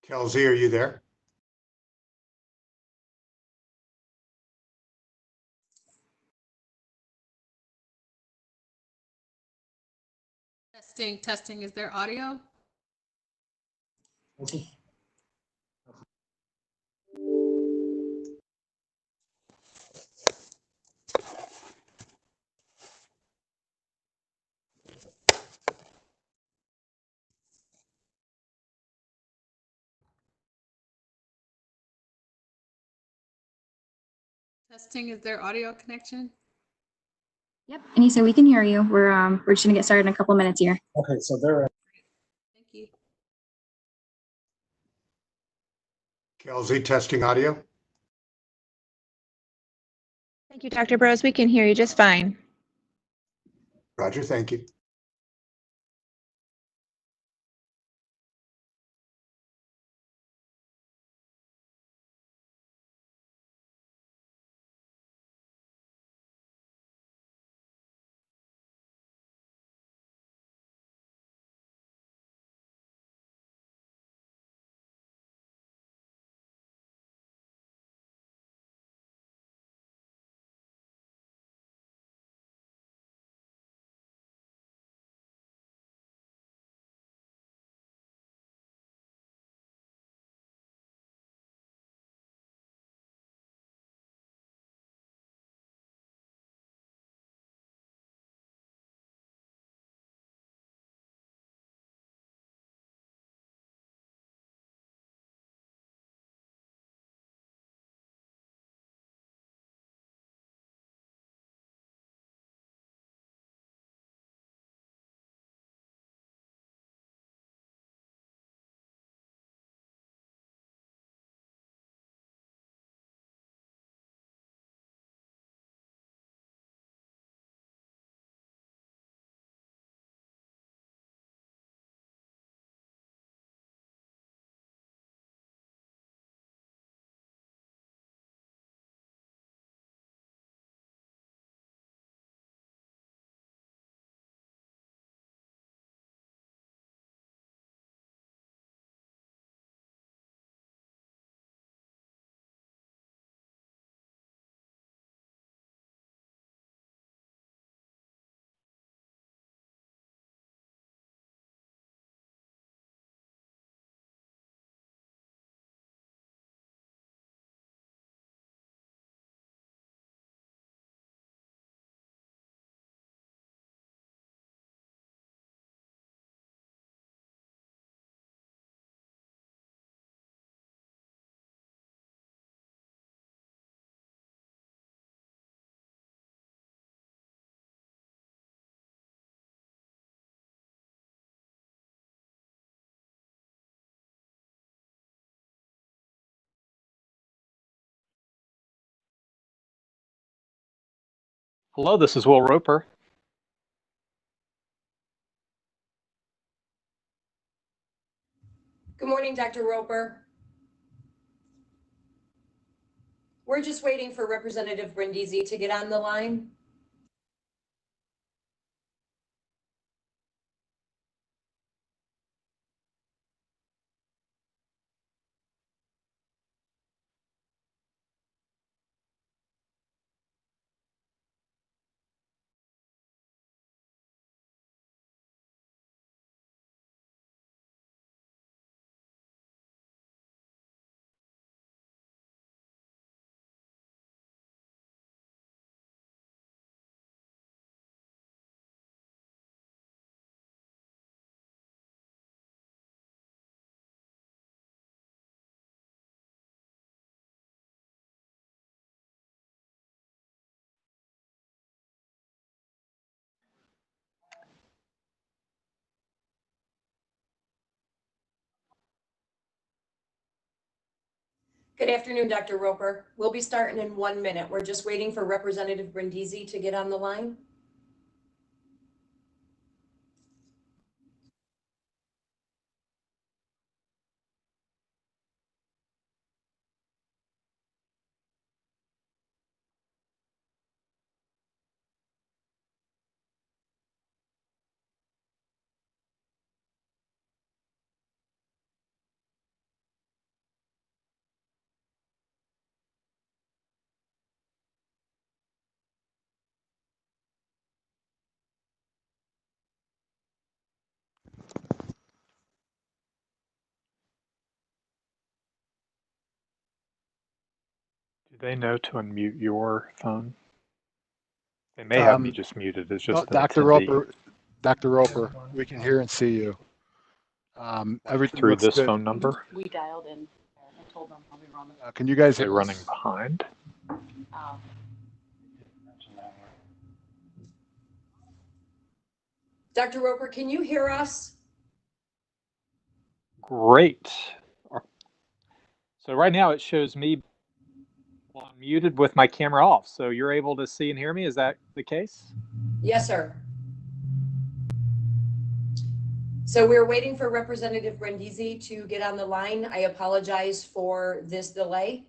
Kelsey, are you there? Testing. Is there audio? Testing, is there audio connection? Yep, Anissa, we can hear you. We're just gonna get started in a couple minutes here. Okay, so there. Thank you. Kelsey, testing audio. Thank you, Dr. Bros. We can hear you just fine. Roger, thank you. Hello, this is Will Roper. Good morning, Dr. Roper. We're just waiting for Representative Brindisi to get on the line. Good afternoon, Dr. Roper. We'll be starting in 1 minute. We're just waiting for Representative Brindisi to get on the line. Do they know to unmute your phone? They may have me just muted. It's just an attendee. Dr. Roper, we can hear and see you. Everything Through looks this good. phone number? We dialed in and told them how we run the. Can you guys They're hear running us? behind. Dr. Roper, can you hear us? Great. So right now it shows me muted with my camera off. So you're able to see and hear me. Is that the case? Yes, sir. So we're waiting for Representative Brindisi to get on the line. I apologize for this delay.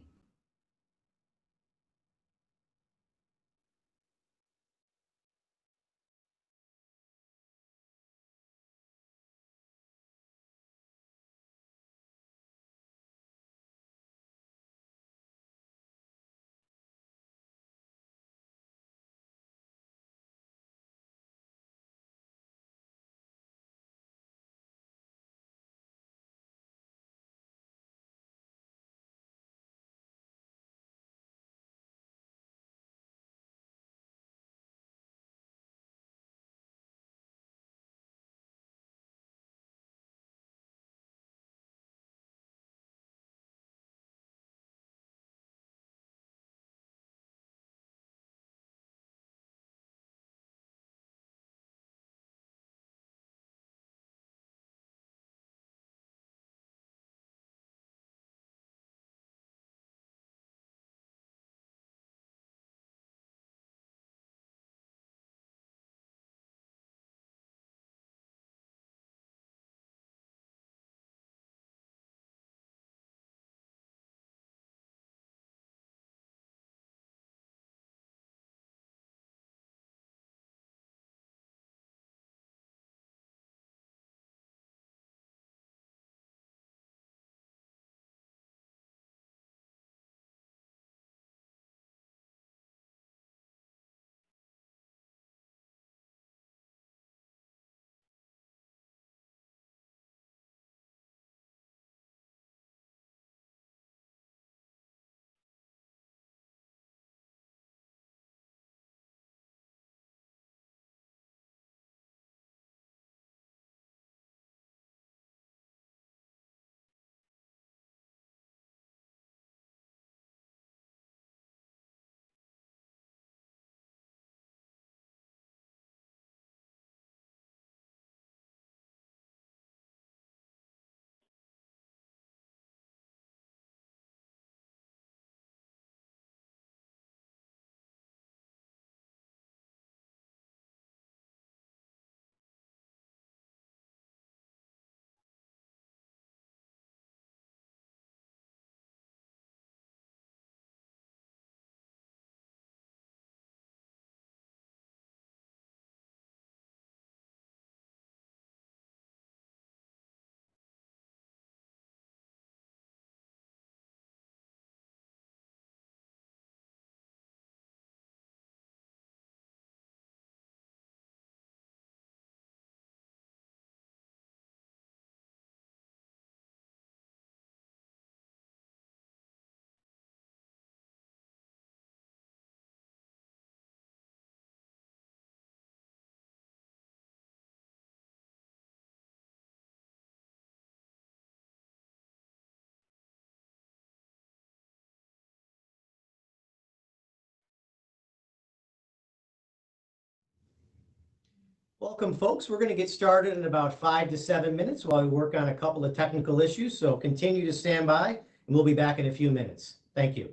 Welcome, folks. We're going to get started in about 5 to 7 minutes while we work on a couple of technical issues. So continue to stand by, and we'll be back in a few minutes. Thank you.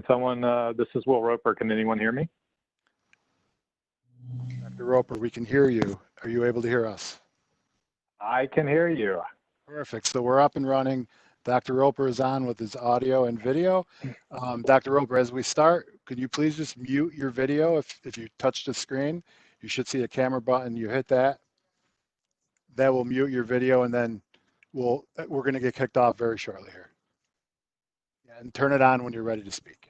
Can someone, this is Will Roper. Can anyone hear me? Dr. Roper, we can hear you. Are you able to hear us? I can hear you. Perfect. So we're up and running. Dr. Roper is on with his audio and video. Dr. Roper, as we start, could you please just mute your video? If you touch the screen, you should see a camera button. You hit that. That will mute your video, and then we're going to get kicked off very shortly here. Yeah, and turn it on when you're ready to speak.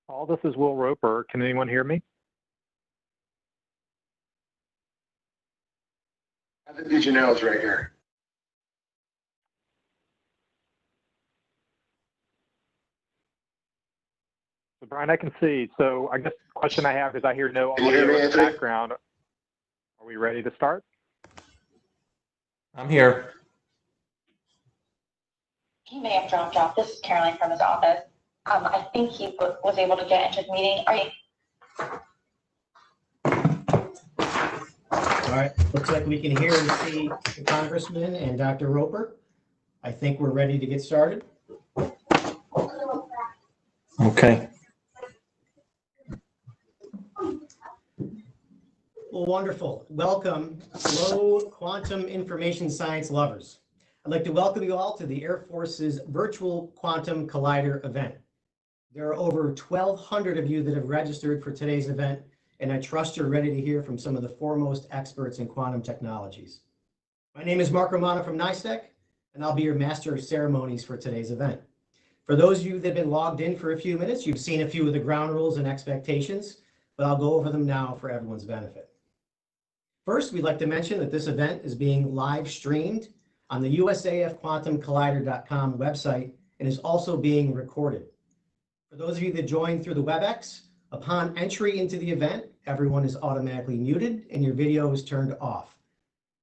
Paul, this is Will Roper. Can anyone hear me? The visionaries right here. So Brian, I can see. So I guess the question I have is I hear no Can you hear audio me, in the Anthony? background. Are we ready to start? I'm here. He may have dropped off. This is Caroline from his office. I think he was able to get into the meeting. Are you? All right, looks like we can hear and see the Congressman and Dr. Roper. I think we're ready to get started. Okay. Well, wonderful. Welcome, hello, quantum information science lovers. I'd like to welcome you all to the Air Force's virtual Quantum Collider event. There are over 1,200 of you that have registered for today's event, and I trust you're ready to hear from some of the foremost experts in quantum technologies. My name is Mark Romano from NISTEC, and I'll be your master of ceremonies for today's event. For those of you that have been logged in for a few minutes, you've seen a few of the ground rules and expectations, but I'll go over them now for everyone's benefit. First, we'd like to mention that this event is being live streamed on the USAF quantumcollider.com website and is also being recorded. For those of you that joined through the WebEx, upon entry into the event, everyone is automatically muted and your video is turned off.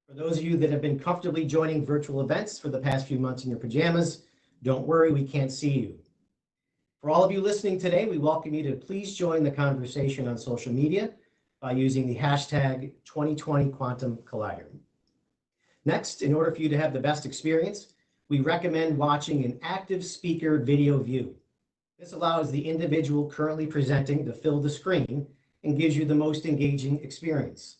For those of you that have been comfortably joining virtual events for the past few months in your pajamas, don't worry, we can't see you. For all of you listening today, we welcome you to please join the conversation on social media by using the hashtag 2020 Quantum Collider. Next, in order for you to have the best experience, we recommend watching an active speaker video view. This allows the individual currently presenting to fill the screen and gives you the most engaging experience.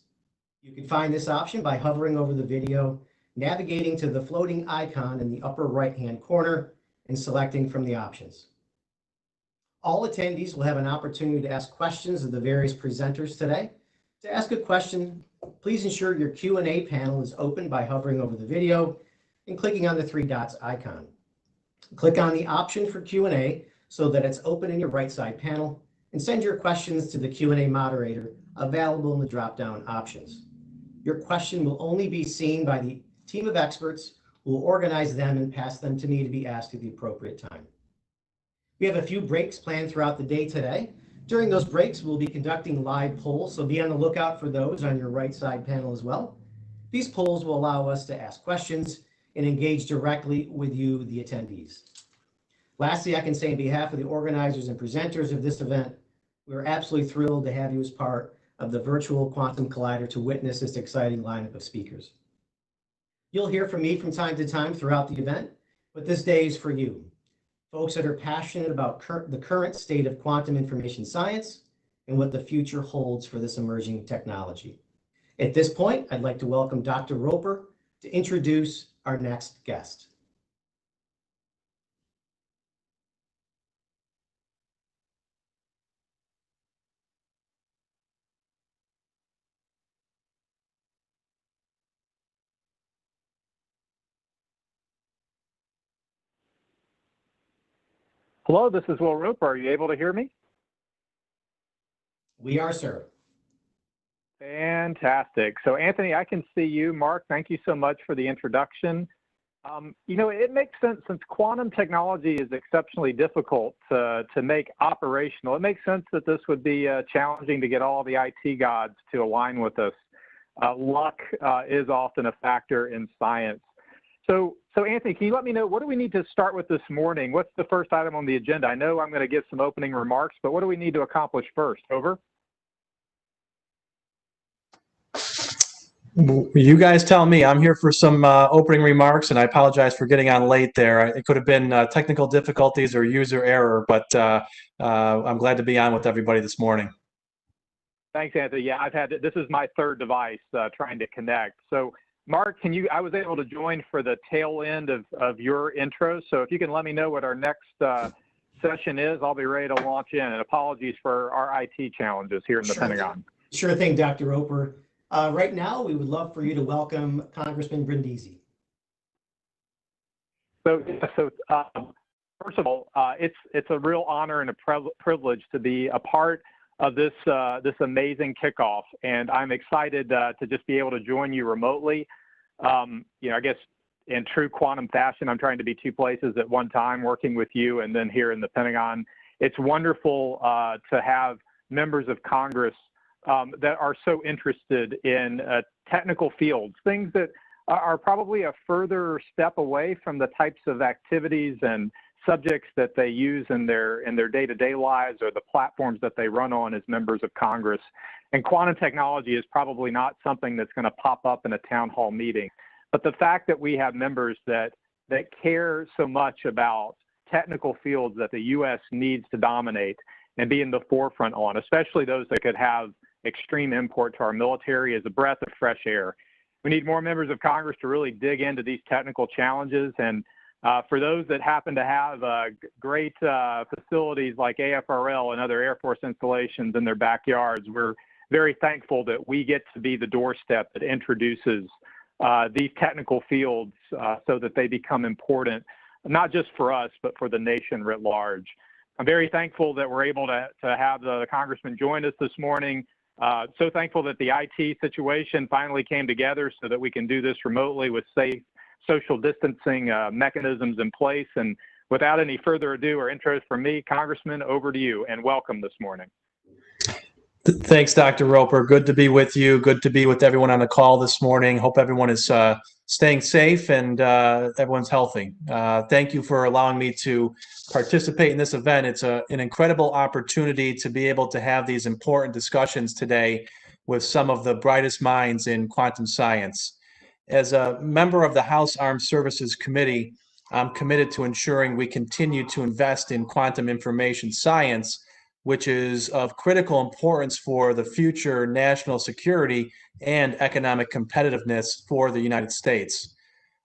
You can find this option by hovering over the video, navigating to the floating icon in the upper right-hand corner, and selecting from the options. All attendees will have an opportunity to ask questions of the various presenters today. To ask a question, please ensure your Q&A panel is open by hovering over the video and clicking on the three dots icon. Click on the option for Q&A so that it's open in your right side panel, and send your questions to the Q&A moderator available in the drop-down options. Your question will only be seen by the team of experts who will organize them and pass them to me to be asked at the appropriate time. We have a few breaks planned throughout the day today. During those breaks, we'll be conducting live polls, so be on the lookout for those on your right side panel as well. These polls will allow us to ask questions and engage directly with you, the attendees. Lastly, I can say on behalf of the organizers and presenters of this event, we're absolutely thrilled to have you as part of the virtual Quantum Collider to witness this exciting lineup of speakers. You'll hear from me from time to time throughout the event, but this day is for you. Folks that are passionate about the current state of quantum information science and what the future holds for this emerging technology. At this point, I'd like to welcome Dr. Roper to introduce our next guest. Hello, this is Will Roper. Are you able to hear me? We are, sir. Fantastic. So Anthony, I can see you. Mark, thank you so much for the introduction. You know, it makes sense since quantum technology is exceptionally difficult to make operational. It makes sense that this would be challenging to get all the IT gods to align with us. Luck is often a factor in science. So Anthony, can you let me know, what do we need to start with this morning? What's the first item on the agenda? I know I'm going to give some opening remarks, but what do we need to accomplish first? Over. You guys tell me. I'm here for some opening remarks, and I apologize for getting on late there. It could have been technical difficulties or user error, but I'm glad to be on with everybody this morning. Thanks, Anthony. Yeah, this is my third device trying to connect. So Mark, I was able to join for the tail end of your intro. So if you can let me know what our next session is, I'll be ready to launch in. And apologies for our IT challenges here in the Pentagon. Sure thing, Dr. Roper. Right now, we would love for you to welcome Congressman Brindisi. So First of all, it's a real honor and a privilege to be a part of this amazing kickoff, and I'm excited to just be able to join you remotely. I guess in true quantum fashion, I'm trying to be two places at one time, working with you and then here in the Pentagon. It's wonderful to have members of Congress that are so interested in technical fields, things that are probably a further step away from the types of activities and subjects that they use in their day-to-day lives or the platforms that they run on as members of Congress. And quantum technology is probably not something that's going to pop up in a town hall meeting. But the fact that we have members that care so much about technical fields that the U.S. needs to dominate and be in the forefront on, especially those that could have extreme import to our military, is a breath of fresh air. We need more members of Congress to really dig into these technical challenges. And for those that happen to have great facilities like AFRL and other Air Force installations in their backyards, we're very thankful that we get to be the doorstep that introduces these technical fields so that they become important, not just for us, but for the nation writ large. I'm very thankful that we're able to have the Congressman join us this morning. So thankful that the IT situation finally came together so that we can do this remotely with safe social distancing mechanisms in place. And without any further ado or intros from me, Congressman, over to you, and welcome this morning. Thanks, Dr. Roper. Good to be with you. Good to be with everyone on the call this morning. Hope everyone is staying safe and everyone's healthy. Thank you for allowing me to participate in this event. It's an incredible opportunity to be able to have these important discussions today with some of the brightest minds in quantum science. As a member of the House Armed Services Committee, I'm committed to ensuring we continue to invest in quantum information science, which is of critical importance for the future national security and economic competitiveness for the United States.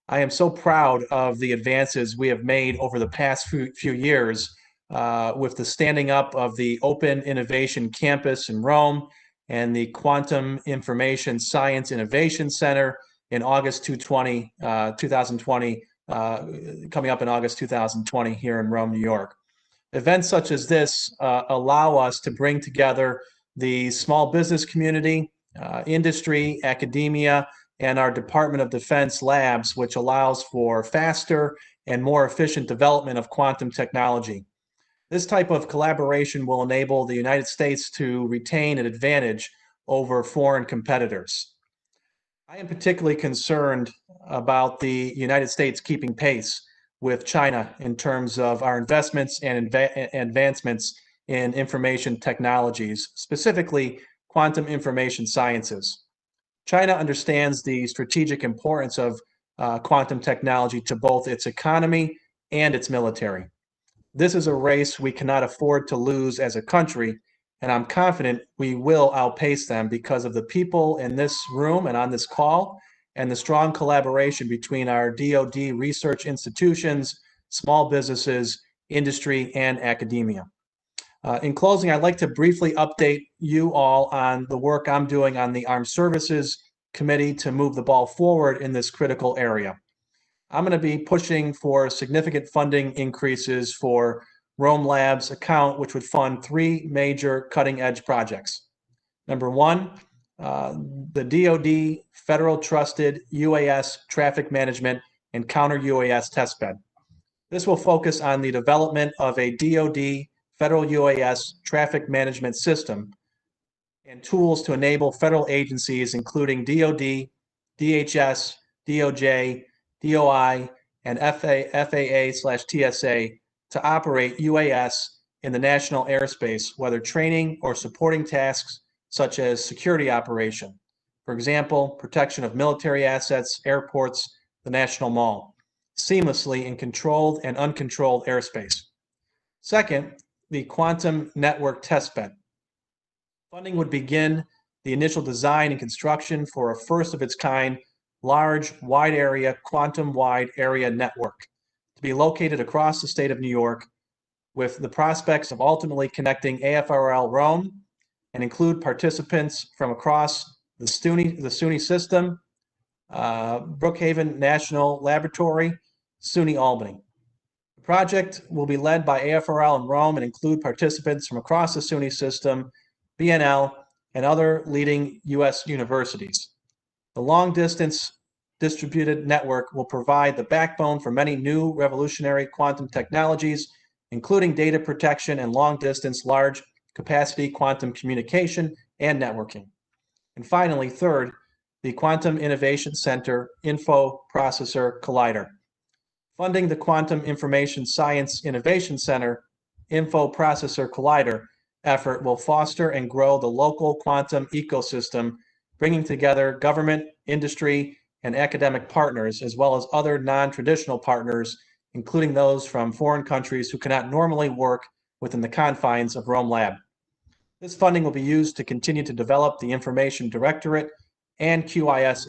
I am so proud of the advances we have made over the past few years with the standing up of the Open Innovation Campus in Rome and the Quantum Information Science Innovation Center in August 2020, coming up in August 2020 here in Rome, New York. Events such as this allow us to bring together the small business community, industry, academia, and our Department of Defense labs, which allows for faster and more efficient development of quantum technology. This type of collaboration will enable the United States to retain an advantage over foreign competitors. I am particularly concerned about the United States keeping pace with China in terms of our investments and advancements in information technologies, specifically quantum information sciences. China understands the strategic importance of quantum technology to both its economy and its military. This is a race we cannot afford to lose as a country, and I'm confident we will outpace them because of the people in this room and on this call, and the strong collaboration between our DoD research institutions, small businesses, industry, and academia. In closing, I'd like to briefly update you all on the work I'm doing on the Armed Services Committee to move the ball forward in this critical area. I'm going to be pushing for significant funding increases for Rome Labs account, which would fund 3 major cutting-edge projects. Number 1, the DoD Federal Trusted UAS Traffic Management and Counter UAS Testbed. This will focus on the development of a DoD Federal UAS Traffic Management System and tools to enable federal agencies, including DoD, DHS, DOJ, DOI, and FAA/TSA, to operate UAS in the national airspace, whether training or supporting tasks such as security operation. For example, protection of military assets, airports, the National Mall, seamlessly in controlled and uncontrolled airspace. Second, the Quantum Network Testbed. Funding would begin the initial design and construction for a first-of-its-kind, large, wide-area, quantum-wide area network to be located across the state of New York, with the prospects of ultimately connecting AFRL Rome and include participants from across the SUNY system, Brookhaven National Laboratory, SUNY Albany. The project will be led by AFRL in Rome and include participants from across the SUNY system, BNL, and other leading U.S. universities. The long-distance distributed network will provide the backbone for many new revolutionary quantum technologies, including data protection and long-distance large-capacity quantum communication and networking. And finally, third, the Quantum Innovation Center Info Processor Collider. Funding the Quantum Information Science Innovation Center Info Processor Collider effort will foster and grow the local quantum ecosystem, bringing together government, industry, and academic partners, as well as other non-traditional partners, including those from foreign countries who cannot normally work within the confines of Rome Lab. This funding will be used to continue to develop the Information Directorate and QIS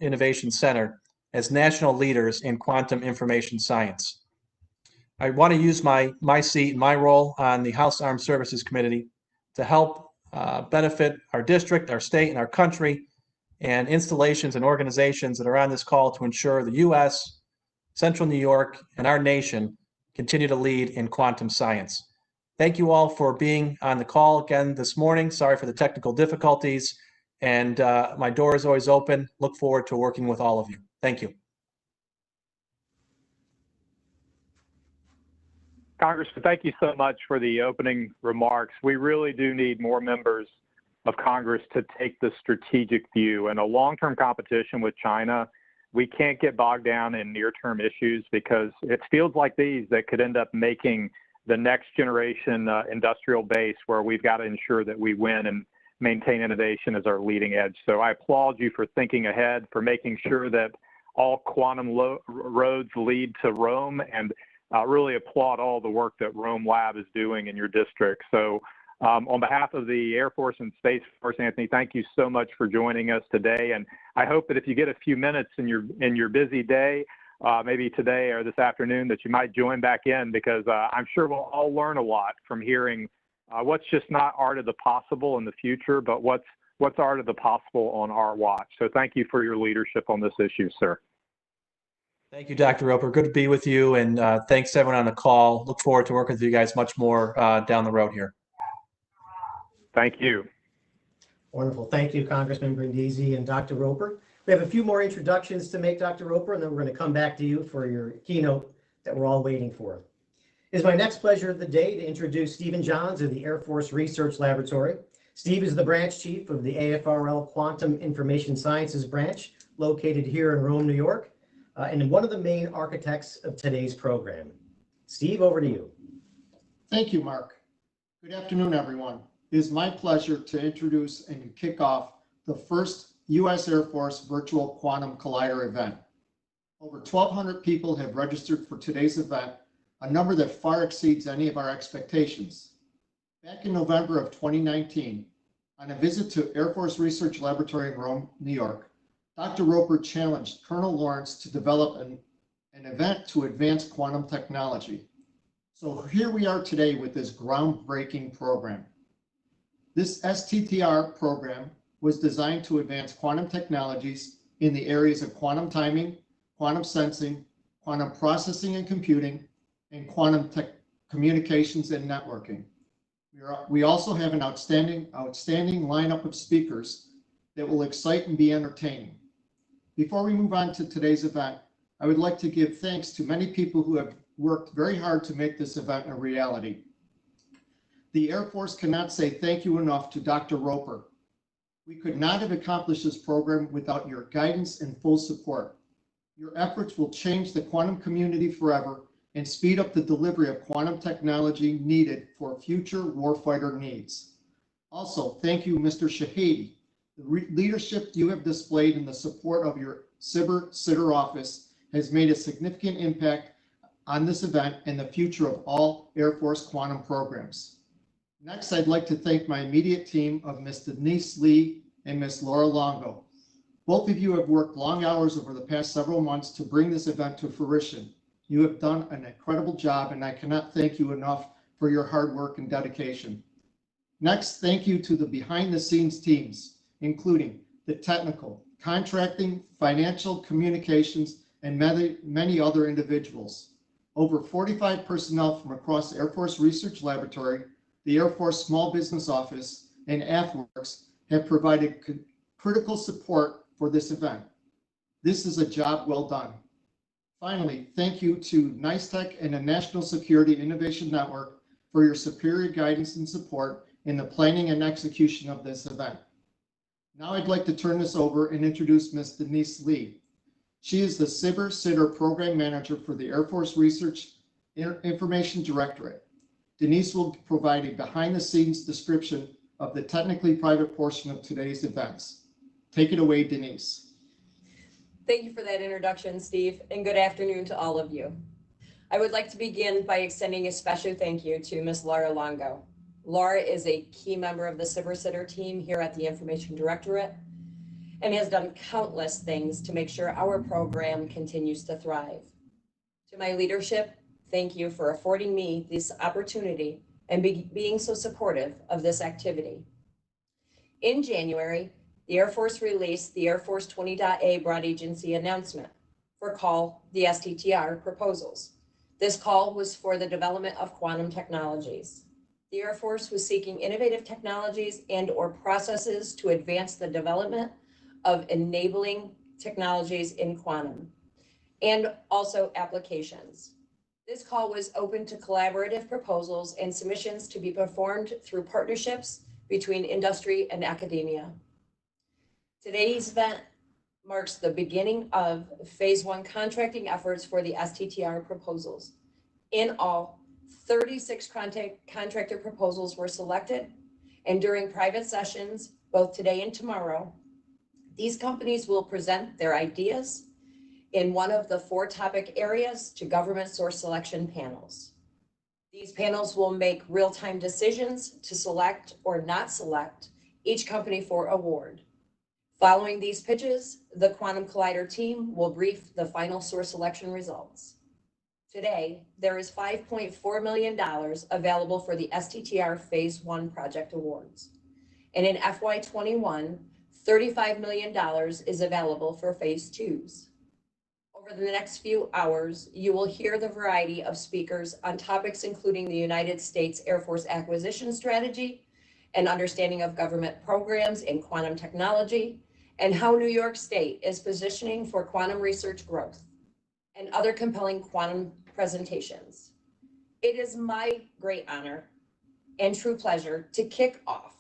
Innovation Center as national leaders in quantum information science. I want to use my seat, my role on the House Armed Services Committee to help benefit our district, our state, and our country, and installations and organizations that are on this call to ensure the U.S., Central New York, and our nation continue to lead in quantum science. Thank you all for being on the call again this morning. Sorry for the technical difficulties, and my door is always open. Look forward to working with all of you. Thank you. Congressman, thank you so much for the opening remarks. We really do need more members of Congress to take the strategic view. In a long-term competition with China, we can't get bogged down in near-term issues, because it's fields like these that could end up making the next generation industrial base, where we've got to ensure that we win and maintain innovation as our leading edge. So I applaud you for thinking ahead, for making sure that all quantum roads lead to Rome, and really applaud all the work that Rome Lab is doing in your district. So on behalf of the Air Force and Space Force, Anthony, thank you so much for joining us today. And I hope that if you get a few minutes in your busy day, maybe today or this afternoon, that you might join back in, because I'm sure we'll all learn a lot from hearing what's just not art of the possible in the future, but what's art of the possible on our watch. So thank you for your leadership on this issue, sir. Thank you, Dr. Roper. Good to be with you, and thanks to everyone on the call. Look forward to working with you guys much more down the road here. Thank you. Wonderful. Thank you, Congressman Brindisi and Dr. Roper. We have a few more introductions to make, Dr. Roper, and then we're going to come back to you for your keynote that we're all waiting for. It is my next pleasure of the day to introduce Stephen Johns of the Air Force Research Laboratory. Steve is the branch chief of the AFRL Quantum Information Sciences branch, located here in Rome, New York, and one of the main architects of today's program. Steve, over to you. Thank you, Mark. Good afternoon, everyone. It is my pleasure to introduce and kick off the first U.S. Air Force Virtual Quantum Collider event. Over 1,200 people have registered for today's event, a number that far exceeds any of our expectations. Back in November of 2019, on a visit to Air Force Research Laboratory in Rome, New York, Dr. Roper challenged Colonel Lawrence to develop an event to advance quantum technology. So here we are today with this groundbreaking program. This STTR program was designed to advance quantum technologies in the areas of quantum timing, quantum sensing, quantum processing and computing, and quantum communications and networking. We also have an outstanding lineup of speakers that will excite and be entertaining. Before we move on to today's event, I would like to give thanks to many people who have worked very hard to make this event a reality. The Air Force cannot say thank you enough to Dr. Roper. We could not have accomplished this program without your guidance and full support. Your efforts will change the quantum community forever and speed up the delivery of quantum technology needed for future warfighter needs. Also, thank you, Mr. Shahidi. The leadership you have displayed in the support of your SBIR office has made a significant impact on this event and the future of all Air Force quantum programs. Next, I'd like to thank my immediate team of Ms. Denise Lee and Ms. Laura Longo. Both of you have worked long hours over the past several months to bring this event to fruition. You have done an incredible job, and I cannot thank you enough for your hard work and dedication. Next, thank you to the behind-the-scenes teams, including the technical, contracting, financial, communications, and many other individuals. Over 45 personnel from across the Air Force Research Laboratory, the Air Force Small Business Office, and AFWorks have provided critical support for this event. This is a job well done. Finally, thank you to NICETech and the National Security Innovation Network for your superior guidance and support in the planning and execution of this event. Now I'd like to turn this over and introduce Ms. Denise Lee. She is the SBIR Program Manager for the Air Force Research Information Directorate. Denise will provide a behind-the-scenes description of the technically private portion of today's events. Take it away, Denise. Thank you for that introduction, Steve, and good afternoon to all of you. I would like to begin by extending a special thank you to Ms. Laura Longo. Laura is a key member of the SBIR team here at the Information Directorate and has done countless things to make sure our program continues to thrive. To my leadership, thank you for affording me this opportunity and being so supportive of this activity. In January, the Air Force released the Air Force 20.A Broad Agency announcement for call the STTR proposals. This call was for the development of quantum technologies. The Air Force was seeking innovative technologies and/or processes to advance the development of enabling technologies in quantum and also applications. This call was open to collaborative proposals and submissions to be performed through partnerships between industry and academia. Today's event marks the beginning of phase 1 contracting efforts for the STTR proposals. In all, 36 contractor proposals were selected, and during private sessions, both today and tomorrow, these companies will present their ideas in one of the 4 topic areas to government source selection panels. These panels will make real-time decisions to select or not select each company for award. Following these pitches, the Quantum Collider team will brief the final source selection results. Today, there is $5.4 million available for the STTR Phase 1 project awards. And in FY21, $35 million is available for Phase 2s. Over the next few hours, you will hear the variety of speakers on topics including the United States Air Force acquisition strategy, an understanding of government programs in quantum technology, and how New York State is positioning for quantum research growth, and other compelling quantum presentations. It is my great honor and true pleasure to kick off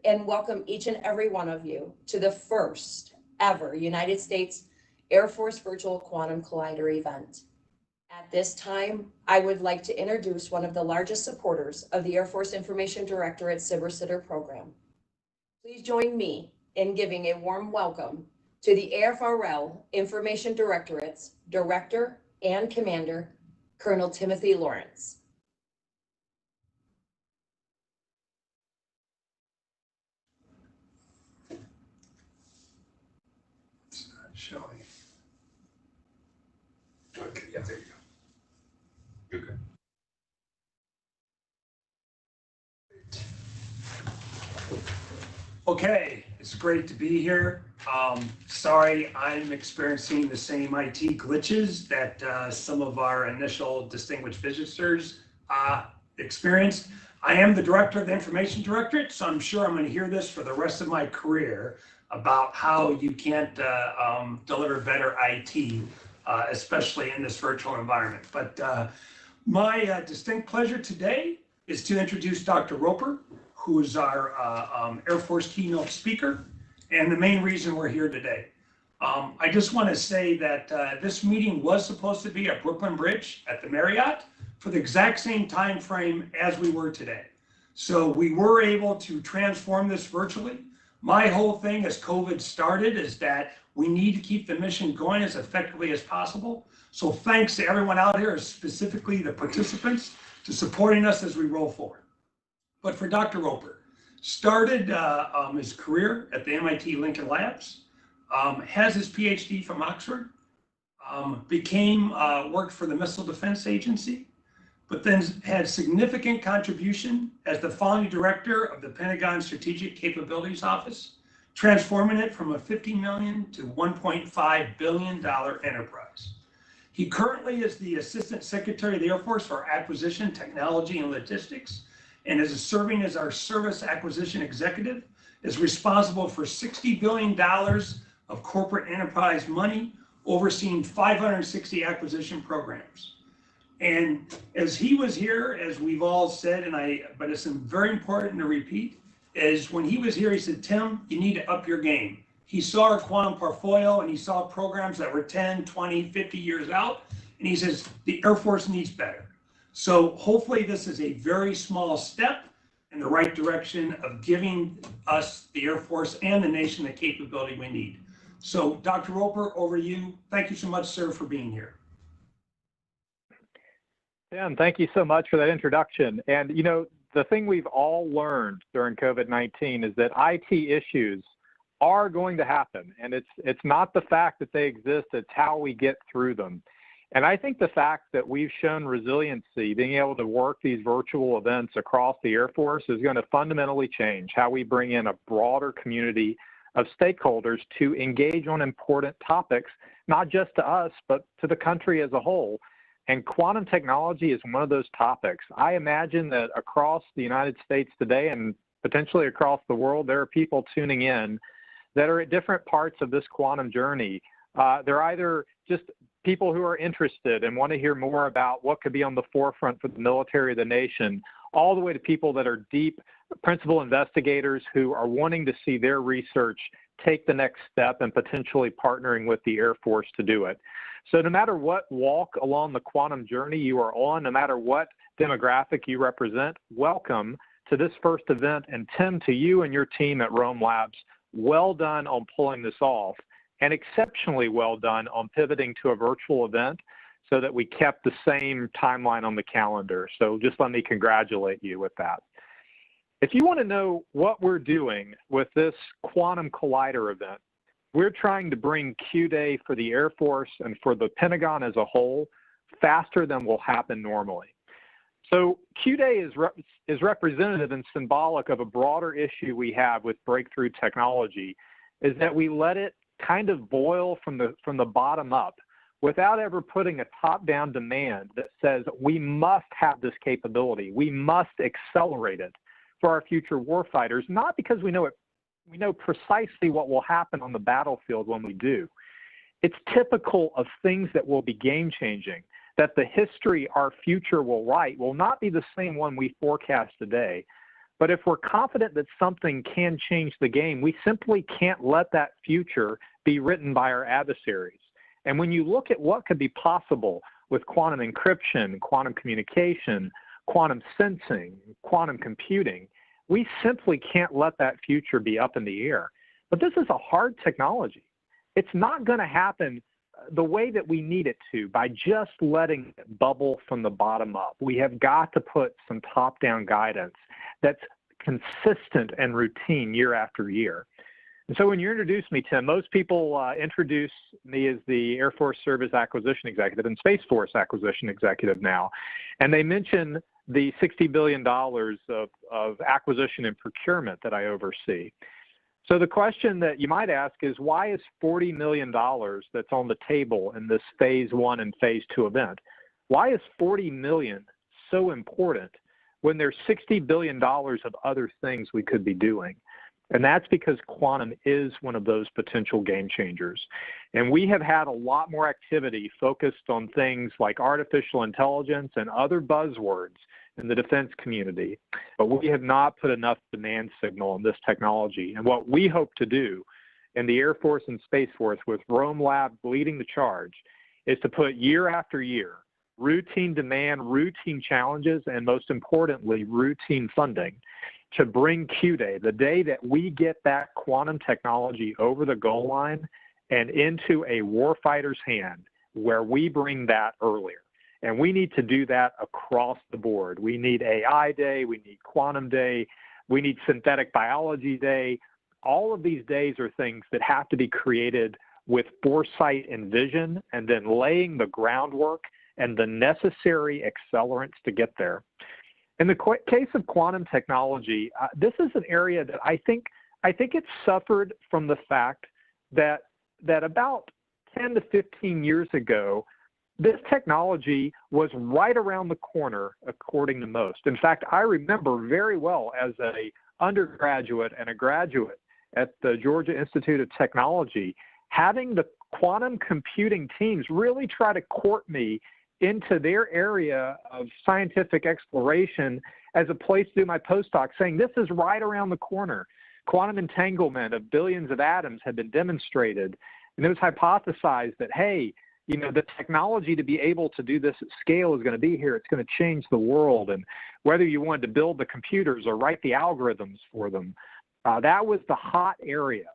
and welcome each and every one of you to the first ever United States Air Force Virtual Quantum Collider event. At this time, I would like to introduce one of the largest supporters of the Air Force Information Directorate SBIR program. Please join me in giving a warm welcome to the AFRL Information Directorate's Director and Commander, Colonel Timothy Lawrence. It's not showing. Okay, yeah, there you go. You're good. Okay, it's great to be here. Sorry, I'm experiencing the same IT glitches that some of our initial distinguished visitors experienced. I am the director of the Information Directorate, so I'm sure I'm going to hear this for the rest of my career about how you can't deliver better IT, especially in this virtual environment. But my distinct pleasure today is to introduce Dr. Roper, who is our Air Force keynote speaker, and the main reason we're here today. I just want to say that this meeting was supposed to be at Brooklyn Bridge at the Marriott for the exact same time frame as we were today. So we were able to transform this virtually. My whole thing as COVID started is that we need to keep the mission going as effectively as possible. So thanks to everyone out here, specifically the participants, to supporting us as we roll forward. But for Dr. Roper, started his career at the MIT Lincoln Labs, has his PhD from Oxford, worked for the Missile Defense Agency, but then had significant contribution as the founding director of the Pentagon Strategic Capabilities Office, transforming it from a $50 million to $1.5 billion enterprise. He currently is the Assistant Secretary of the Air Force for Acquisition, Technology, and Logistics, and is serving as our Service Acquisition Executive, is responsible for $60 billion of corporate enterprise money, overseeing 560 acquisition programs. And as he was here, as we've all said, but it's very important to repeat, is when he was here, he said, Tim, you need to up your game. He saw our quantum portfolio and he saw programs that were 10, 20, 50 years out. And he says, the Air Force needs better. So hopefully this is a very small step in the right direction of giving us, the Air Force and the nation, the capability we need. So Dr. Roper, over to you. Thank you so much, sir, for being here. Tim, thank you so much for that introduction. And, you know, the thing we've all learned during COVID-19 is that IT issues are going to happen. And it's not the fact that they exist, it's how we get through them. And I think the fact that we've shown resiliency, being able to work these virtual events across the Air Force, is going to fundamentally change how we bring in a broader community of stakeholders to engage on important topics, not just to us, but to the country as a whole. And quantum technology is one of those topics. I imagine that across the United States today and potentially across the world, there are people tuning in that are at different parts of this quantum journey. They're either just people who are interested and want to hear more about what could be on the forefront for the military of the nation, all the way to people that are deep principal investigators who are wanting to see their research take the next step and potentially partnering with the Air Force to do it. So no matter what walk along the quantum journey you are on, no matter what demographic you represent, welcome to this first event. And Tim, to you and your team at Rome Labs, well done on pulling this off, and exceptionally well done on pivoting to a virtual event so that we kept the same timeline on the calendar. So just let me congratulate you with that. If you want to know what we're doing with this Quantum Collider event, we're trying to bring Q-Day for the Air Force and for the Pentagon as a whole faster than will happen normally. So Q-Day is representative and symbolic of a broader issue we have with breakthrough technology, is that we let it kind of boil from the bottom up without ever putting a top-down demand that says we must have this capability, we must accelerate it for our future warfighters, not because we know precisely what will happen on the battlefield when we do. It's typical of things that will be game-changing, that the history our future will write will not be the same one we forecast today. But if we're confident that something can change the game, we simply can't let that future be written by our adversaries. And when you look at what could be possible with quantum encryption, quantum communication, quantum sensing, quantum computing, we simply can't let that future be up in the air. But this is a hard technology. It's not going to happen the way that we need it to by just letting it bubble from the bottom up. We have got to put some top-down guidance that's consistent and routine year after year. And so when you introduce me, Tim, most people introduce me as the Air Force Service Acquisition Executive and Space Force Acquisition Executive now. And they mention the $60 billion of acquisition and procurement that I oversee. So the question that you might ask is, why is $40 million that's on the table in this phase 1 and phase 2 event? Why is $40 million so important when there's $60 billion of other things we could be doing? And that's because quantum is one of those potential game changers. And we have had a lot more activity focused on things like artificial intelligence and other buzzwords in the defense community, but we have not put enough demand signal on this technology. And what we hope to do in the Air Force and Space Force, with Rome Lab leading the charge, is to put year after year routine demand, routine challenges, and most importantly, routine funding to bring Q-Day, the day that we get that quantum technology over the goal line and into a warfighter's hand, where we bring that earlier. And we need to do that across the board. We need AI Day, we need Quantum Day, we need Synthetic Biology Day. All of these days are things that have to be created with foresight and vision, and then laying the groundwork and the necessary accelerants to get there. In the case of quantum technology, this is an area that I think it's suffered from the fact that about 10 to 15 years ago, this technology was right around the corner, according to most. In fact, I remember very well as a undergraduate and a graduate at the Georgia Institute of Technology, having the quantum computing teams really try to court me into their area of scientific exploration as a place to do my postdoc, saying this is right around the corner. Quantum entanglement of billions of atoms had been demonstrated, and it was hypothesized that, hey, you know, the technology to be able to do this at scale is going to be here. It's going to change the world. And whether you wanted to build the computers or write the algorithms for them, that was the hot area.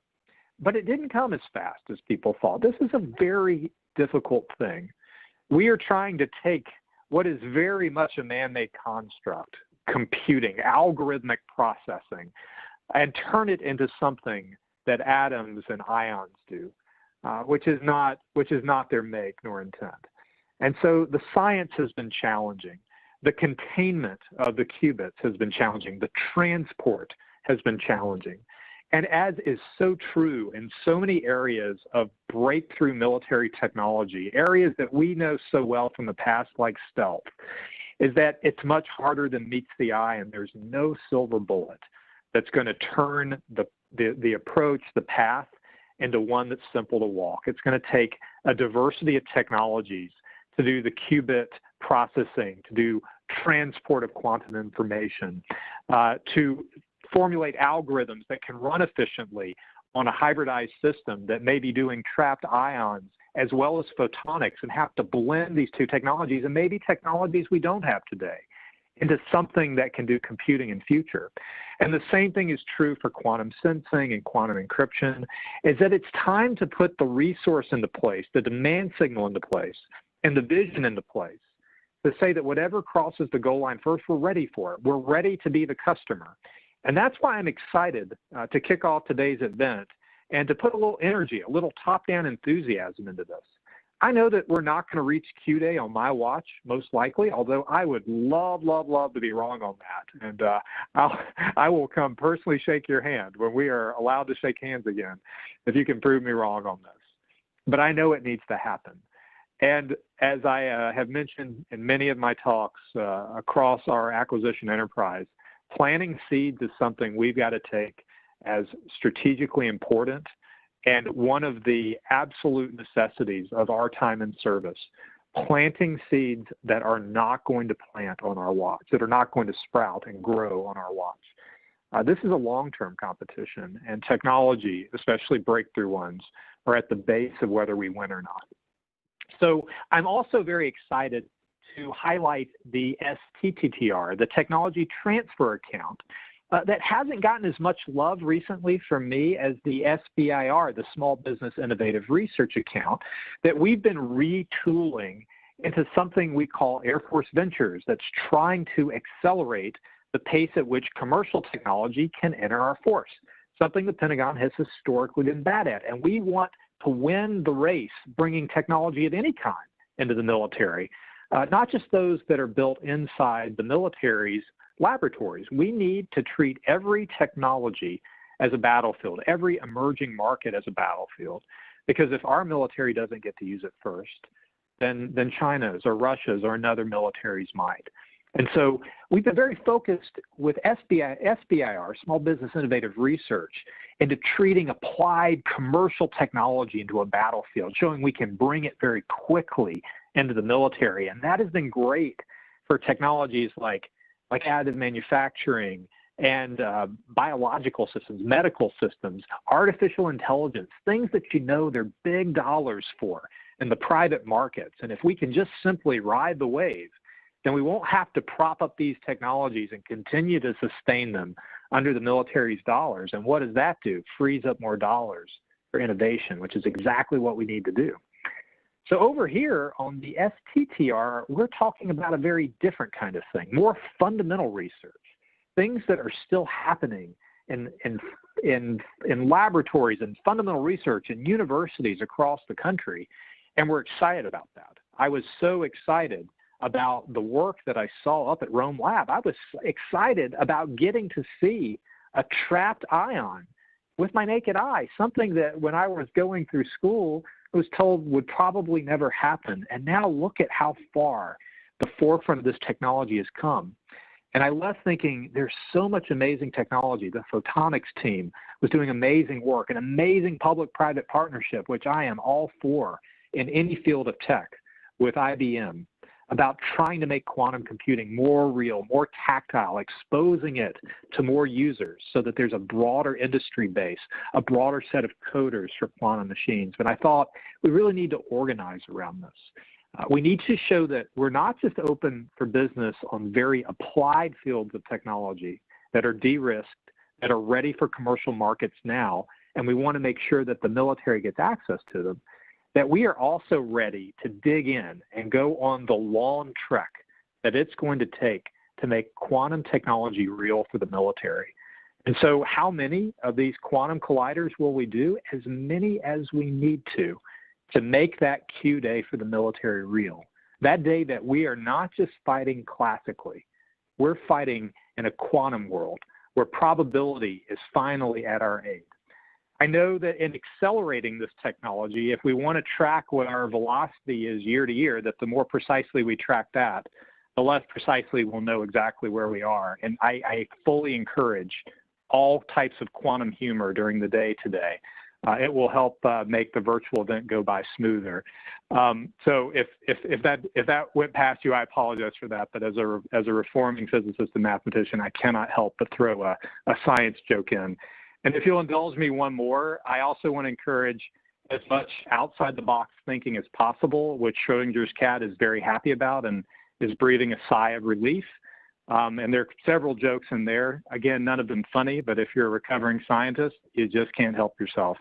But it didn't come as fast as people thought. This is a very difficult thing. We are trying to take what is very much a man-made construct, computing, algorithmic processing, and turn it into something that atoms and ions do. Which is not their make nor intent. And so the science has been challenging. The containment of the qubits has been challenging. The transport has been challenging. And as is so true in so many areas of breakthrough military technology, areas that we know so well from the past, like stealth, is that it's much harder than meets the eye, and there's no silver bullet that's going to turn the approach, the path, into one that's simple to walk. It's going to take a diversity of technologies to do the qubit processing, to do transport of quantum information, to formulate algorithms that can run efficiently on a hybridized system that may be doing trapped ions as well as photonics, and have to blend these two technologies, and maybe technologies we don't have today, into something that can do computing in future. And the same thing is true for quantum sensing and quantum encryption, is that it's time to put the resource into place, the demand signal into place, and the vision into place, to say that whatever crosses the goal line first, we're ready for it. We're ready to be the customer. And that's why I'm excited to kick off today's event and to put a little energy, a little top-down enthusiasm into this. I know that we're not going to reach Q Day on my watch, most likely, although I would love to be wrong on that. And I will come personally shake your hand when we are allowed to shake hands again, if you can prove me wrong on this. But I know it needs to happen. And as I have mentioned in many of my talks across our acquisition enterprise, planting seeds is something we've got to take as strategically important and one of the absolute necessities of our time in service. Planting seeds that are not going to plant on our watch, that are not going to sprout and grow on our watch. This is a long-term competition, and technology, especially breakthrough ones, are at the base of whether we win or not. So I'm also very excited to highlight the STTR, the Technology Transfer Account, that hasn't gotten as much love recently from me as the SBIR, the Small Business Innovative Research Account, that we've been retooling into something we call Air Force Ventures, that's trying to accelerate the pace at which commercial technology can enter our force, something the Pentagon has historically been bad at. And we want to win the race, bringing technology of any kind into the military, not just those that are built inside the military's laboratories. We need to treat every technology as a battlefield, every emerging market as a battlefield, because if our military doesn't get to use it first, then China's or Russia's or another military's might. And so we've been very focused with SBIR, Small Business Innovative Research, into treating applied commercial technology into a battlefield, showing we can bring it very quickly into the military. And that has been great for technologies like additive manufacturing and biological systems, medical systems, artificial intelligence, things that you know they're big dollars for in the private markets. And if we can just simply ride the wave, then we won't have to prop up these technologies and continue to sustain them under the military's dollars. And what does that do? Frees up more dollars for innovation, which is exactly what we need to do. So over here on the STTR, we're talking about a very different kind of thing, more fundamental research, things that are still happening in laboratories and fundamental research in universities across the country. And we're excited about that. I was so excited about the work that I saw up at Rome Lab. I was excited about getting to see a trapped ion with my naked eye, something that when I was going through school, was told would probably never happen. And now look at how far the forefront of this technology has come. And I left thinking there's so much amazing technology. The photonics team was doing amazing work, an amazing public-private partnership, which I am all for in any field of tech with IBM, about trying to make quantum computing more real, more tactile, exposing it to more users so that there's a broader industry base, a broader set of coders for quantum machines. But I thought we really need to organize around this. We need to show that we're not just open for business on very applied fields of technology that are de-risked, that are ready for commercial markets now, and we want to make sure that the military gets access to them, that we are also ready to dig in and go on the long trek that it's going to take to make quantum technology real for the military. And so how many of these quantum colliders will we do? As many as we need to make that Q day for the military real. That day that we are not just fighting classically, we're fighting in a quantum world where probability is finally at our aid. I know that in accelerating this technology, if we want to track what our velocity is year to year, that the more precisely we track that, the less precisely we'll know exactly where we are. And I fully encourage all types of quantum humor during the day today. It will help make the virtual event go by smoother. So if that went past you, I apologize for that. But as a reforming physicist and mathematician, I cannot help but throw a science joke in. And if you'll indulge me one more, I also want to encourage as much outside the box thinking as possible, which Schrodinger's cat is very happy about and is breathing a sigh of relief. And there are several jokes in there. Again, none of them funny, but if you're a recovering scientist, you just can't help yourself.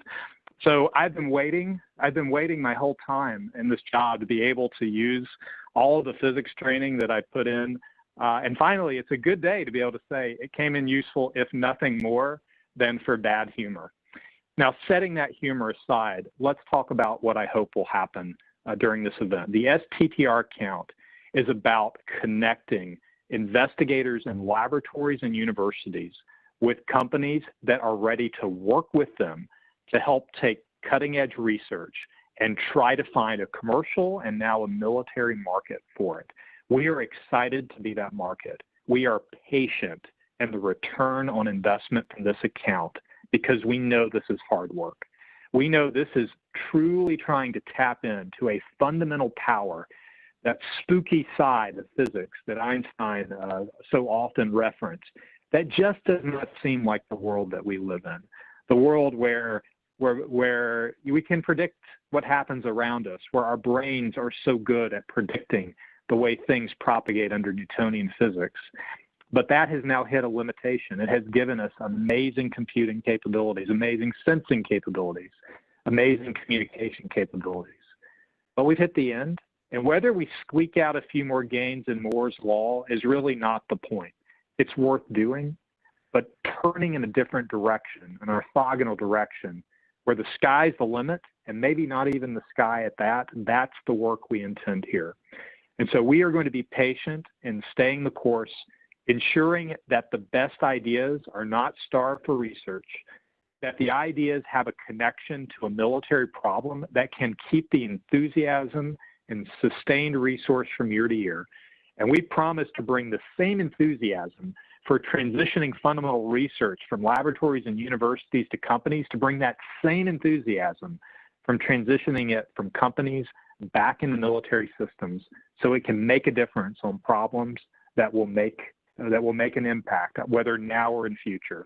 So I've been waiting my whole time in this job to be able to use all of the physics training that I put in. And finally, it's a good day to be able to say it came in useful, if nothing more than for bad humor. Now, setting that humor aside, let's talk about what I hope will happen during this event. The STTR count is about connecting investigators in laboratories and universities with companies that are ready to work with them to help take cutting-edge research and try to find a commercial and now a military market for it. We are excited to be that market. We are patient in the return on investment from this account because we know this is hard work. We know this is truly trying to tap into a fundamental power, that spooky side of physics that Einstein so often referenced, that just does not seem like the world that we live in. The world where we can predict what happens around us, where our brains are so good at predicting the way things propagate under Newtonian physics. But that has now hit a limitation. It has given us amazing computing capabilities, amazing sensing capabilities, amazing communication capabilities. But we've hit the end, and whether we squeak out a few more gains in Moore's law is really not the point. It's worth doing, but turning in a different direction, an orthogonal direction, where the sky's the limit, and maybe not even the sky at that, that's the work we intend here. And so we are going to be patient in staying the course, ensuring that the best ideas are not starved for research, that the ideas have a connection to a military problem that can keep the enthusiasm and sustained resource from year to year. And we promise to bring the same enthusiasm for transitioning fundamental research from laboratories and universities to companies, to bring that same enthusiasm from transitioning it from companies back into military systems so it can make a difference on problems that will make an impact, whether now or in future.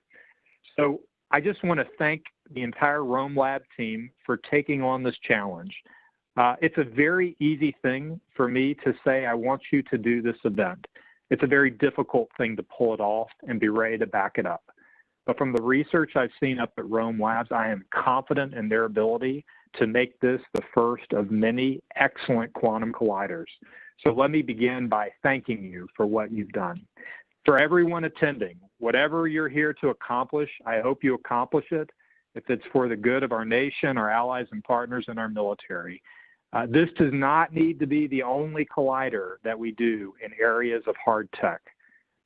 So I just want to thank the entire Rome Lab team for taking on this challenge. It's a very easy thing for me to say, I want you to do this event. It's a very difficult thing to pull it off and be ready to back it up. But from the research I've seen up at Rome Labs, I am confident in their ability to make this the first of many excellent quantum colliders. So let me begin by thanking you for what you've done. For everyone attending, whatever you're here to accomplish, I hope you accomplish it. If it's for the good of our nation, our allies and partners, and our military. This does not need to be the only collider that we do in areas of hard tech.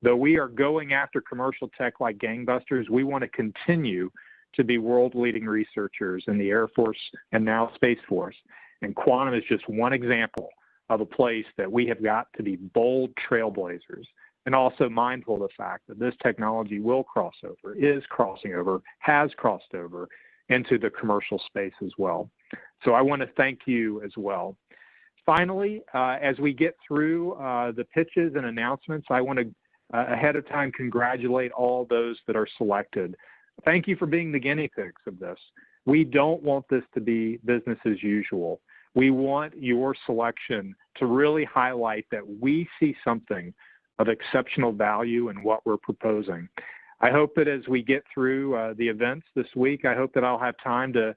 Though we are going after commercial tech like gangbusters, we want to continue to be world-leading researchers in the Air Force and now Space Force. And quantum is just one example of a place that we have got to be bold trailblazers and also mindful of the fact that this technology will cross over, is crossing over, has crossed over into the commercial space as well. So I want to thank you as well. Finally, as we get through the pitches and announcements, I want to ahead of time congratulate all those that are selected. Thank you for being the guinea pigs of this. We don't want this to be business as usual. We want your selection to really highlight that we see something of exceptional value in what we're proposing. I hope that as we get through the events this week, I hope that I'll have time to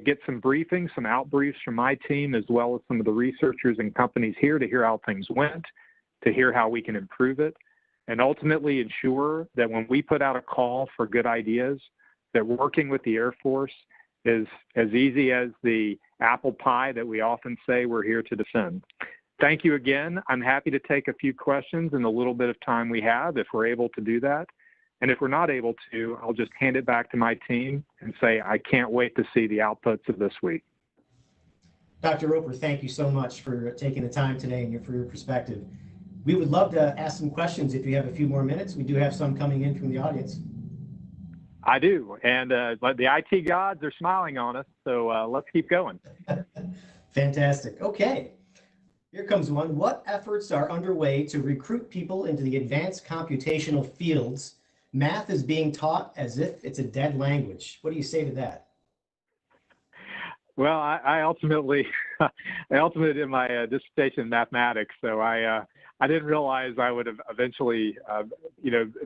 get some briefings, some outbriefs from my team, as well as some of the researchers and companies here to hear how things went, to hear how we can improve it, and ultimately ensure that when we put out a call for good ideas, that working with the Air Force is as easy as the apple pie that we often say we're here to defend. Thank you again. I'm happy to take a few questions in the little bit of time we have if we're able to do that. And if we're not able to, I'll just hand it back to my team and say, I can't wait to see the outputs of this week. Dr. Roper, thank you so much for taking the time today and for your perspective. We would love to ask some questions if you have a few more minutes. We do have some coming in from the audience. I do, and the IT gods are smiling on us, so let's keep going. Fantastic. Okay, here comes one. What efforts are underway to recruit people into the advanced computational fields? Math is being taught as if it's a dead language. What do you say to that? Well, I ultimately did my dissertation in mathematics, so I didn't realize I would have eventually,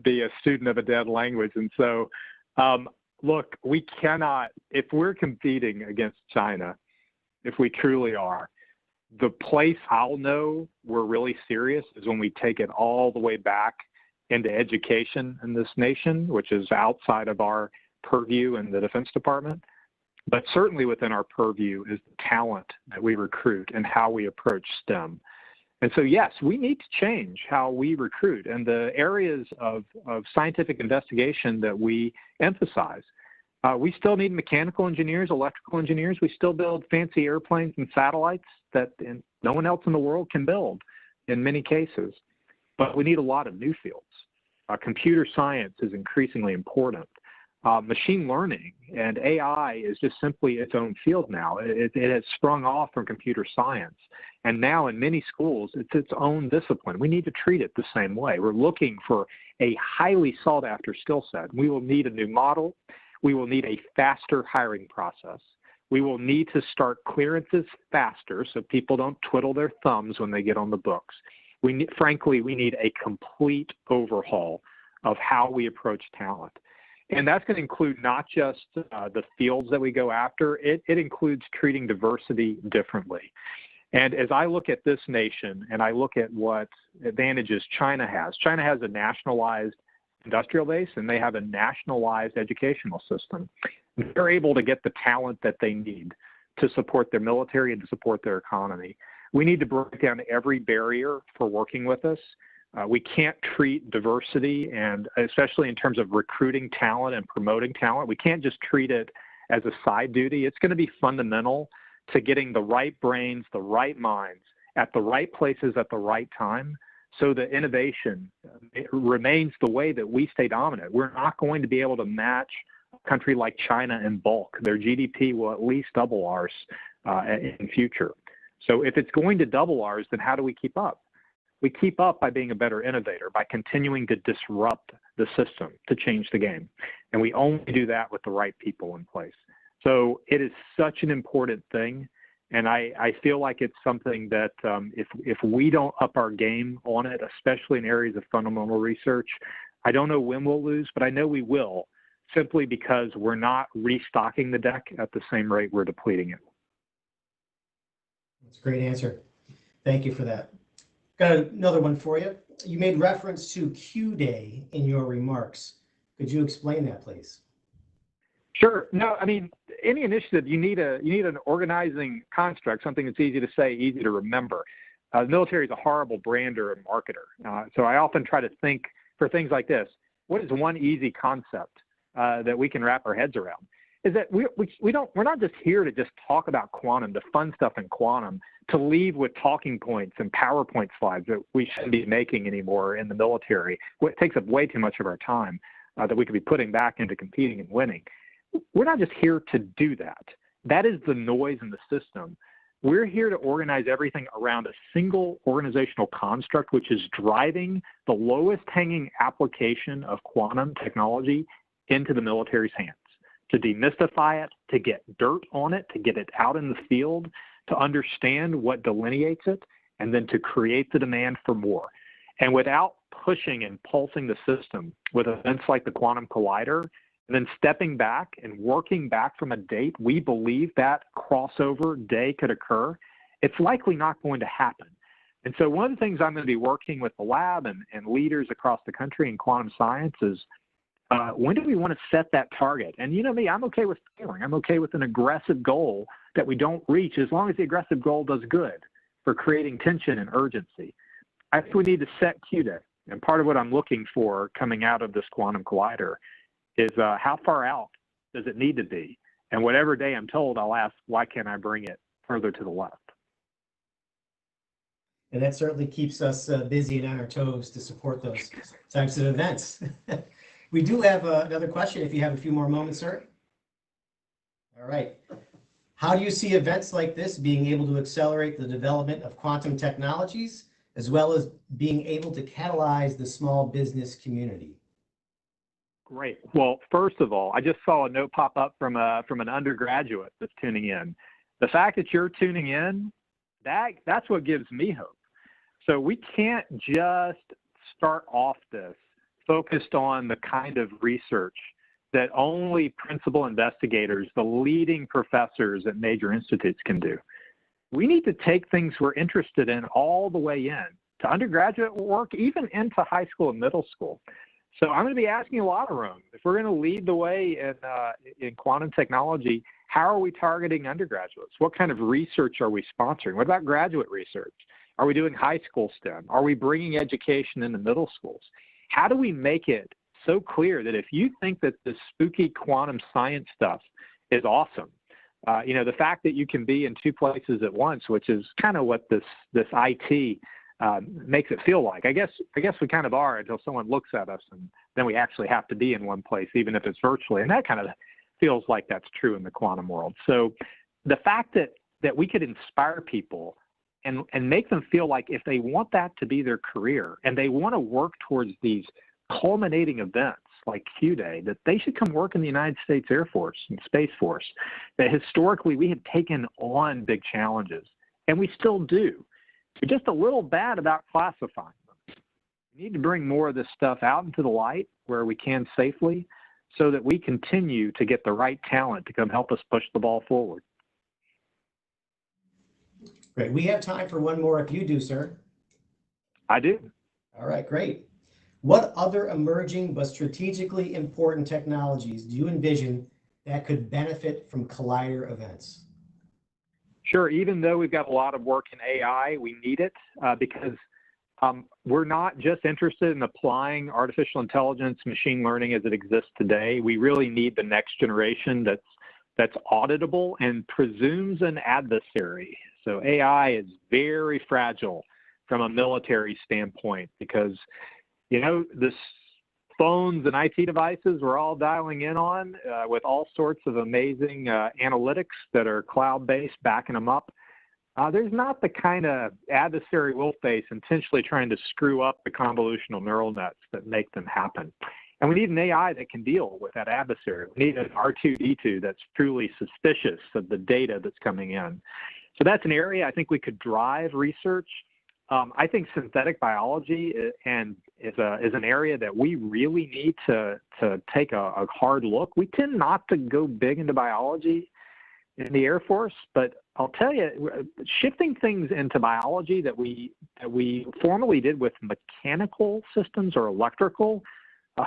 be a student of a dead language. And so, look, we cannot, if we're competing against China, if we truly are, the place I'll know we're really serious is when we take it all the way back into education in this nation, which is outside of our purview in the Defense Department. But certainly within our purview is the talent that we recruit and how we approach STEM. And so, yes, we need to change how we recruit and the areas of scientific investigation that we emphasize. We still need mechanical engineers, electrical engineers. We still build fancy airplanes and satellites that no one else in the world can build in many cases. But we need a lot of new fields. Computer science is increasingly important. Machine learning and AI is just simply its own field now. It has sprung off from computer science. And now in many schools, it's its own discipline. We need to treat it the same way. We're looking for a highly sought after skill set. We will need a new model. We will need a faster hiring process. We will need to start clearances faster so people don't twiddle their thumbs when they get on the books. Frankly, we need a complete overhaul of how we approach talent. And that's going to include not just the fields that we go after, it includes treating diversity differently. And as I look at this nation and I look at what advantages China has a nationalized industrial base and they have a nationalized educational system. They're able to get the talent that they need to support their military and to support their economy. We need to break down every barrier for working with us. We can't treat diversity, and especially in terms of recruiting talent and promoting talent, we can't just treat it as a side duty. It's going to be fundamental to getting the right brains, the right minds at the right places at the right time so that innovation remains the way that we stay dominant. We're not going to be able to match a country like China in bulk. Their GDP will at least double ours in future. So if it's going to double ours, then how do we keep up? We keep up by being a better innovator, by continuing to disrupt the system to change the game. And we only do that with the right people in place. So it is such an important thing. And I feel like it's something that if we don't up our game on it, especially in areas of fundamental research, I don't know when we'll lose, but I know we will, simply because we're not restocking the deck at the same rate we're depleting it. That's a great answer. Thank you for that. Got another one for you. You made reference to Q Day in your remarks. Could you explain that, please? Sure. No, I mean, any initiative, you need an organizing construct, something that's easy to say, easy to remember. The military is a horrible brander and marketer. So I often try to think for things like this, what is one easy concept that we can wrap our heads around. Is that we're not just here to just talk about quantum, the fun stuff in quantum, to leave with talking points and PowerPoint slides that we shouldn't be making anymore in the military. It takes up way too much of our time that we could be putting back into competing and winning. We're not just here to do that. That is the noise in the system. We're here to organize everything around a single organizational construct, which is driving the lowest hanging application of quantum technology into the military's hands, to demystify it, to get dirt on it, to get it out in the field, to understand what delineates it, and then to create the demand for more. And without pushing and pulsing the system with events like the Quantum Collider, and then stepping back and working back from a date we believe that crossover day could occur, it's likely not going to happen. And so one of the things I'm going to be working with the lab and leaders across the country in quantum science is when do we want to set that target? And you know me, I'm okay with failing. I'm okay with an aggressive goal that we don't reach as long as the aggressive goal does good for creating tension and urgency. I think we need to set Q day. And part of what I'm looking for coming out of this Quantum Collider is how far out does it need to be? And whatever day I'm told, I'll ask, why can't I bring it further to the left? And that certainly keeps us busy and on our toes to support those types of events. We do have another question if you have a few more moments, sir. All right. How do you see events like this being able to accelerate the development of quantum technologies, as well as being able to catalyze the small business community? Great. Well, first of all, I just saw a note pop up from an undergraduate that's tuning in. The fact that you're tuning in, that's what gives me hope. So we can't just start off this focused on the kind of research that only principal investigators, the leading professors at major institutes can do. We need to take things we're interested in all the way in to undergraduate work, even into high school and middle school. So I'm going to be asking a lot of room. If we're going to lead the way in quantum technology, how are we targeting undergraduates? What kind of research are we sponsoring? What about graduate research? Are we doing high school STEM? Are we bringing education into middle schools? How do we make it so clear that if you think that this spooky quantum science stuff is awesome, the fact that you can be in two places at once, which is kind of what this IT makes it feel like. I guess we kind of are until someone looks at us, and then we actually have to be in one place, even if it's virtually. And that kind of feels like that's true in the quantum world. So the fact that we could inspire people and make them feel like if they want that to be their career and they want to work towards these culminating events like Q Day, that they should come work in the United States Air Force and Space Force, that historically we have taken on big challenges, and we still do. We're just a little bad about classifying them. We need to bring more of this stuff out into the light where we can safely so that we continue to get the right talent to come help us push the ball forward. Great. We have time for one more if you do, sir. I do. All right, great. What other emerging but strategically important technologies do you envision that could benefit from collider events? Sure. Even though we've got a lot of work in AI, we need it because we're not just interested in applying artificial intelligence, machine learning as it exists today. We really need the next generation that's auditable and presumes an adversary. So AI is very fragile from a military standpoint because, this phones and IT devices we're all dialing in on with all sorts of amazing analytics that are cloud-based backing them up. There's not the kind of adversary we'll face intentionally trying to screw up the convolutional neural nets that make them happen. And we need an AI that can deal with that adversary. We need an R2-D2 that's truly suspicious of the data that's coming in. So that's an area I think we could drive research. I think synthetic biology is an area that we really need to take a hard look. We tend not to go big into biology in the Air Force, but I'll tell you, shifting things into biology that we formerly did with mechanical systems or electrical,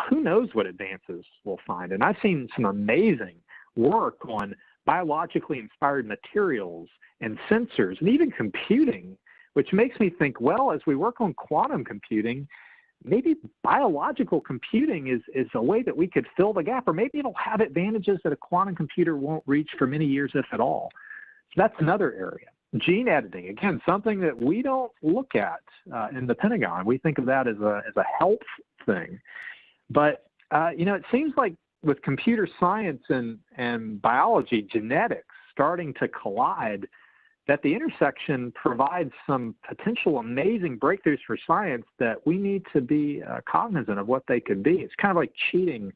who knows what advances we'll find. And I've seen some amazing work on biologically inspired materials and sensors and even computing, which makes me think, well, as we work on quantum computing, maybe biological computing is a way that we could fill the gap, or maybe it'll have advantages that a quantum computer won't reach for many years, if at all. So that's another area. Gene editing, again, something that we don't look at in the Pentagon. We think of that as a health thing. But, it seems like with computer science and biology, genetics starting to collide, that the intersection provides some potential amazing breakthroughs for science that we need to be cognizant of what they could be. It's kind of like cheating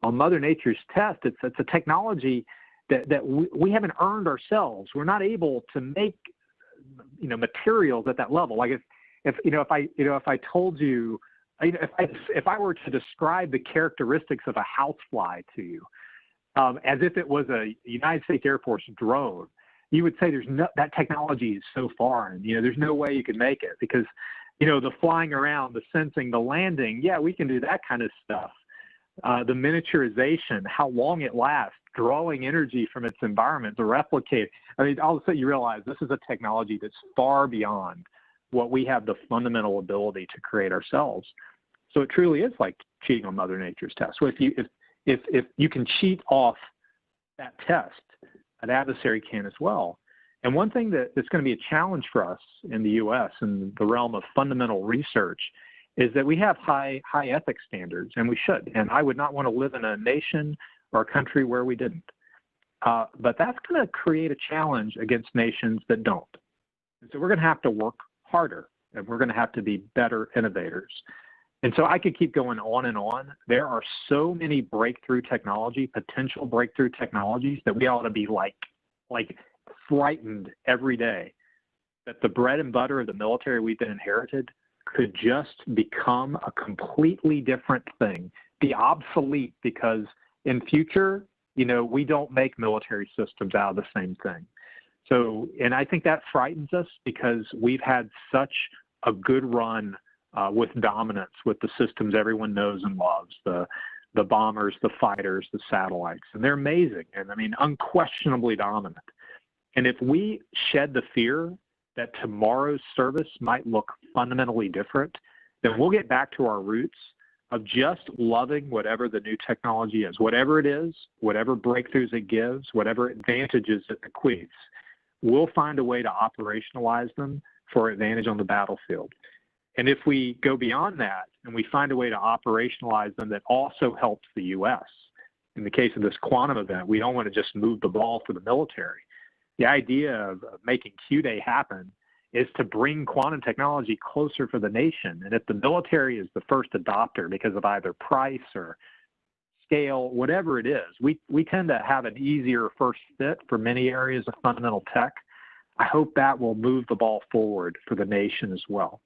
on Mother Nature's test. It's a technology that we haven't earned ourselves. We're not able to make, materials at that level. Like if I told you, if I were to describe the characteristics of a housefly to you, as if it was a United States Air Force drone, you would say that technology is so foreign. There's no way you could make it because, the flying around, the sensing, the landing, yeah, we can do that kind of stuff. The miniaturization, how long it lasts, drawing energy from its environment to replicate. All of a sudden you realize this is a technology that's far beyond what we have the fundamental ability to create ourselves. So it truly is like cheating on Mother Nature's test. So if you can cheat off that test, an adversary can as well. And one thing that's going to be a challenge for us in the U.S. in the realm of fundamental research is that we have high ethics standards, and we should. And I would not want to live in a nation or a country where we didn't. But that's going to create a challenge against nations that don't. And so we're going to have to work harder, and we're going to have to be better innovators. And so I could keep going on and on. There are so many potential breakthrough technologies that we ought to be like frightened every day that the bread and butter of the military we've been inherited could just become a completely different thing, be obsolete because in future, we don't make military systems out of the same thing. So, and I think that frightens us because we've had such a good run with dominance with the systems everyone knows and loves, the bombers, the fighters, the satellites, and they're amazing and unquestionably dominant. And if we shed the fear that tomorrow's service might look fundamentally different, then we'll get back to our roots of just loving whatever the new technology is, whatever it is, whatever breakthroughs it gives, whatever advantages it bequeaths. We'll find a way to operationalize them for advantage on the battlefield. And if we go beyond that and we find a way to operationalize them that also helps the U.S., in the case of this quantum event, we don't want to just move the ball for the military. The idea of making Q-Day happen is to bring quantum technology closer for the nation. And if the military is the first adopter because of either price or scale, whatever it is, we tend to have an easier first fit for many areas of fundamental tech. I hope that will move the ball forward for the nation as well.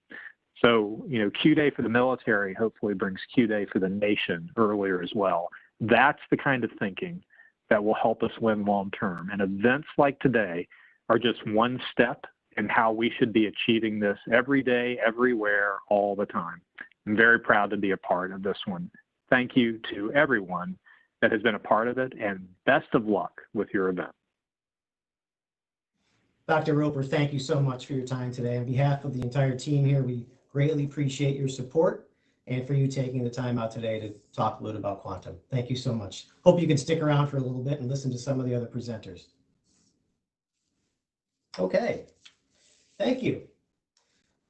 So, Q-Day for the military hopefully brings Q-Day for the nation earlier as well. That's the kind of thinking that will help us win long term. And events like today are just one step in how we should be achieving this every day, everywhere, all the time. I'm very proud to be a part of this one. Thank you to everyone that has been a part of it, and best of luck with your event. Dr. Roper, thank you so much for your time today. On behalf of the entire team here, we greatly appreciate your support and for you taking the time out today to talk a little about quantum. Thank you so much. Hope you can stick around for a little bit and listen to some of the other presenters. Okay, thank you.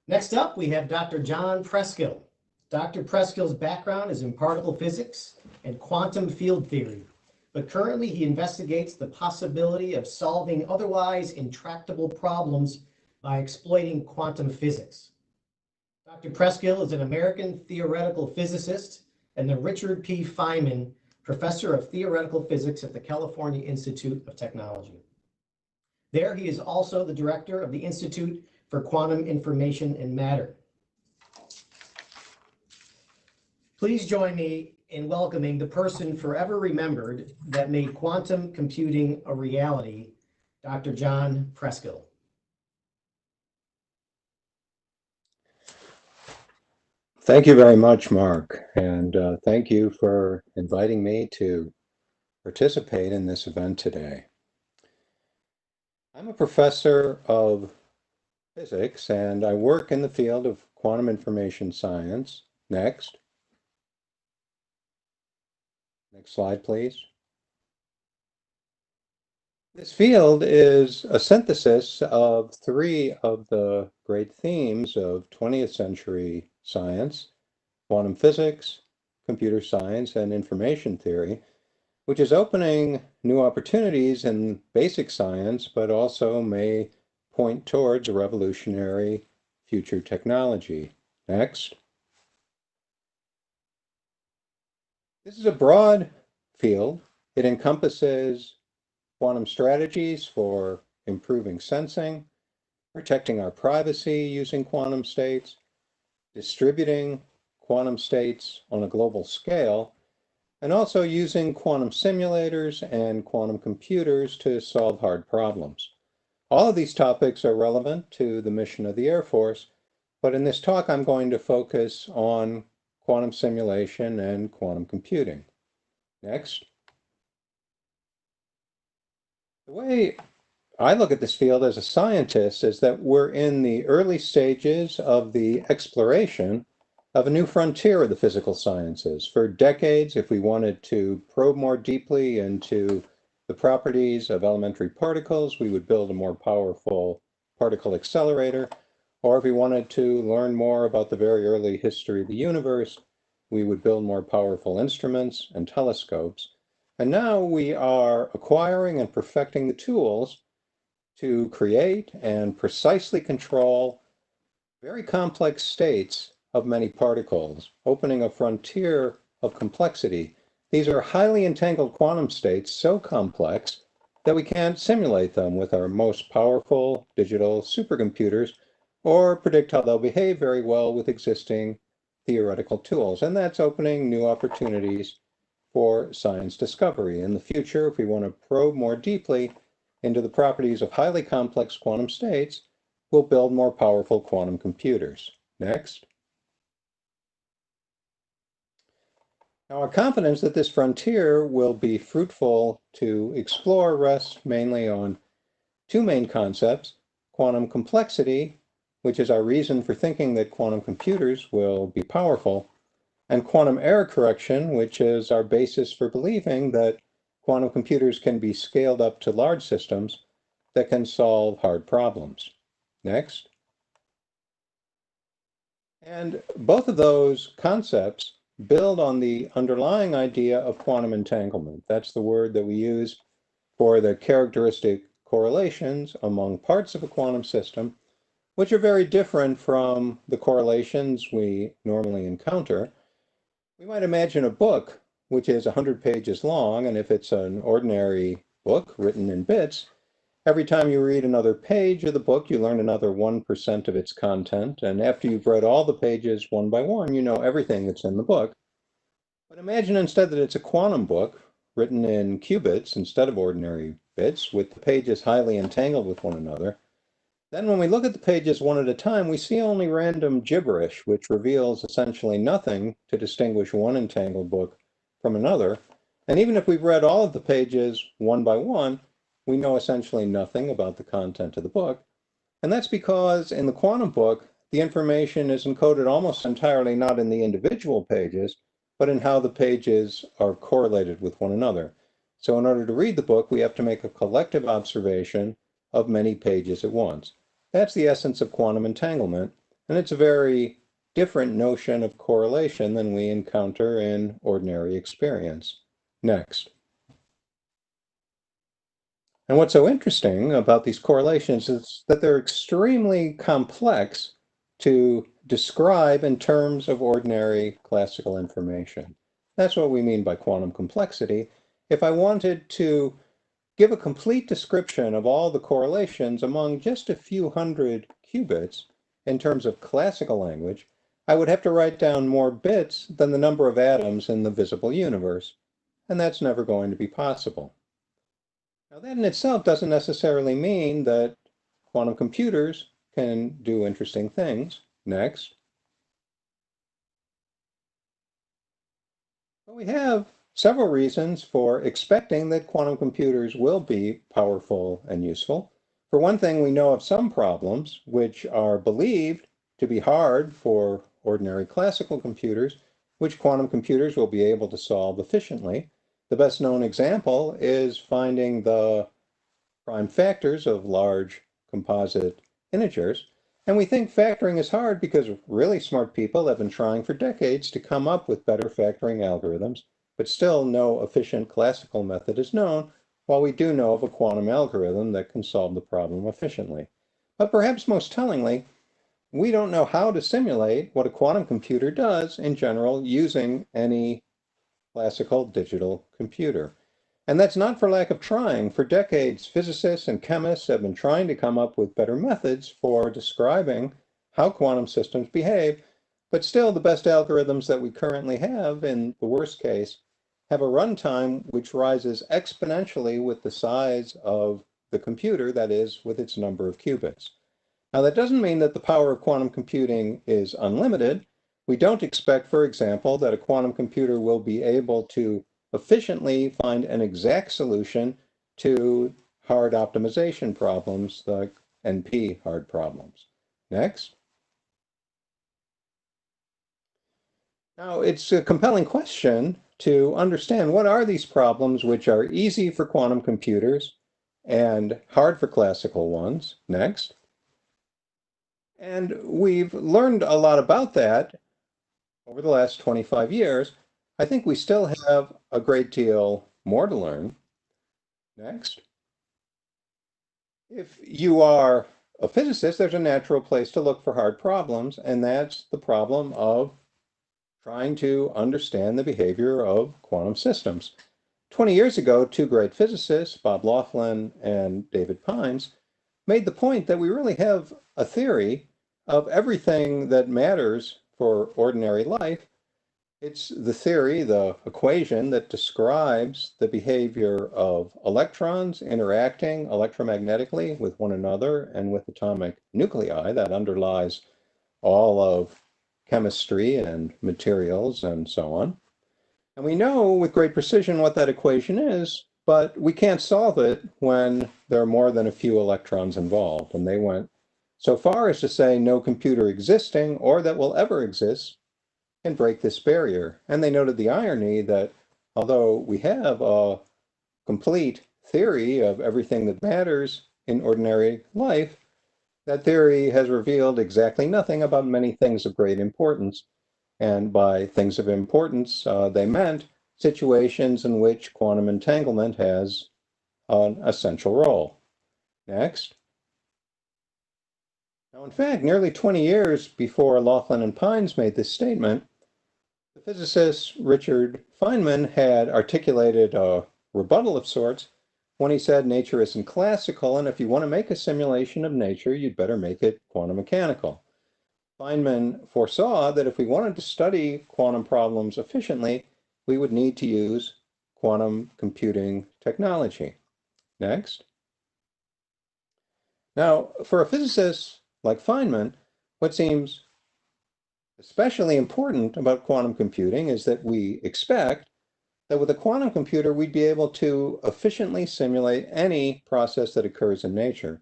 Next up, we have Dr. John Preskill. Dr. Preskill's background is in particle physics and quantum field theory, but currently he investigates the possibility of solving otherwise intractable problems by exploiting quantum physics. Dr. Preskill is an American theoretical physicist and the Richard P. Feynman Professor of Theoretical Physics at the California Institute of Technology. There, he is also the director of the Institute for Quantum Information and Matter. Please join me in welcoming the person forever remembered that made quantum computing a reality, Dr. John Preskill. Thank you very much, Mark, and thank you for inviting me to participate in this event today. I'm a professor of physics, and I work in the field of quantum information science Next. Next slide, please. This field is a synthesis of three of the great themes of 20th century science: quantum physics, computer science, and information theory, which is opening new opportunities in basic science, but also may point towards a revolutionary future technology. Next. This is a broad field. It encompasses quantum strategies for improving sensing, protecting our privacy using quantum states, distributing quantum states on a global scale, and also using quantum simulators and quantum computers to solve hard problems. All of these topics are relevant to the mission of the Air Force, but in this talk I'm going to focus on quantum simulation and quantum computing. Next. The way I look at this field as a scientist is that we're in the early stages of the exploration of a new frontier of the physical sciences. For decades, if we wanted to probe more deeply into the properties of elementary particles, we would build a more powerful particle accelerator. Or if we wanted to learn more about the very early history of the universe, we would build more powerful instruments and telescopes. And now we are acquiring and perfecting the tools to create and precisely control very complex states of many particles, opening a frontier of complexity. These are highly entangled quantum states, so complex that we can't simulate them with our most powerful digital supercomputers or predict how they'll behave very well with existing theoretical tools. And that's opening new opportunities for science discovery. In the future, if we want to probe more deeply into the properties of highly complex quantum states, we'll build more powerful quantum computers. Next. Now, our confidence that this frontier will be fruitful to explore rests mainly on two main concepts: quantum complexity, which is our reason for thinking that quantum computers will be powerful, and quantum error correction, which is our basis for believing that quantum computers can be scaled up to large systems that can solve hard problems. Next. And both of those concepts build on the underlying idea of quantum entanglement. That's the word that we use for the characteristic correlations among parts of a quantum system, which are very different from the correlations we normally encounter. We might imagine a book which is 100 pages long, and if it's an ordinary book written in bits, every time you read another page of the book, you learn another 1% of its content, and after you've read all the pages one by one, you know everything that's in the book. But imagine instead that it's a quantum book written in qubits instead of ordinary bits, with the pages highly entangled with one another. Then when we look at the pages one at a time, we see only random gibberish, which reveals essentially nothing to distinguish one entangled book from another. And even if we've read all of the pages one by one, we know essentially nothing about the content of the book. And that's because in the quantum book, the information is encoded almost entirely not in the individual pages, but in how the pages are correlated with one another. So in order to read the book, we have to make a collective observation of many pages at once. That's the essence of quantum entanglement, and it's a very different notion of correlation than we encounter in ordinary experience. Next. And what's so interesting about these correlations is that they're extremely complex to describe in terms of ordinary classical information. That's what we mean by quantum complexity. If I wanted to give a complete description of all the correlations among just a few hundred qubits in terms of classical language, I would have to write down more bits than the number of atoms in the visible universe, and that's never going to be possible. Now, that in itself doesn't necessarily mean that quantum computers can do interesting things. Next. But we have several reasons for expecting that quantum computers will be powerful and useful. For one thing, we know of some problems which are believed to be hard for ordinary classical computers, which quantum computers will be able to solve efficiently. The best known example is finding the prime factors of large composite integers. And we think factoring is hard because really smart people have been trying for decades to come up with better factoring algorithms, but still no efficient classical method is known, while we do know of a quantum algorithm that can solve the problem efficiently. But perhaps most tellingly, we don't know how to simulate what a quantum computer does in general using any classical digital computer. And that's not for lack of trying. For decades, physicists and chemists have been trying to come up with better methods for describing how quantum systems behave, but still the best algorithms that we currently have, in the worst case, have a runtime which rises exponentially with the size of the computer, that is, with its number of qubits. Now, that doesn't mean that the power of quantum computing is unlimited. We don't expect, for example, that a quantum computer will be able to efficiently find an exact solution to hard optimization problems, like NP hard problems. Next. Now, it's a compelling question to understand what are these problems which are easy for quantum computers and hard for classical ones. Next. And we've learned a lot about that over the last 25 years. I think we still have a great deal more to learn. Next. If you are a physicist, there's a natural place to look for hard problems, and that's the problem of trying to understand the behavior of quantum systems. 20 years ago, two great physicists, Bob Laughlin and David Pines, made the point that we really have a theory of everything that matters for ordinary life. It's the theory, the equation that describes the behavior of electrons interacting electromagnetically with one another and with atomic nuclei that underlies all of chemistry and materials and so on. And we know with great precision what that equation is, but we can't solve it when there are more than a few electrons involved. And they went so far as to say no computer existing or that will ever exist can break this barrier. And they noted the irony that although we have a complete theory of everything that matters in ordinary life, that theory has revealed exactly nothing about many things of great importance. And by things of importance, they meant situations in which quantum entanglement has an essential role. Next. Now, in fact, nearly 20 years before Laughlin and Pines made this statement, the physicist Richard Feynman had articulated a rebuttal of sorts when he said nature isn't classical, and if you want to make a simulation of nature, you'd better make it quantum mechanical. Feynman foresaw that if we wanted to study quantum problems efficiently, we would need to use quantum computing technology. Next. Now, for a physicist like Feynman, what seems especially important about quantum computing is that we expect that with a quantum computer, we'd be able to efficiently simulate any process that occurs in nature.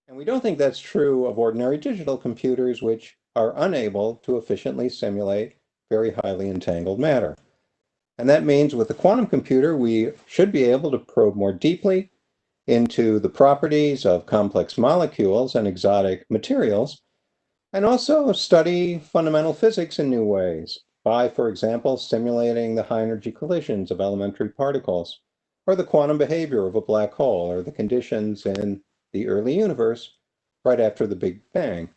And we don't think that's true of ordinary digital computers, which are unable to efficiently simulate very highly entangled matter. And that means with the quantum computer, we should be able to probe more deeply into the properties of complex molecules and exotic materials, and also study fundamental physics in new ways by, for example, simulating the high energy collisions of elementary particles, or the quantum behavior of a black hole, or the conditions in the early universe right after the Big Bang.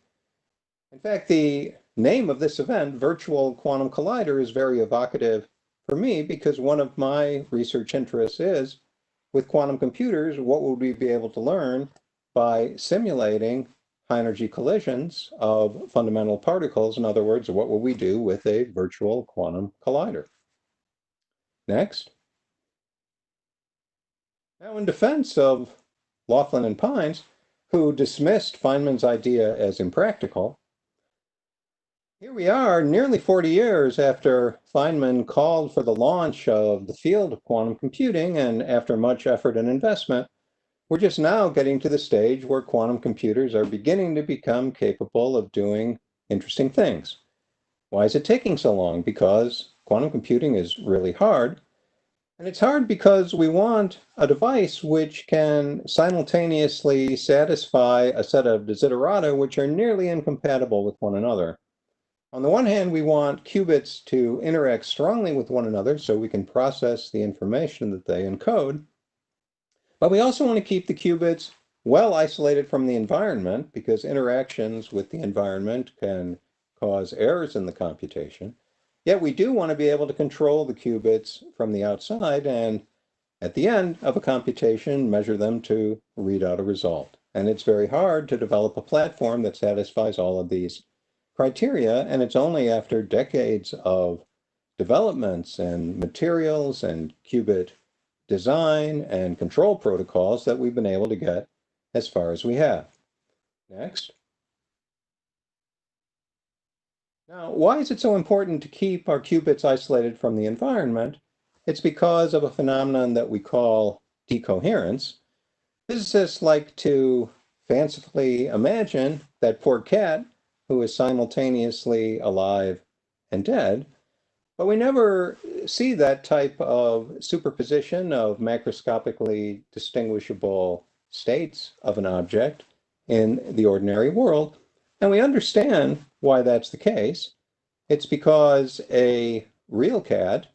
In fact, the name of this event, Virtual Quantum Collider, is very evocative for me because one of my research interests is, with quantum computers, what would we be able to learn by simulating high energy collisions of fundamental particles? In other words, what will we do with a virtual quantum collider? Next. Now, in defense of Laughlin and Pines, who dismissed Feynman's idea as impractical, here we are nearly 40 years after Feynman called for the launch of the field of quantum computing, and after much effort and investment, we're just now getting to the stage where quantum computers are beginning to become capable of doing interesting things. Why is it taking so long? Because quantum computing is really hard. And it's hard because we want a device which can simultaneously satisfy a set of desiderata which are nearly incompatible with one another. On the one hand, we want qubits to interact strongly with one another so we can process the information that they encode. But we also want to keep the qubits well isolated from the environment because interactions with the environment can cause errors in the computation. Yet we do want to be able to control the qubits from the outside and at the end of a computation, measure them to read out a result. And it's very hard to develop a platform that satisfies all of these criteria. And it's only after decades of developments and materials and qubit design and control protocols that we've been able to get as far as we have. Next. Now, why is it so important to keep our qubits isolated from the environment? It's because of a phenomenon that we call decoherence. Physicists like to fancifully imagine that poor cat who is simultaneously alive and dead, but we never see that type of superposition of macroscopically distinguishable states of an object in the ordinary world. And we understand why that's the case. It's because a real cat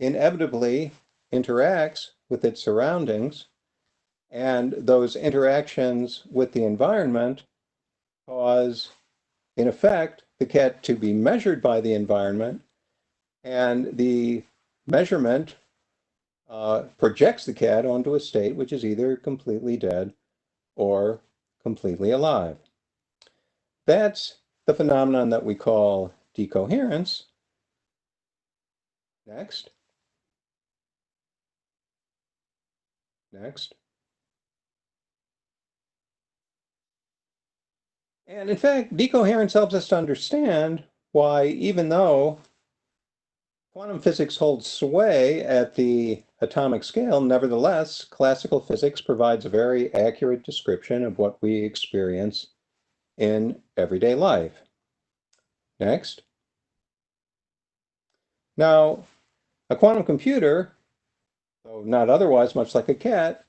inevitably interacts with its surroundings, and those interactions with the environment cause, in effect, the cat to be measured by the environment, and the measurement projects the cat onto a state which is either completely dead or completely alive. That's the phenomenon that we call decoherence. Next. Next. And in fact, decoherence helps us to understand why, even though quantum physics holds sway at the atomic scale, nevertheless, classical physics provides a very accurate description of what we experience in everyday life. Next. Now, a quantum computer, though not otherwise much like a cat,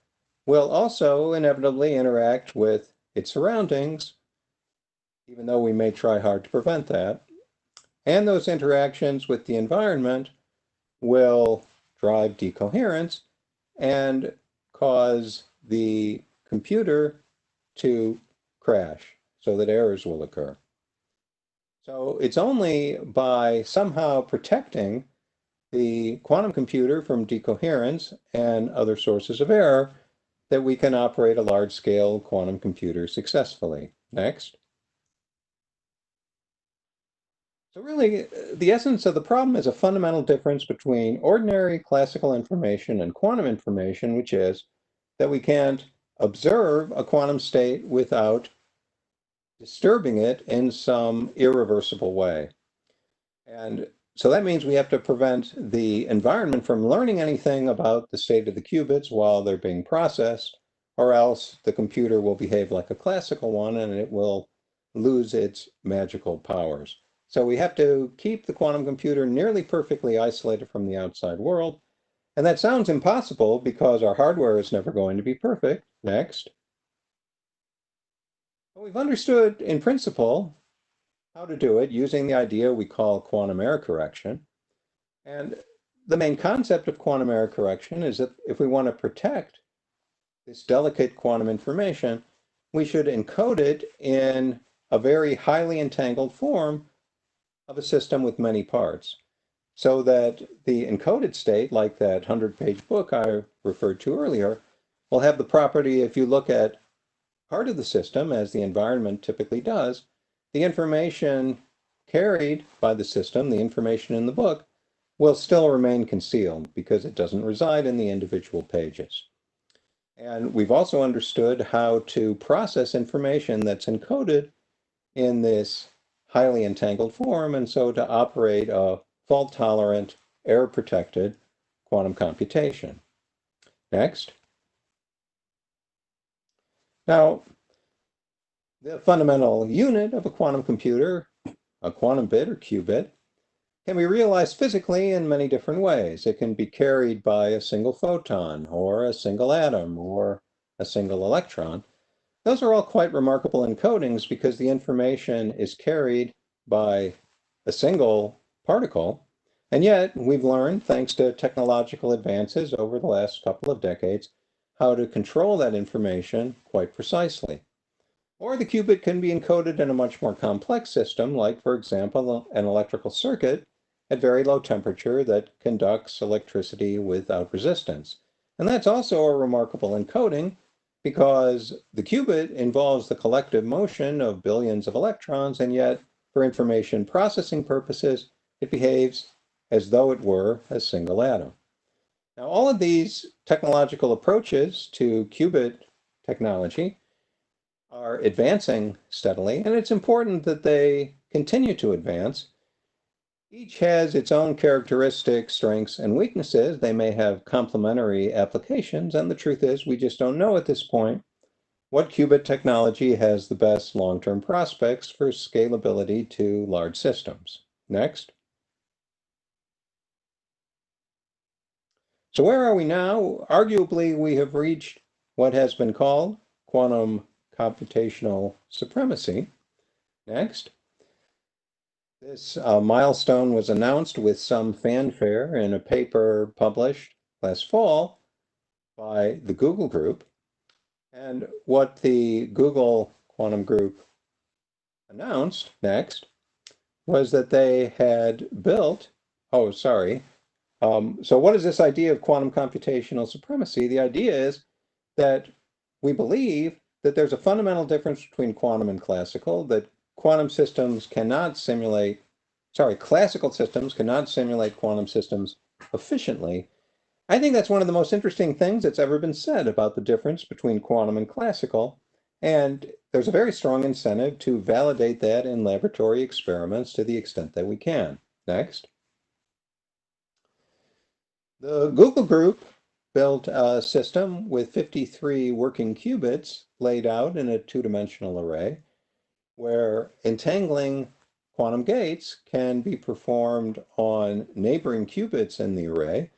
will also inevitably interact with its surroundings, even though we may try hard to prevent that. And those interactions with the environment will drive decoherence and cause the computer to crash so that errors will occur. So it's only by somehow protecting the quantum computer from decoherence and other sources of error that we can operate a large-scale quantum computer successfully. Next. So really, the essence of the problem is a fundamental difference between ordinary classical information and quantum information, which is that we can't observe a quantum state without disturbing it in some irreversible way. And so that means we have to prevent the environment from learning anything about the state of the qubits while they're being processed, or else the computer will behave like a classical one and it will lose its magical powers. So we have to keep the quantum computer nearly perfectly isolated from the outside world. And that sounds impossible because our hardware is never going to be perfect. Next. But we've understood in principle how to do it using the idea we call quantum error correction. And the main concept of quantum error correction is that if we want to protect this delicate quantum information, we should encode it in a very highly entangled form of a system with many parts, so that the encoded state, like that 100-page book I referred to earlier, will have the property, if you look at part of the system, as the environment typically does, the information carried by the system, the information in the book, will still remain concealed because it doesn't reside in the individual pages. And we've also understood how to process information that's encoded in this highly entangled form, and so to operate a fault-tolerant, error-protected quantum computation. Next. Now, the fundamental unit of a quantum computer a quantum bit or qubit, can be realized physically in many different ways. It can be carried by a single photon or a single atom or a single electron. Those are all quite remarkable encodings because the information is carried by a single particle. And yet we've learned, thanks to technological advances over the last couple of decades, how to control that information quite precisely. Or the qubit can be encoded in a much more complex system, like, for example, an electrical circuit at very low temperature that conducts electricity without resistance. And that's also a remarkable encoding because the qubit involves the collective motion of billions of electrons, and yet for information processing purposes, it behaves as though it were a single atom. Now, all of these technological approaches to qubit technology are advancing steadily, and it's important that they continue to advance. Each has its own characteristics, strengths, and weaknesses. They may have complementary applications, and the truth is we just don't know at this point what qubit technology has the best long-term prospects for scalability to large systems. Next. So where are we now? Arguably, we have reached what has been called quantum computational supremacy. Next. This milestone was announced with some fanfare in a paper published last fall by the Google Group. And what the Google Quantum Group announced next was that they had built, so what is this idea of quantum computational supremacy? The idea is that we believe that there's a fundamental difference between quantum and classical, that classical systems cannot simulate quantum systems efficiently. I think that's one of the most interesting things that's ever been said about the difference between quantum and classical. And there's a very strong incentive to validate that in laboratory experiments to the extent that we can. Next. The Google Group built a system with 53 working qubits laid out in a two-dimensional array, where entangling quantum gates can be performed on neighboring qubits in the array,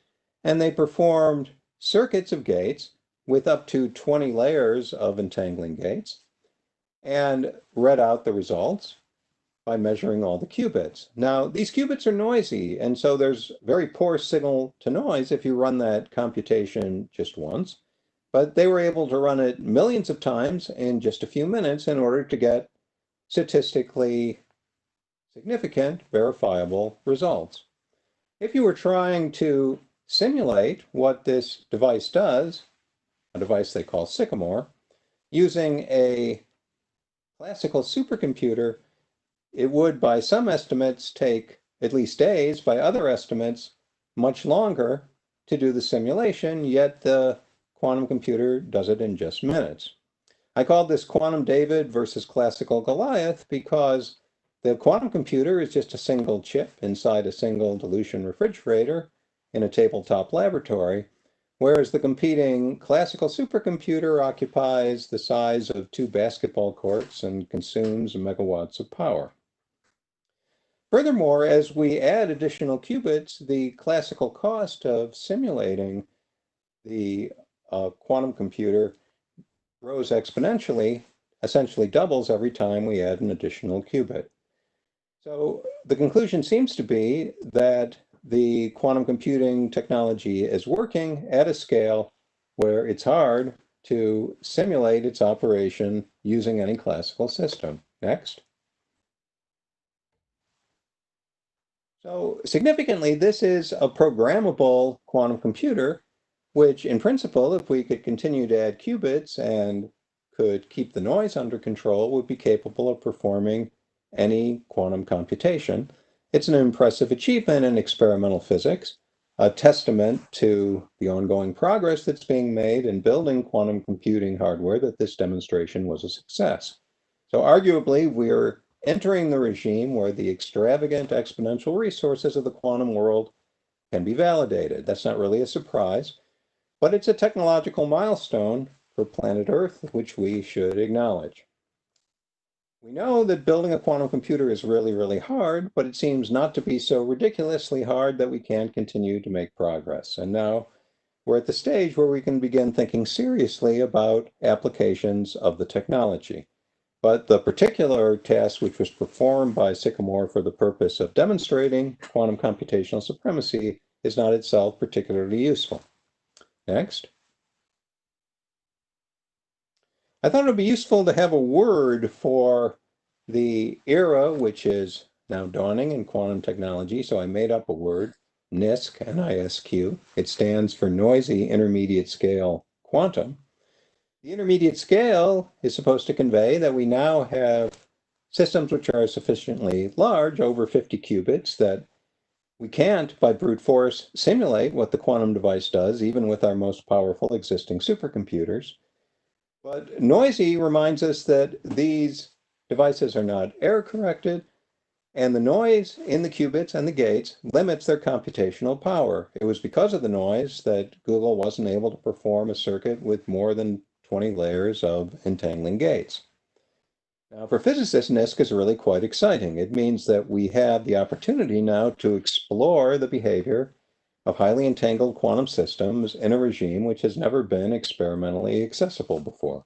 and they performed circuits of gates with up to 20 layers of entangling gates and read out the results by measuring all the qubits. Now, these qubits are noisy, and so there's very poor signal to noise if you run that computation just once, but they were able to run it millions of times in just a few minutes in order to get statistically significant, verifiable results. If you were trying to simulate what this device does, a device they call Sycamore, using a classical supercomputer, it would, by some estimates, take at least days, by other estimates, much longer to do the simulation, yet the quantum computer does it in just minutes. I called this quantum David versus classical Goliath because the quantum computer is just a single chip inside a single dilution refrigerator in a tabletop laboratory, whereas the competing classical supercomputer occupies the size of 2 basketball courts and consumes megawatts of power. Furthermore, as we add additional qubits, the classical cost of simulating the quantum computer grows exponentially, essentially doubles every time we add an additional qubit. So the conclusion seems to be that the quantum computing technology is working at a scale where it's hard to simulate its operation using any classical system. Next. So significantly, this is a programmable quantum computer, which in principle, if we could continue to add qubits and could keep the noise under control, would be capable of performing any quantum computation. It's an impressive achievement in experimental physics, a testament to the ongoing progress that's being made in building quantum computing hardware that this demonstration was a success. So arguably, we're entering the regime where the extravagant exponential resources of the quantum world can be validated. That's not really a surprise, but it's a technological milestone for planet Earth, which we should acknowledge. We know that building a quantum computer is really, really hard, but it seems not to be so ridiculously hard that we can't continue to make progress. And now we're at the stage where we can begin thinking seriously about applications of the technology. But the particular task which was performed by Sycamore for the purpose of demonstrating quantum computational supremacy is not itself particularly useful. Next. I thought it would be useful to have a word for the era which is now dawning in quantum technology. So I made up a word, NISQ, N-I-S-Q. It stands for Noisy Intermediate Scale Quantum. The intermediate scale is supposed to convey that we now have systems which are sufficiently large, over 50 qubits, that we can't, by brute force, simulate what the quantum device does, even with our most powerful existing supercomputers. But noisy reminds us that these devices are not error corrected, and the noise in the qubits and the gates limits their computational power. It was because of the noise that Google wasn't able to perform a circuit with more than 20 layers of entangling gates. Now, for physicists, NISQ is really quite exciting. It means that we have the opportunity now to explore the behavior of highly entangled quantum systems in a regime which has never been experimentally accessible before.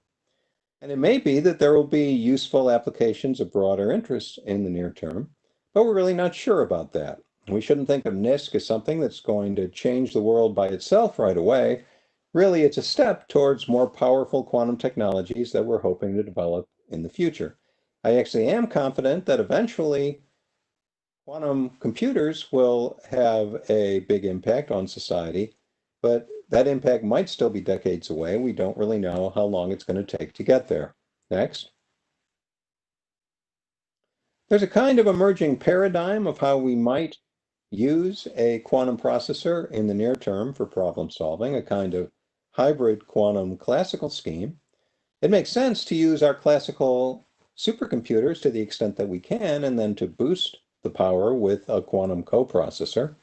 And it may be that there will be useful applications of broader interest in the near term, but we're really not sure about that. We shouldn't think of NISQ as something that's going to change the world by itself right away. Really, it's a step towards more powerful quantum technologies that we're hoping to develop in the future. I actually am confident that eventually quantum computers will have a big impact on society, but that impact might still be decades away. We don't really know how long it's going to take to get there. Next. There's a kind of emerging paradigm of how we might use a quantum processor in the near term for problem solving, a kind of hybrid quantum classical scheme. It makes sense to use our classical supercomputers to the extent that we can, and then to boost the power with a quantum coprocessor.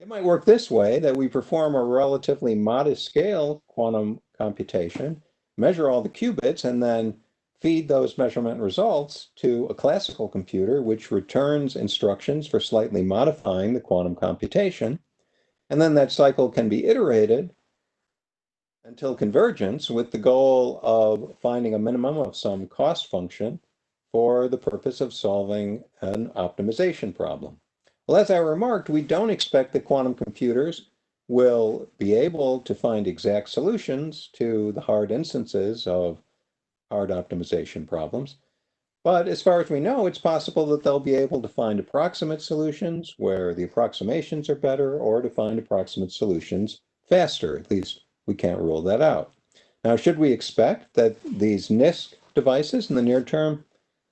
It might work this way, that we perform a relatively modest scale quantum computation, measure all the qubits, and then feed those measurement results to a classical computer, which returns instructions for slightly modifying the quantum computation. And then that cycle can be iterated until convergence, with the goal of finding a minimum of some cost function for the purpose of solving an optimization problem. Well, as I remarked, we don't expect that quantum computers will be able to find exact solutions to the hard instances of hard optimization problems. But as far as we know, it's possible that they'll be able to find approximate solutions where the approximations are better, or to find approximate solutions faster. At least we can't rule that out. Now, should we expect that these NISQ devices in the near term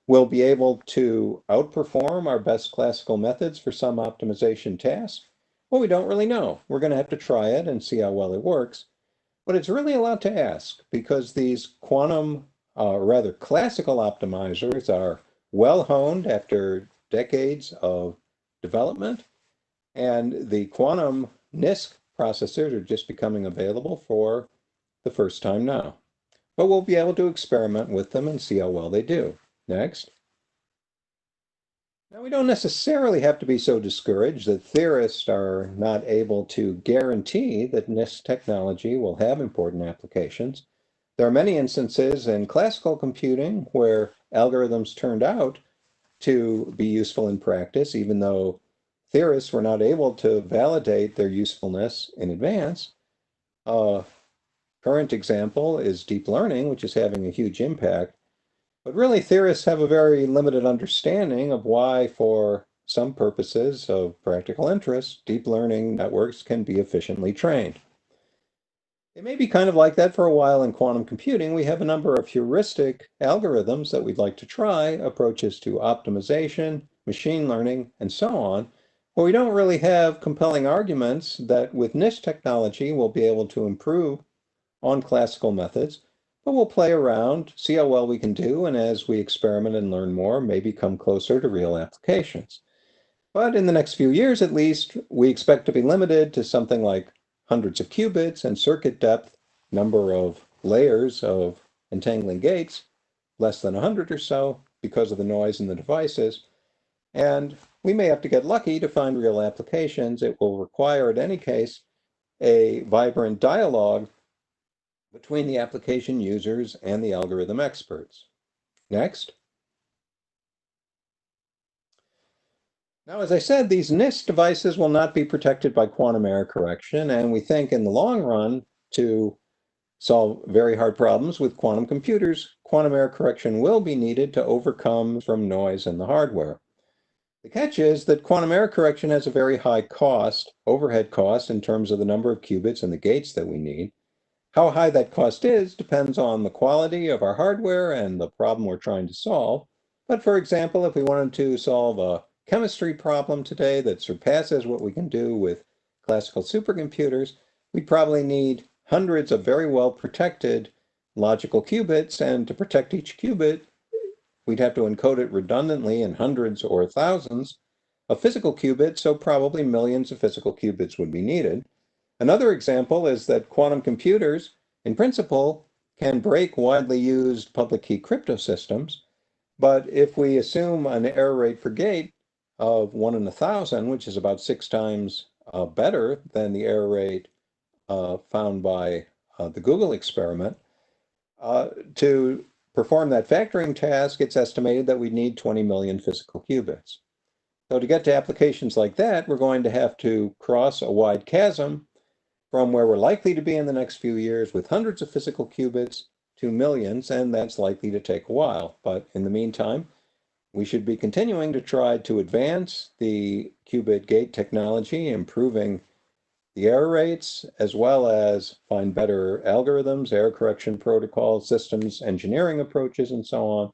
will be able to outperform our best classical methods for some optimization tasks? Well, we don't really know. We're going to have to try it and see how well it works. But it's really a lot to ask, because these quantum, rather classical optimizers are well honed after decades of development, and the quantum NISQ processors are just becoming available for the first time now. But we'll be able to experiment with them and see how well they do. Next. Now, we don't necessarily have to be so discouraged that theorists are not able to guarantee that NISQ technology will have important applications. There are many instances in classical computing where algorithms turned out to be useful in practice, even though theorists were not able to validate their usefulness in advance. A current example is deep learning, which is having a huge impact. But really, theorists have a very limited understanding of why, for some purposes of practical interest, deep learning networks can be efficiently trained. It may be kind of like that for a while in quantum computing. We have a number of heuristic algorithms that we'd like to try, approaches to optimization, machine learning, and so on, where we don't really have compelling arguments that with NISQ technology we'll be able to improve on classical methods. But we'll play around, see how well we can do, and as we experiment and learn more, maybe come closer to real applications. But in the next few years, at least, we expect to be limited to something like hundreds of qubits and circuit depth, number of layers of entangling gates, less than 100 or so, because of the noise in the devices. And we may have to get lucky to find real applications. It will require, in any case, a vibrant dialogue between the application users and the algorithm experts. Next. Now, as I said, these NIST devices will not be protected by quantum error correction, and we think in the long run, to solve very hard problems with quantum computers, quantum error correction will be needed to overcome from noise in the hardware. The catch is that quantum error correction has a very high cost, overhead cost, in terms of the number of qubits and the gates that we need. How high that cost is depends on the quality of our hardware and the problem we're trying to solve. But for example, if we wanted to solve a chemistry problem today that surpasses what we can do with classical supercomputers, we'd probably need hundreds of very well protected logical qubits, and to protect each qubit, we'd have to encode it redundantly in hundreds or thousands of physical qubits, so probably millions of physical qubits would be needed. Another example is that quantum computers, in principle, can break widely used public key crypto systems, but if we assume an error rate per gate of 1 in 1,000, which is about 6 times better than the error rate found by the Google experiment, to perform that factoring task, it's estimated that we need 20 million physical qubits. So to get to applications like that, we're going to have to cross a wide chasm from where we're likely to be in the next few years with hundreds of physical qubits to millions, and that's likely to take a while. But in the meantime, we should be continuing to try to advance the qubit gate technology, improving the error rates, as well as find better algorithms, error correction protocols, systems, engineering approaches, and so on,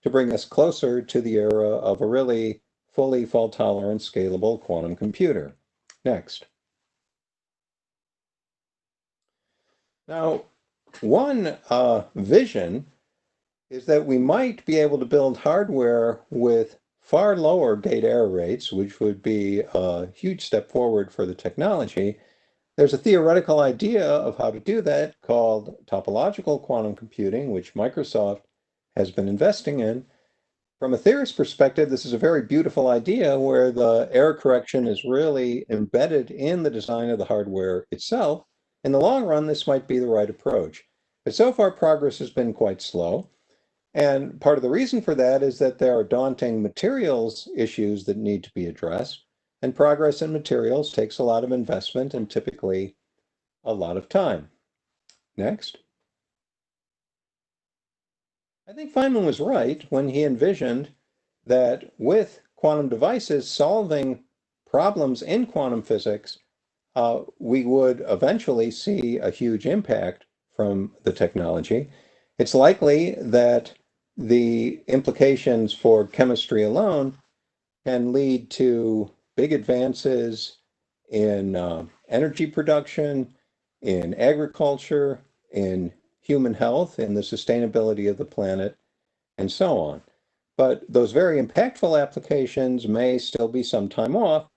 to bring us closer to the era of a really fully fault-tolerant, scalable quantum computer. Next. Now, one vision is that we might be able to build hardware with far lower gate error rates, which would be a huge step forward for the technology. There's a theoretical idea of how to do that called topological quantum computing, which Microsoft has been investing in. From a theorist's perspective, this is a very beautiful idea where the error correction is really embedded in the design of the hardware itself. In the long run, this might be the right approach. But so far, progress has been quite slow. And part of the reason for that is that there are daunting materials issues that need to be addressed. And progress in materials takes a lot of investment and typically a lot of time. Next. I think Feynman was right when he envisioned that with quantum devices solving problems in quantum physics, we would eventually see a huge impact from the technology. It's likely that the implications for chemistry alone can lead to big advances in energy production, in agriculture, in human health, in the sustainability of the planet, and so on. But those very impactful applications may still be some time off,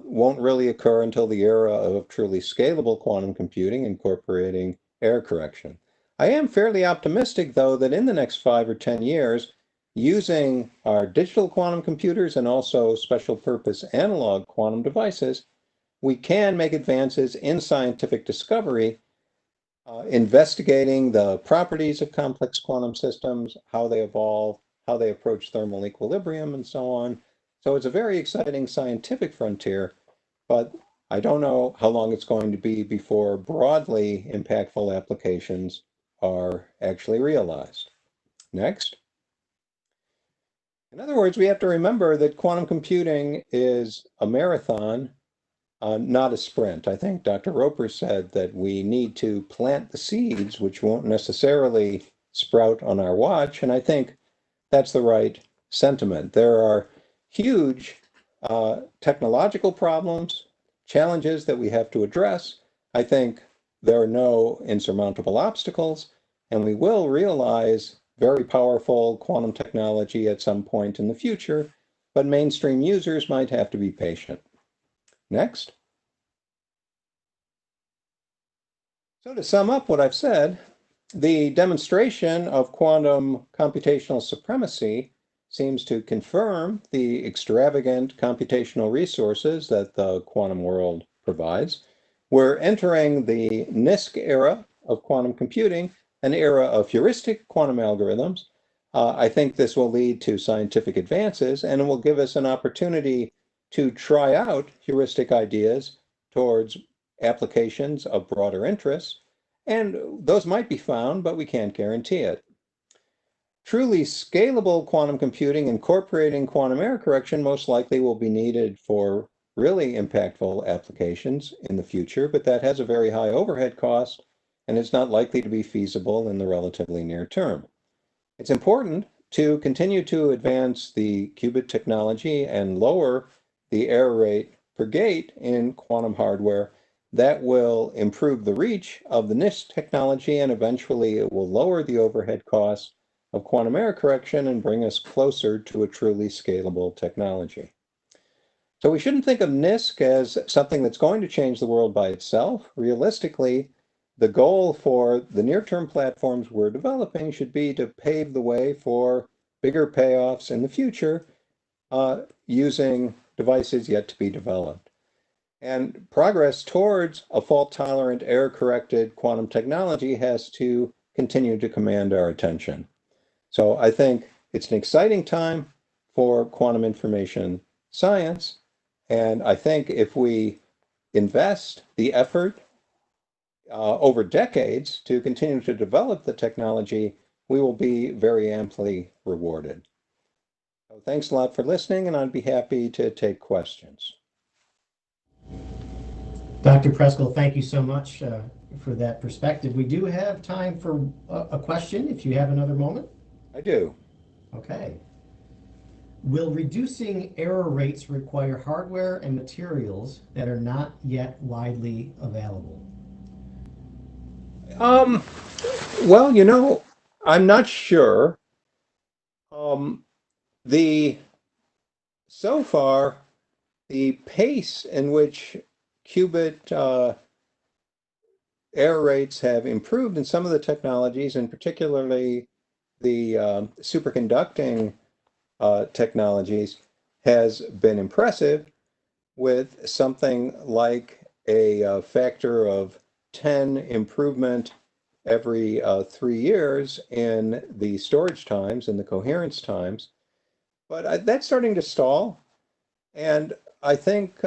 won't really occur until the era of truly scalable quantum computing incorporating error correction. I am fairly optimistic, though, that in the next 5 or 10 years, using our digital quantum computers and also special purpose analog quantum devices, we can make advances in scientific discovery, investigating the properties of complex quantum systems, how they evolve, how they approach thermal equilibrium, and so on. So it's a very exciting scientific frontier, but I don't know how long it's going to be before broadly impactful applications are actually realized. Next. In other words, we have to remember that quantum computing is a marathon, not a sprint. I think Dr. Roper said that we need to plant the seeds, which won't necessarily sprout on our watch, and I think that's the right sentiment. There are huge technological problems, challenges that we have to address. I think there are no insurmountable obstacles, and we will realize very powerful quantum technology at some point in the future, but mainstream users might have to be patient. Next. So to sum up what I've said, The demonstration of quantum computational supremacy seems to confirm the extravagant computational resources that the quantum world provides. We're entering the NISQ era of quantum computing, an era of heuristic quantum algorithms. I think this will lead to scientific advances, and it will give us an opportunity to try out heuristic ideas towards applications of broader interest. And those might be found, but we can't guarantee it. Truly scalable quantum computing incorporating quantum error correction most likely will be needed for really impactful applications in the future, but that has a very high overhead cost and is not likely to be feasible in the relatively near term. It's important to continue to advance the qubit technology and lower the error rate per gate in quantum hardware. That will improve the reach of the NIST technology, and eventually it will lower the overhead costs of quantum error correction and bring us closer to a truly scalable technology. So we shouldn't think of NISC as something that's going to change the world by itself. Realistically, the goal for the near-term platforms we're developing should be to pave the way for bigger payoffs in the future using devices yet to be developed. And progress towards a fault-tolerant, error-corrected quantum technology has to continue to command our attention. So I think it's an exciting time for quantum information science. And I think if we invest the effort over decades to continue to develop the technology, we will be very amply rewarded. So thanks a lot for listening, and I'd be happy to take questions. Dr. Preskill, thank you so much for that perspective. We do have time for a question if you have another moment. I do. Okay. Will reducing error rates require hardware and materials that are not yet widely available? Well, you know, I'm not sure. So far, the pace in which qubit error rates have improved in some of the technologies, and particularly the superconducting technologies, has been impressive, with something like a factor of 10 improvement every 3 years in the storage times and the coherence times. But that's starting to stall. And I think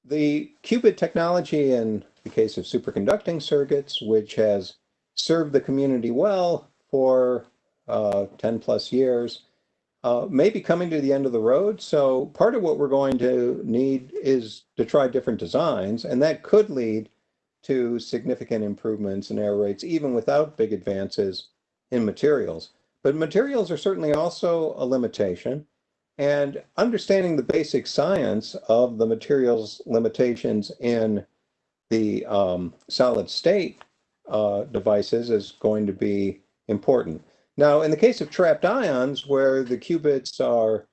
the qubit technology in the case of superconducting circuits, which has served the community well for 10 plus years, may be coming to the end of the road. So part of what we're going to need is to try different designs, and that could lead to significant improvements in error rates, even without big advances in materials. But materials are certainly also a limitation, and understanding the basic science of the materials limitations in the solid state devices is going to be important. Now, in the case of trapped ions, where the qubits are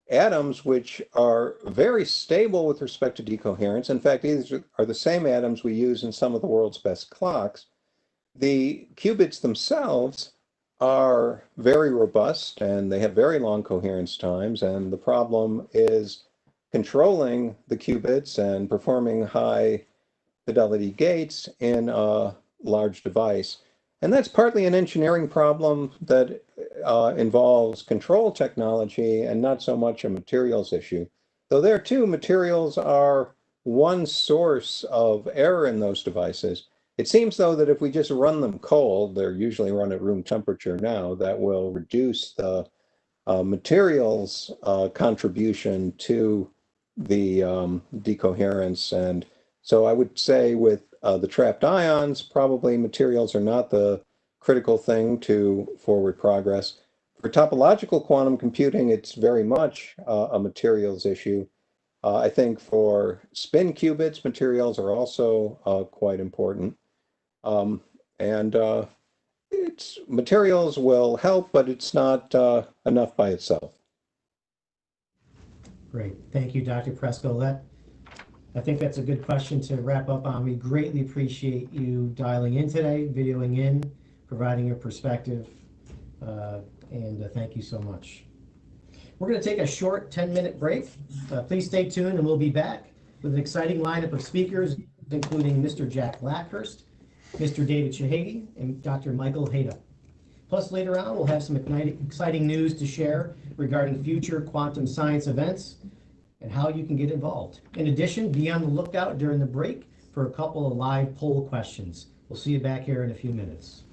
atoms which are very stable with respect to decoherence, in fact, these are the same atoms we use in some of the world's best clocks, the qubits themselves are very robust and they have very long coherence times, and the problem is controlling the qubits and performing high fidelity gates in a large device. And that's partly an engineering problem that involves control technology and not so much a materials issue. Though there too, materials are one source of error in those devices. It seems though that if we just run them cold, they're usually run at room temperature now, that will reduce the materials contribution to the decoherence. And so I would say with the trapped ions, probably materials are not the critical thing to forward progress. For topological quantum computing, it's very much a materials issue. I think for spin qubits, materials are also quite important. Materials will help, but it's not enough by itself. Great. Thank you, Dr. Preskill. I think that's a good question to wrap up on. We greatly appreciate you dialing in today, videoing in, providing your perspective, and thank you so much. We're going to take a short 10-minute break. Please stay tuned, and we'll be back with an exciting lineup of speakers, including Mr. Jack Blackhurst, Mr. David Shahady, and Dr. Michael Hayda. Plus, later on, we'll have some exciting news to share regarding future quantum science events and how you can get involved. In addition, be on the lookout during the break for a couple of live poll questions. We'll see you back here in a few minutes.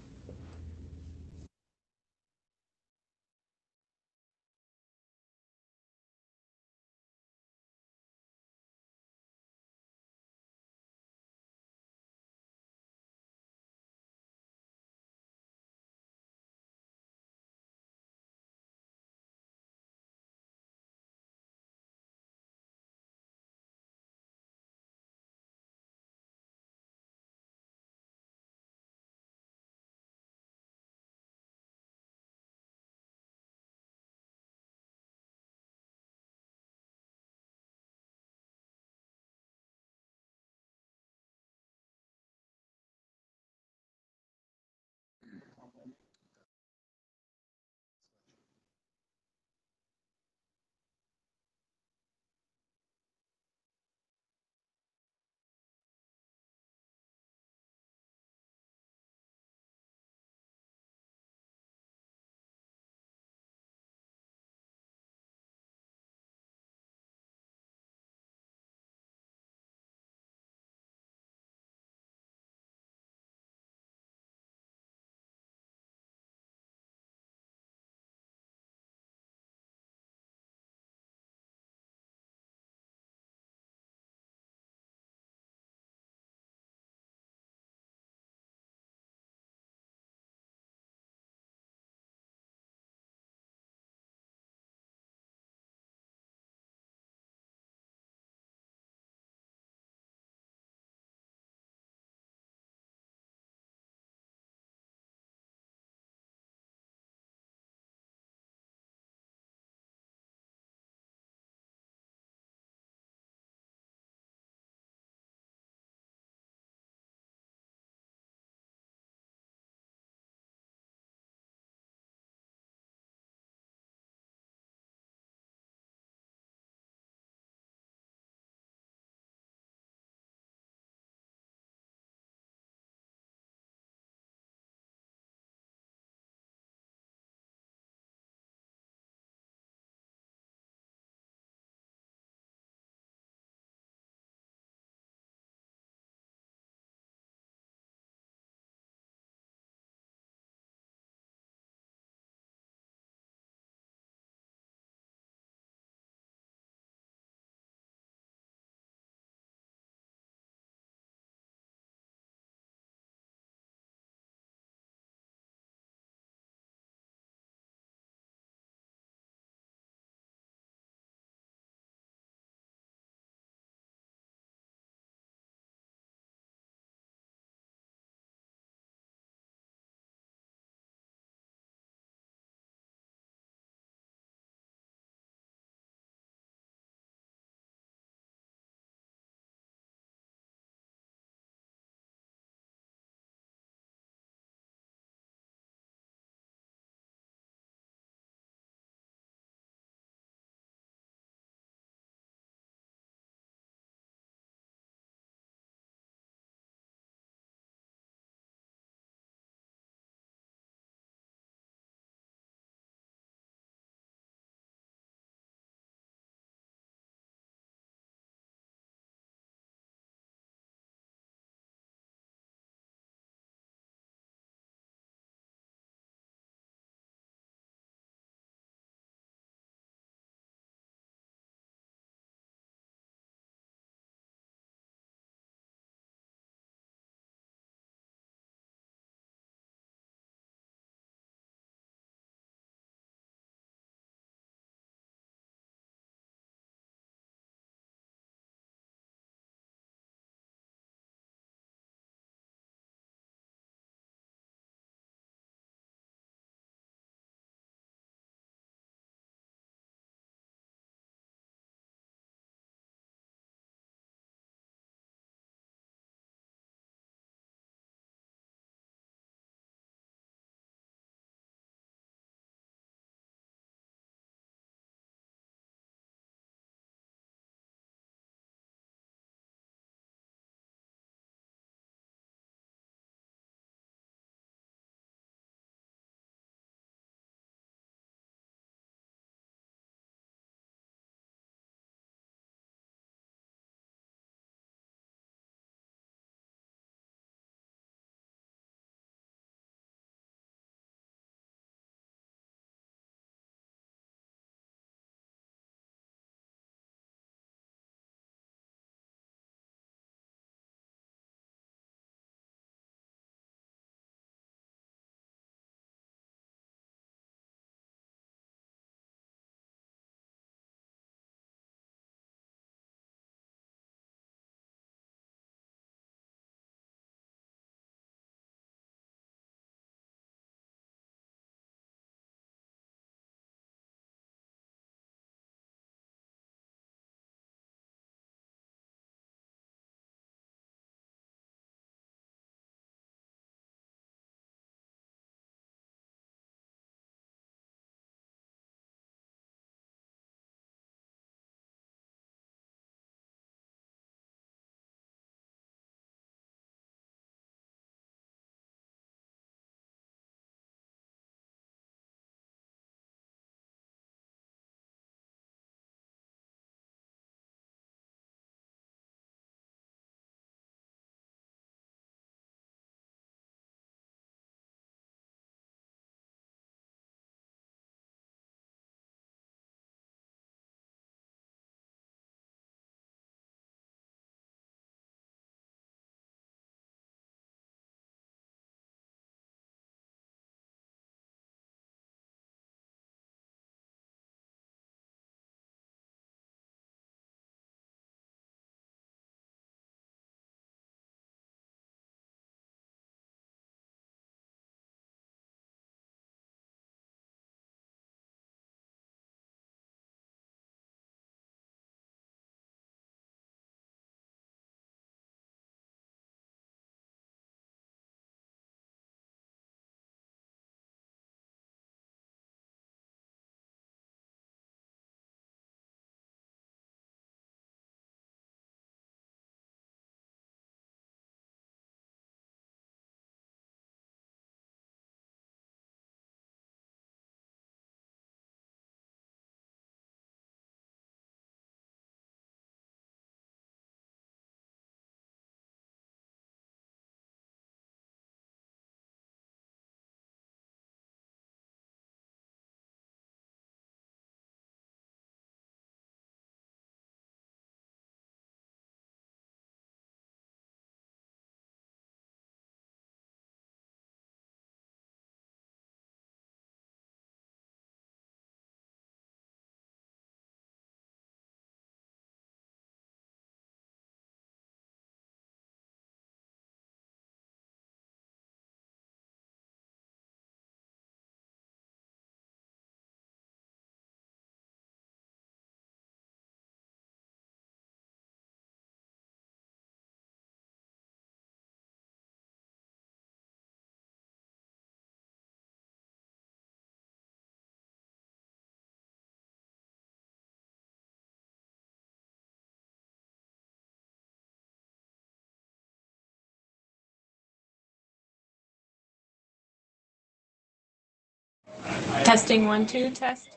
Testing 1, 2, test.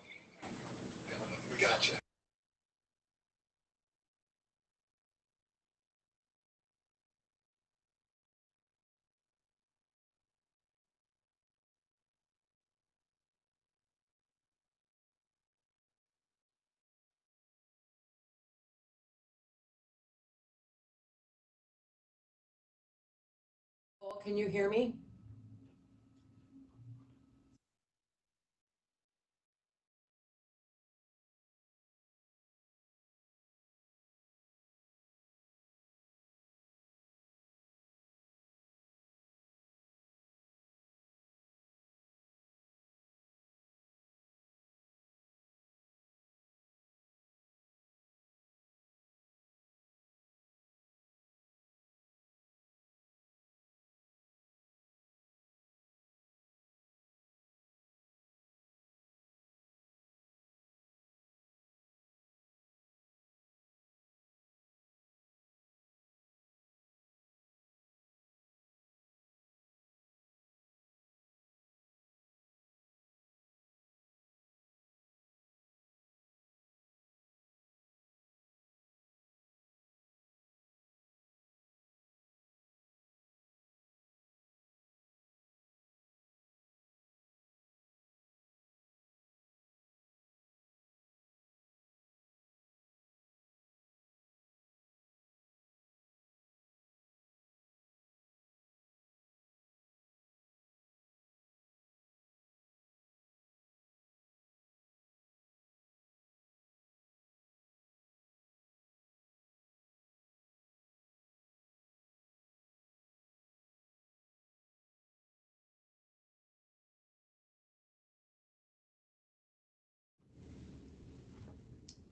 We got you. Can you hear me?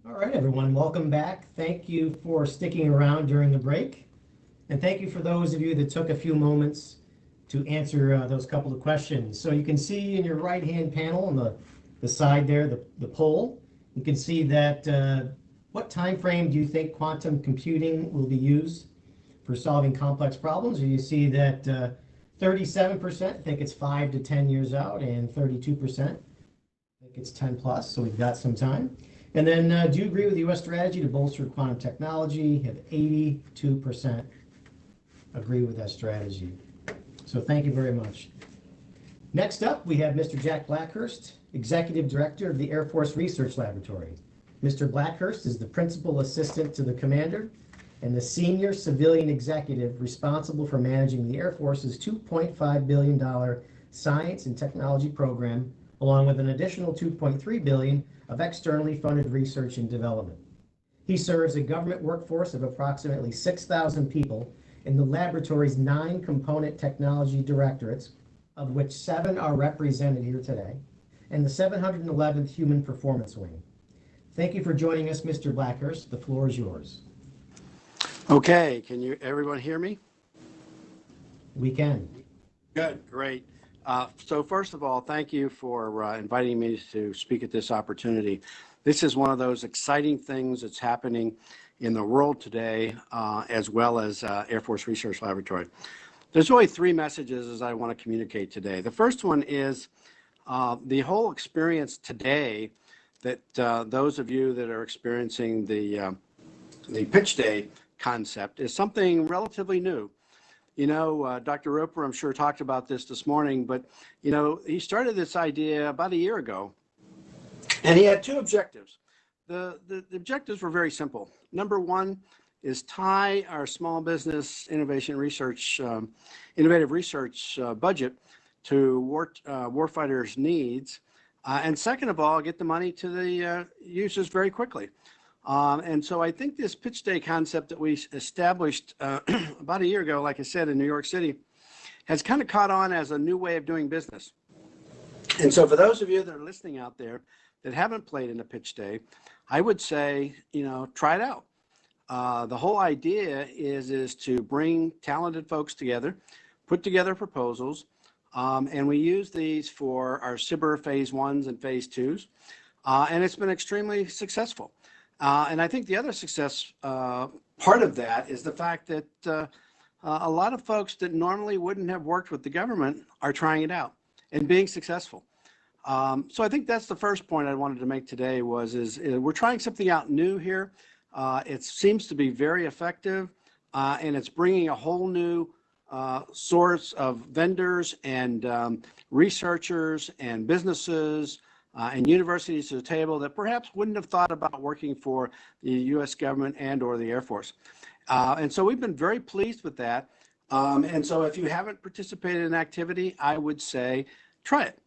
All right, everyone, welcome back. Thank you for sticking around during the break. And thank you for those of you that took a few moments to answer those couple of questions. So you can see in your right-hand panel on the side there, the poll, you can see that what time frame do you think quantum computing will be used for solving complex problems? And you see that 37% think it's 5 to 10 years out, and 32% think it's 10 plus, so we've got some time. And then do you agree with the U.S. strategy to bolster quantum technology? Have 82% agree with that strategy. So thank you very much. Next up, we have Mr. Jack Blackhurst, Executive Director of the Air Force Research Laboratory. Mr. Blackhurst is the Principal Assistant to the Commander and the Senior Civilian Executive responsible for managing the Air Force's $2.5 billion science and technology program, along with an additional $2.3 billion of externally funded research and development. He serves a government workforce of approximately 6,000 people in the laboratory's 9 component technology directorates, of which 7 are represented here today, and the 711th Human Performance Wing. Thank you for joining us, Mr. Blackhurst. The floor is yours. Okay, can everyone hear me? We can. Good, great. So first of all, thank you for inviting me to speak at this opportunity. This is one of those exciting things that's happening in the world today, as well as Air Force Research Laboratory. There's really 3 messages as I want to communicate today. The first one is the whole experience today that those of you that are experiencing the pitch day concept is something relatively new. You know, Dr. Roper, I'm sure, talked about this morning, but, you know, he started this idea about a year ago, and he had 2 objectives. The objectives were very simple. Number 1 is tie our small business innovative research budget to warfighters' needs, and second of all, get the money to the users very quickly. And so I think this pitch day concept that we established about a year ago, like I said, in New York City, has kind of caught on as a new way of doing business. And so for those of you that are listening out there that haven't played in a pitch day, I would say, you know, try it out. The whole idea is to bring talented folks together, put together proposals, and we use these for our SBIR phase 1s and phase 2s, and it's been extremely successful. And I think the other success part of that is the fact that a lot of folks that normally wouldn't have worked with the government are trying it out and being successful. So I think that's the first point I wanted to make today is we're trying something out new here. It seems to be very effective, and it's bringing a whole new source of vendors and researchers and businesses and universities to the table that perhaps wouldn't have thought about working for the U.S. government and or the Air Force. And so we've been very pleased with that. And so if you haven't participated in activity, I would say try it.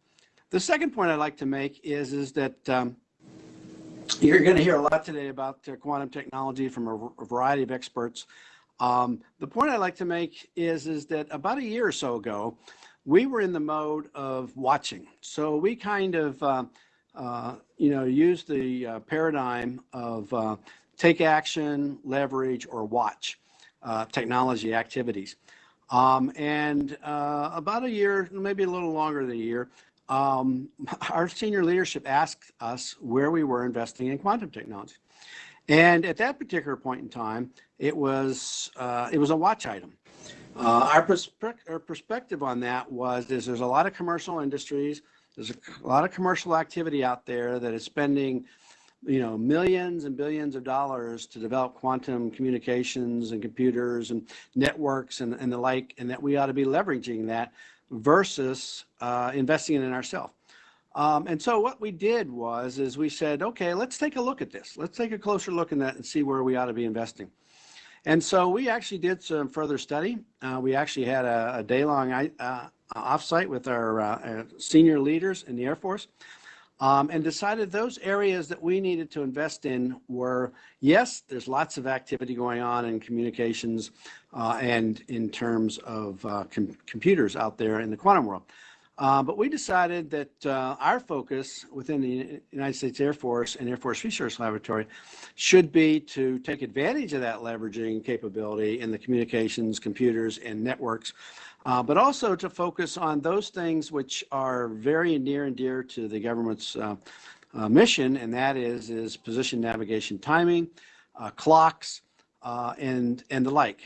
The second point I'd like to make is that you're going to hear a lot today about quantum technology from a variety of experts. The point I'd like to make is that about a year or so ago, we were in the mode of watching. So we kind of, used the paradigm of take action, leverage, or watch technology activities. And about a year, maybe a little longer than a year, our senior leadership asked us where we were investing in quantum technology. And at that particular point in time, it was a watch item. Our perspective on that is there's a lot of commercial industries, there's a lot of commercial activity out there that is spending, millions and billions of dollars to develop quantum communications and computers and networks and the like, and that we ought to be leveraging that versus investing in it ourselves. And so what we did is we said, okay, let's take a look at this. Let's take a closer look at that and see where we ought to be investing. And so we actually did some further study. We actually had a day-long offsite with our senior leaders in the Air Force and decided those areas that we needed to invest in were, yes, there's lots of activity going on in communications and in terms of computers out there in the quantum world. But we decided that our focus within the United States Air Force and Air Force Research Laboratory should be to take advantage of that leveraging capability in the communications, computers, and networks, but also to focus on those things which are very near and dear to the government's mission, and that is position navigation timing, clocks, and the like,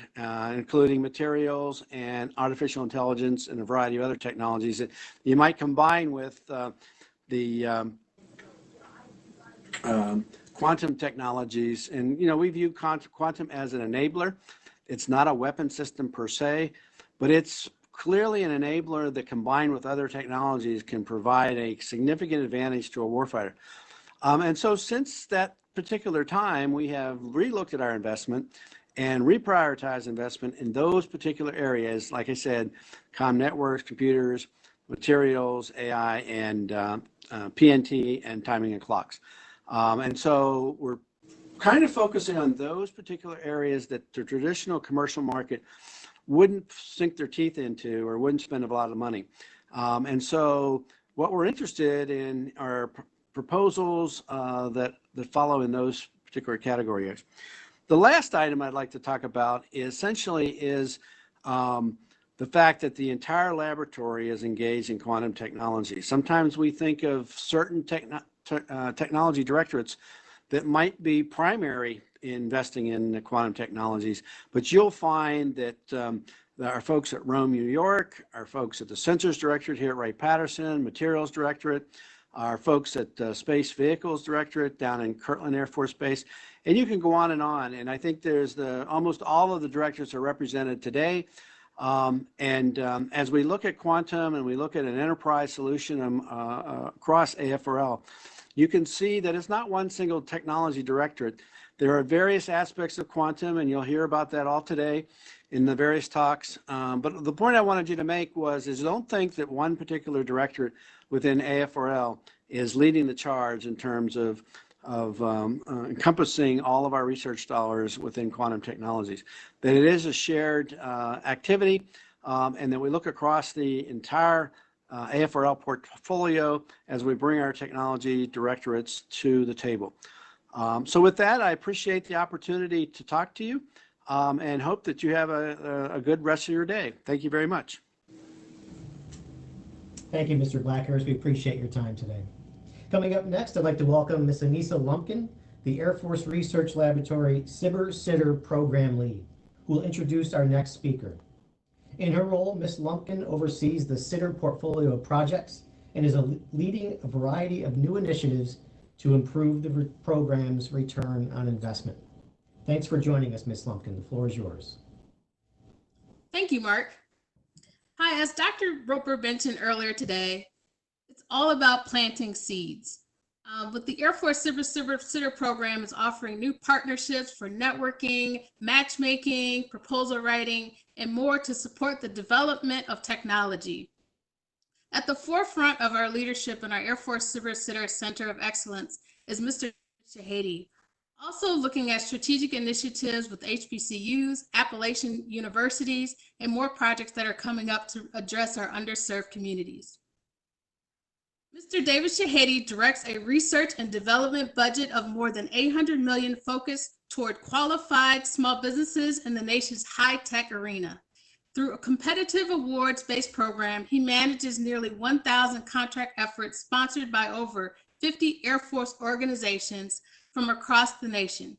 including materials and artificial intelligence and a variety of other technologies that you might combine with the quantum technologies. And, we view quantum as an enabler. It's not a weapon system per se, but it's clearly an enabler that combined with other technologies can provide a significant advantage to a warfighter. And so since that particular time, we have relooked at our investment and reprioritized investment in those particular areas, like I said, comm networks, computers, materials, AI, and PNT, and timing and clocks. And so we're kind of focusing on those particular areas that the traditional commercial market wouldn't sink their teeth into or wouldn't spend a lot of money. And so what we're interested in are proposals that follow in those particular categories. The last item I'd like to talk about essentially is the fact that the entire laboratory is engaged in quantum technology. Sometimes we think of certain technology directorates that might be primary in investing in the quantum technologies, but you'll find that our folks at Rome, New York, our folks at the Sensors Directorate here at Wright-Patterson, Materials Directorate, our folks at Space Vehicles Directorate down in Kirtland Air Force Base, and you can go on. And I think there's almost all of the directorates are represented today. As we look at quantum and we look at an enterprise solution across AFRL, you can see that it's not one single technology directorate. There are various aspects of quantum, and you'll hear about that all today in the various talks. But the point I wanted you to make is don't think that one particular directorate within AFRL is leading the charge in terms of encompassing all of our research dollars within quantum technologies. That it is a shared activity, and that we look across the entire AFRL portfolio as we bring our technology directorates to the table. So with that, I appreciate the opportunity to talk to you and hope that you have a good rest of your day. Thank you very much. Thank you, Mr. Blackhurst. We appreciate your time today. Coming up next, I'd like to welcome Ms. Anissa Lumpkin, the Air Force Research Laboratory SBIR Program Lead, who will introduce our next speaker. In her role, Ms. Lumpkin oversees the SBIR portfolio of projects and is leading a variety of new initiatives to improve the program's return on investment. Thanks for joining us, Ms. Lumpkin. The floor is yours. Thank you, Mark. Hi, as Dr. Roper mentioned earlier today, it's all about planting seeds. With the Air Force Sitter Program is offering new partnerships for networking, matchmaking, proposal writing, and more to support the development of technology. At the forefront of our leadership in our Air Force Sitter Center of Excellence is Mr. Shahady, also looking at strategic initiatives with HBCUs, Appalachian universities, and more projects that are coming up to address our underserved communities. Mr. David Shahady directs a research and development budget of more than $800 million focused toward qualified small businesses in the nation's high-tech arena. Through a competitive awards-based program, he manages nearly 1,000 contract efforts sponsored by over 50 Air Force organizations from across the nation.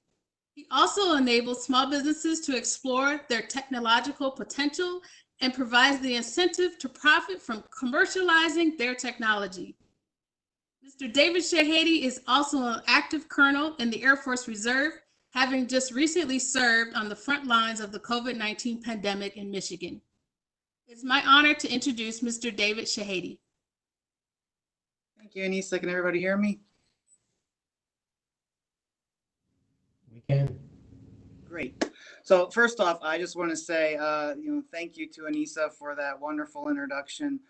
He also enables small businesses to explore their technological potential and provides the incentive to profit from commercializing their technology. Mr. David Shahady is also an active colonel in the Air Force Reserve, having just recently served on the front lines of the COVID-19 pandemic in Michigan. It's my honor to introduce Mr. David Shahady. Thank you, Anissa. Can everybody hear me? We can. Great. So first off, I just want to say, thank you to Anissa for that wonderful introduction.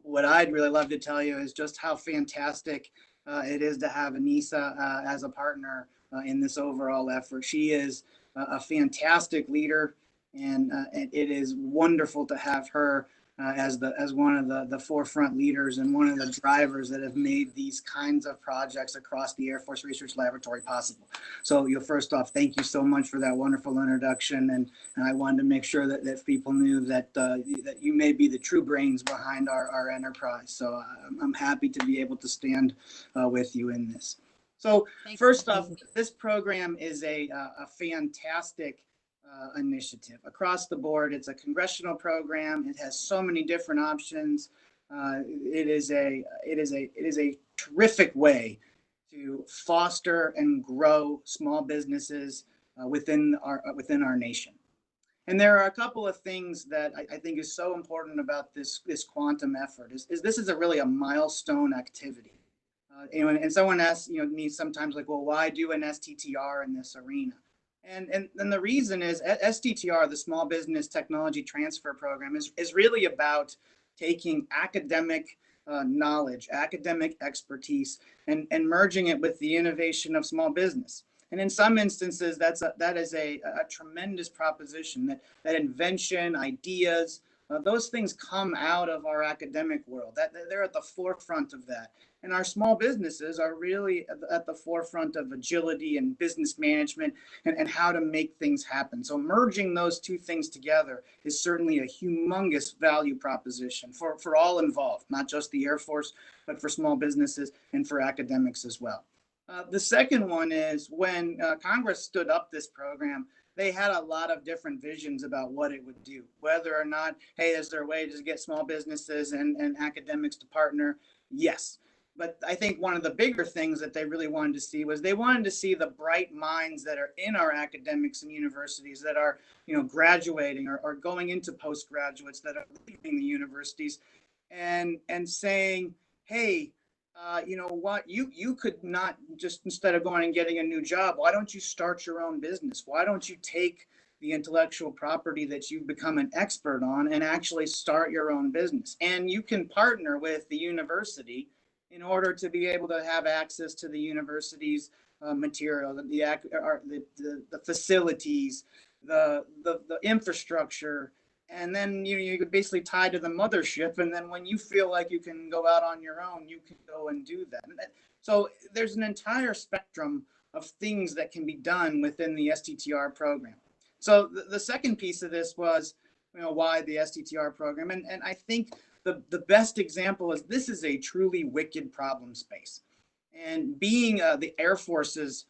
What I'd really love to tell you is just how fantastic it is to have Anissa as a partner in this overall effort. She is a fantastic leader, and it is wonderful to have her as one of the forefront leaders and one of the drivers that have made these kinds of projects across the Air Force Research Laboratory possible. So first off, thank you so much for that wonderful introduction, and I wanted to make sure that people knew that that you may be the true brains behind our enterprise. So I'm happy to be able to stand with you in this. So first off, this program is a fantastic initiative across the board. It's a congressional program. It has so many different options. It is a terrific way to foster and grow small businesses within our nation. And there are a couple of things that I think is so important about this quantum effort. Is this is really a milestone activity. And someone asks me sometimes, like, well, why do an STTR in this arena? And the reason is STTR, the Small Business Technology Transfer Program, is really about taking academic knowledge, academic expertise, and merging it with the innovation of small business. And in some instances, that is a tremendous proposition, that invention, ideas, those things come out of our academic world. That they're at the forefront of that. And our small businesses are really at the forefront of agility and business management and how to make things happen. So merging those two things together is certainly a humongous value proposition for all involved, not just the Air Force, but for small businesses and for academics as well. The second one is when Congress stood up this program, they had a lot of different visions about what it would do, whether or not, hey, is there a way to get small businesses and academics to partner? Yes. But I think one of the bigger things that they really wanted to see was they wanted to see the bright minds that are in our academics and universities that are, graduating or going into postgraduates that are leaving the universities and saying, hey, you know what, you could not just, instead of going and getting a new job, why don't you start your own business? Why don't you take the intellectual property that you've become an expert on and actually start your own business? And you can partner with the university in order to be able to have access to the university's material, the facilities, the infrastructure, and then you could basically tie to the mothership. And then when you feel like you can go out on your own, you can go and do that. So there's an entire spectrum of things that can be done within the STTR program. So the second piece of this was, why the STTR program, and I think the best example is this is a truly wicked problem space. And being the Air Force's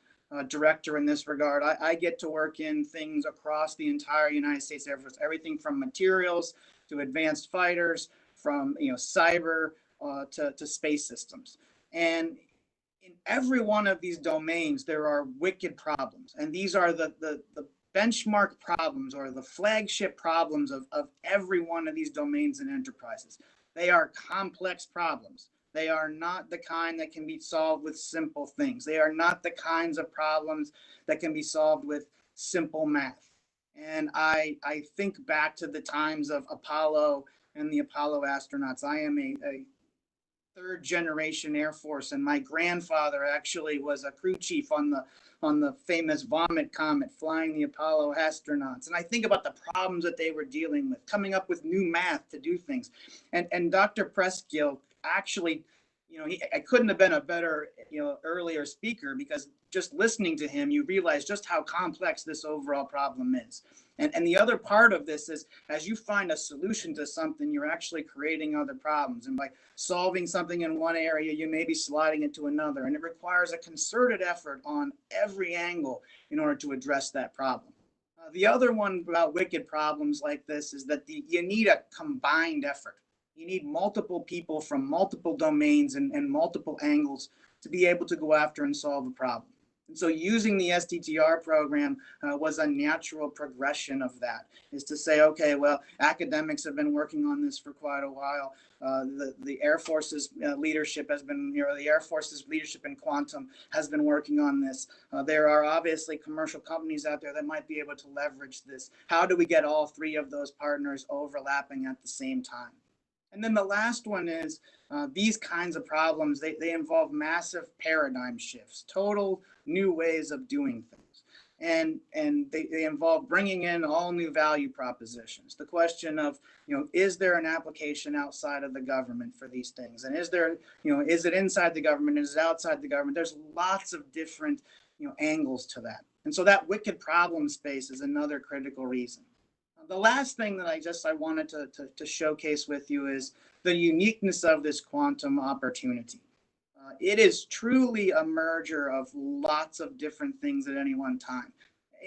director in this regard, I get to work in things across the entire United States Air Force, everything from materials to advanced fighters, from cyber to space systems. And in every one of these domains, there are wicked problems. And these are the benchmark problems or the flagship problems of every one of these domains and enterprises. They are complex problems. They are not the kind that can be solved with simple things. They are not the kinds of problems that can be solved with simple math. And I think back to the times of Apollo and the Apollo astronauts. I am a third generation Air Force, and my grandfather actually was a crew chief on the famous Vomit Comet flying the Apollo astronauts. And I think about the problems that they were dealing with, coming up with new math to do things. And Dr. Preskill actually, I couldn't have been a better, earlier speaker, because just listening to him, you realize just how complex this overall problem is. And the other part of this is, as you find a solution to something, you're actually creating other problems. And by solving something in one area, you may be sliding it to another. And it requires a concerted effort on every angle in order to address that problem. The other one about wicked problems like this is that you need a combined effort. You need multiple people from multiple domains and multiple angles to be able to go after and solve a problem. And so using the STTR program was a natural progression of that, is to say, okay, well, academics have been working on this for quite a while. The Air Force's leadership has been, the Air Force's leadership in quantum has been working on this. There are obviously commercial companies out there that might be able to leverage this. How do we get all three of those partners overlapping at the same time? And then the last one is these kinds of problems, they involve massive paradigm shifts, total new ways of doing things. And they involve bringing in all new value propositions. The question of, is there an application outside of the government for these things? And is there, is it inside the government? Is it outside the government? There's lots of different, angles to that. And so that wicked problem space is another critical reason. The last thing that I wanted to showcase with you is the uniqueness of this quantum opportunity. It is truly a merger of lots of different things at any one time.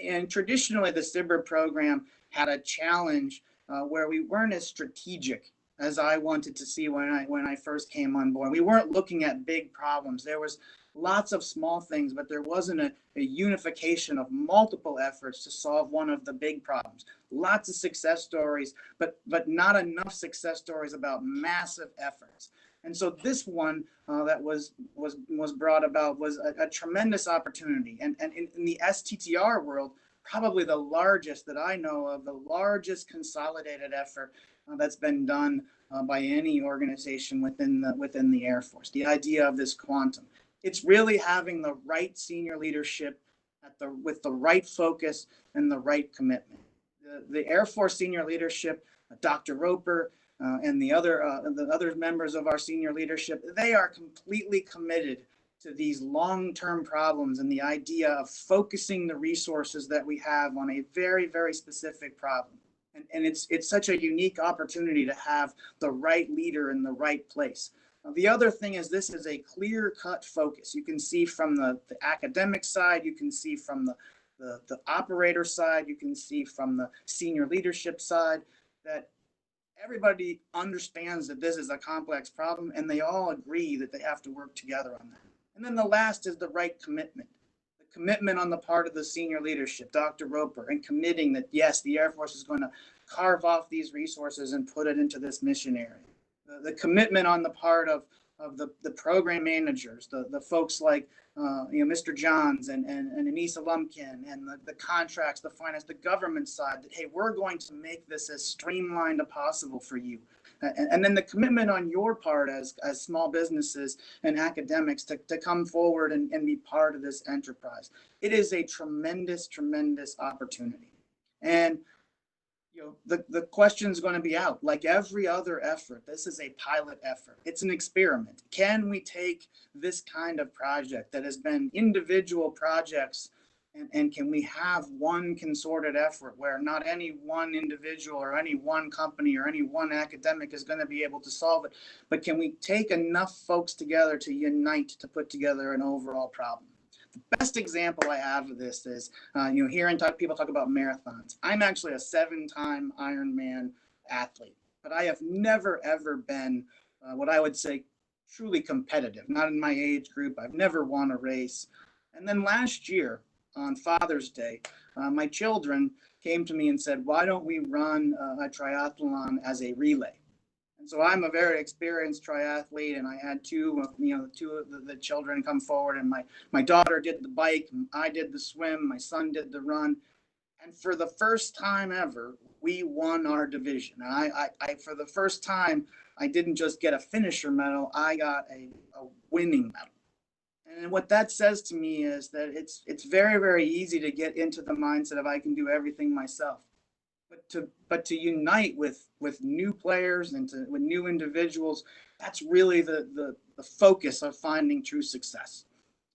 And traditionally, the SBIR program had a challenge where we weren't as strategic as I wanted to see when I first came on board. We weren't looking at big problems. There was lots of small things, but there wasn't a unification of multiple efforts to solve one of the big problems. Lots of success stories, but not enough success stories about massive efforts. And so this one that was brought about was a tremendous opportunity. And in the STTR world, probably the largest that I know of, the largest consolidated effort that's been done by any organization within the Air Force. The idea of this quantum. It's really having the right senior leadership with the right focus and the right commitment. The Air Force senior leadership, Dr. Roper, and the other members of our senior leadership, they are completely committed to these long-term problems and the idea of focusing the resources that we have on a very, very specific problem. And it's such a unique opportunity to have the right leader in the right place. The other thing is this is a clear-cut focus. You can see from the academic side, you can see from the operator side, you can see from the senior leadership side that everybody understands that this is a complex problem, and they all agree that they have to work together on that. And then the last is the right commitment. The commitment on the part of the senior leadership, Dr. Roper, and committing that, yes, the Air Force is going to carve off these resources and put it into this mission area. The commitment on the part of the program managers, the folks like Mr. Johns and Anissa Lumpkin, and the contracts, the finance, the government side, that, hey, we're going to make this as streamlined as possible for you. And then the commitment on your part as small businesses and academics to come forward and be part of this enterprise. It is a tremendous, tremendous opportunity. And the question's going to be out. Like every other effort, this is a pilot effort. It's an experiment. Can we take this kind of project that has been individual projects, and can we have one concerted effort where not any one individual or any one company or any one academic is going to be able to solve it, but can we take enough folks together to unite to put together an overall problem? The best example I have of this is, hearing people talk about marathons. I'm actually a 7-time Ironman athlete, but I have never, ever been what I would say truly competitive, not in my age group. I've never won a race. And then last year on Father's Day, my children came to me and said, why don't we run a triathlon as a relay? And so I'm a very experienced triathlete, and I had two of the children come forward, and my daughter did the bike, I did the swim, my son did the run. And for the first time ever, we won our division. And I for the first time, I didn't just get a finisher medal, I got a winning medal. And what that says to me is that it's very, very easy to get into the mindset of I can do everything myself. But to unite with new players and with new individuals, that's really the focus of finding true success.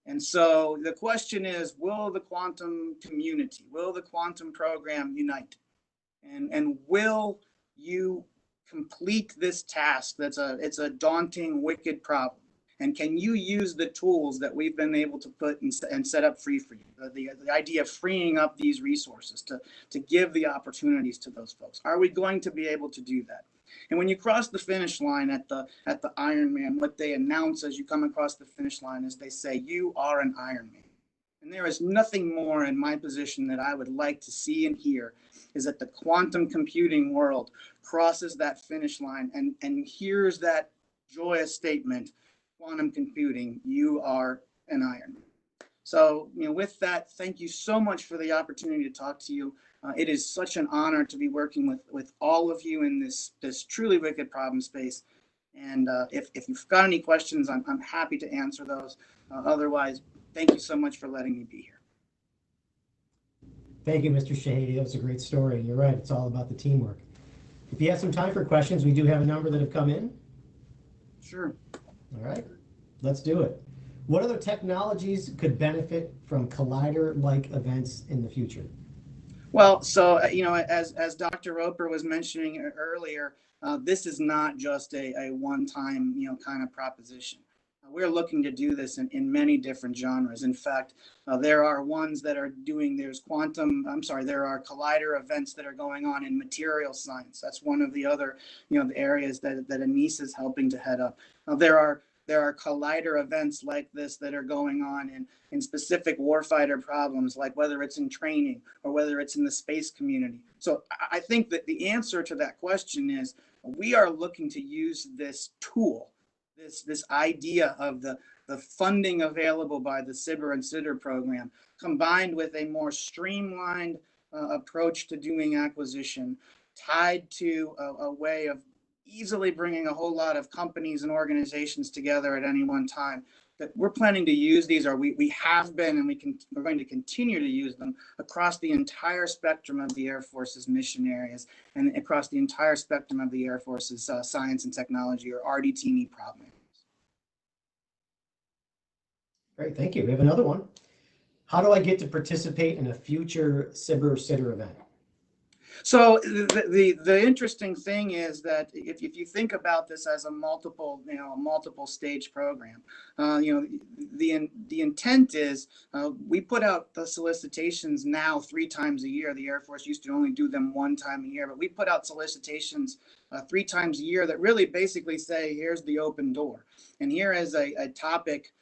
And so the question is, will the quantum community, will the quantum program unite? And will you complete this task it's a daunting, wicked problem? And can you use the tools that we've been able to put and set up free for you? The idea of freeing up these resources to give the opportunities to those folks. Are we going to be able to do that? And when you cross the finish line at the Ironman, what they announce as you come across the finish line is they say, you are an Ironman. And there is nothing more in my position that I would like to see and hear is that the quantum computing world crosses that finish line and hears that joyous statement, quantum computing, you are an Ironman. So, with that, thank you so much for the opportunity to talk to you. It is such an honor to be working with all of you in this truly wicked problem space. And if you've got any questions, I'm happy to answer those. Otherwise, thank you so much for letting me be here. Thank you, Mr. Shahady. That was a great story. You're right. It's all about the teamwork. If you have some time for questions, we do have a number that have come in. Sure. All right, let's do it. What other technologies could benefit from collider-like events in the future? Well, so, as Dr. Roper was mentioning earlier, this is not just a one-time, kind of proposition. We're looking to do this in many different genres. In fact, there are ones that are doing, there are collider events that are going on in material science. That's one of the other, the areas that Anise is helping to head up. There are collider events like this that are going on in specific warfighter problems, like whether it's in training or whether it's in the space community. So I think that the answer to that question is we are looking to use this tool, this idea of the funding available by the SBIR and STTR program, combined with a more streamlined approach to doing acquisition, tied to a way of easily bringing a whole lot of companies and organizations together at any one time, that we're planning to use these, or we have been, and we're going to continue to use them across the entire spectrum of the Air Force's mission areas and across the entire spectrum of the Air Force's science and technology, or RDT&E problem areas. Great, thank you. We have another one. How do I get to participate in a future SBIR-STTR event? So the interesting thing is that if you think about this as a multiple stage program, the intent is we put out the solicitations now 3 times a year. The Air Force used to only do them 1 time a year, but we put out solicitations 3 times a year that really basically say, here's the open door, and here is a topic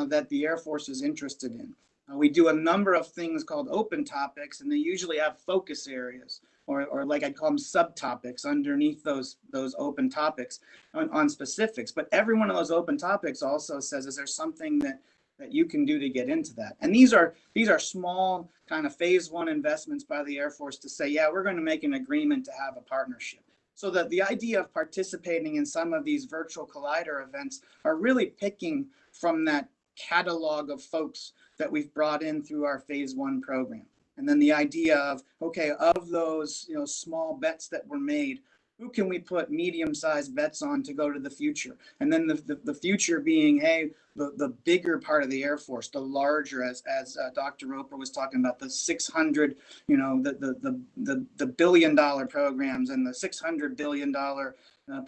that the Air Force is interested in. We do a number of things called open topics, and they usually have focus areas, or like I call them subtopics underneath those open topics on specifics. But every one of those open topics also says, is there something that you can do to get into that? And these are small kind of phase 1 investments by the Air Force to say, yeah, we're going to make an agreement to have a partnership. So that the idea of participating in some of these virtual collider events are really picking from that catalog of folks that we've brought in through our phase 1 program. And then the idea of, okay, of those small bets that were made, who can we put medium-sized bets on to go to the future? And then the future being, hey, the bigger part of the Air Force, the larger, as Dr. Roper was talking about, the 600, the billion-dollar programs and the $600 billion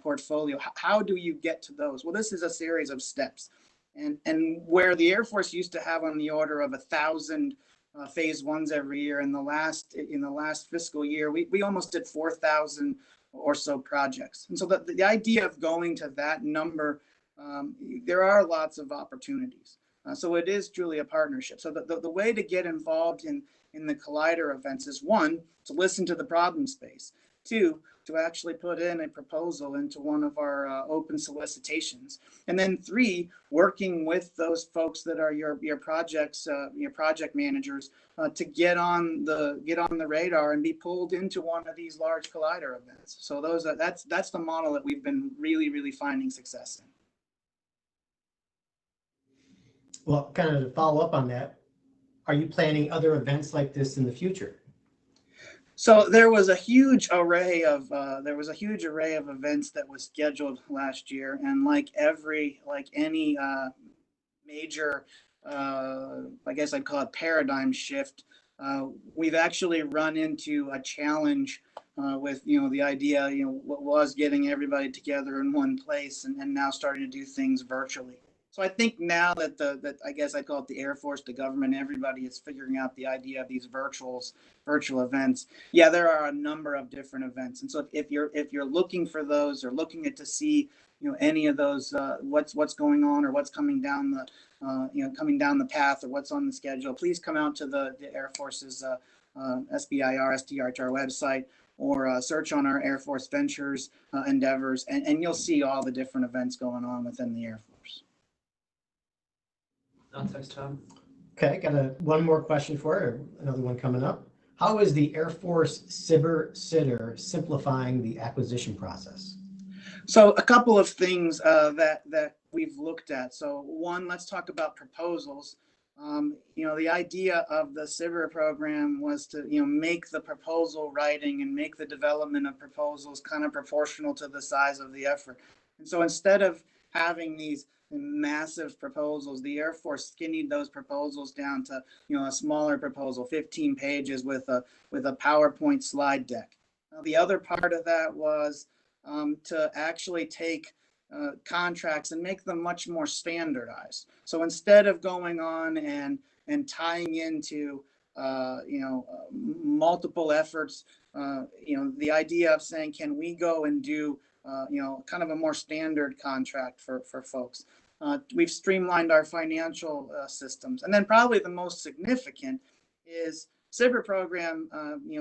portfolio. How do you get to those? Well, this is a series of steps. And where the Air Force used to have on the order of 1,000 phase 1s every year, in the last fiscal year, we almost did 4,000 or so projects. And so the idea of going to that number, there are lots of opportunities. So it is truly a partnership. So the way to get involved in the Collider events is, one, to listen to the problem space. Two, to actually put in a proposal into one of our open solicitations. And then three, working with those folks that are your projects, your project managers, to get on the radar and be pulled into one of these large Collider events. So that's the model that we've been really finding success in. Well, kind of to follow up on that, are you planning other events like this in the future? So there was a huge array of events that was scheduled last year, and like any major, I guess I'd call it paradigm shift, we've actually run into a challenge with the idea what was getting everybody together in one place, and now starting to do things virtually. So I think now that I guess I call it the Air Force, the government, everybody is figuring out the idea of these virtual events. Yeah, there are a number of different events, and so if you're looking for those or looking to see any of those, what's going on or what's coming down the path or what's on the schedule, please come out to the Air Force's SBIR, STTR website, or search on our Air Force Ventures endeavors, and you'll see all the different events going on within the Air Force. Thanks, Tom. Okay, got one more question for you, another one coming up. How is the Air Force SBIR simplifying the acquisition process? So a couple of things that we've looked at. So one, let's talk about proposals. The idea of the SBIR program was to make the proposal writing and make the development of proposals kind of proportional to the size of the effort. And so instead of having these massive proposals, the Air Force skinnied those proposals down to a smaller proposal, 15 pages with a PowerPoint slide deck. Now, the other part of that was to actually take contracts and make them much more standardized. So instead of going on and tying into multiple efforts, the idea of saying, can we go and do kind of a more standard contract for folks? We've streamlined our financial systems. And then probably the most significant is SBIR program,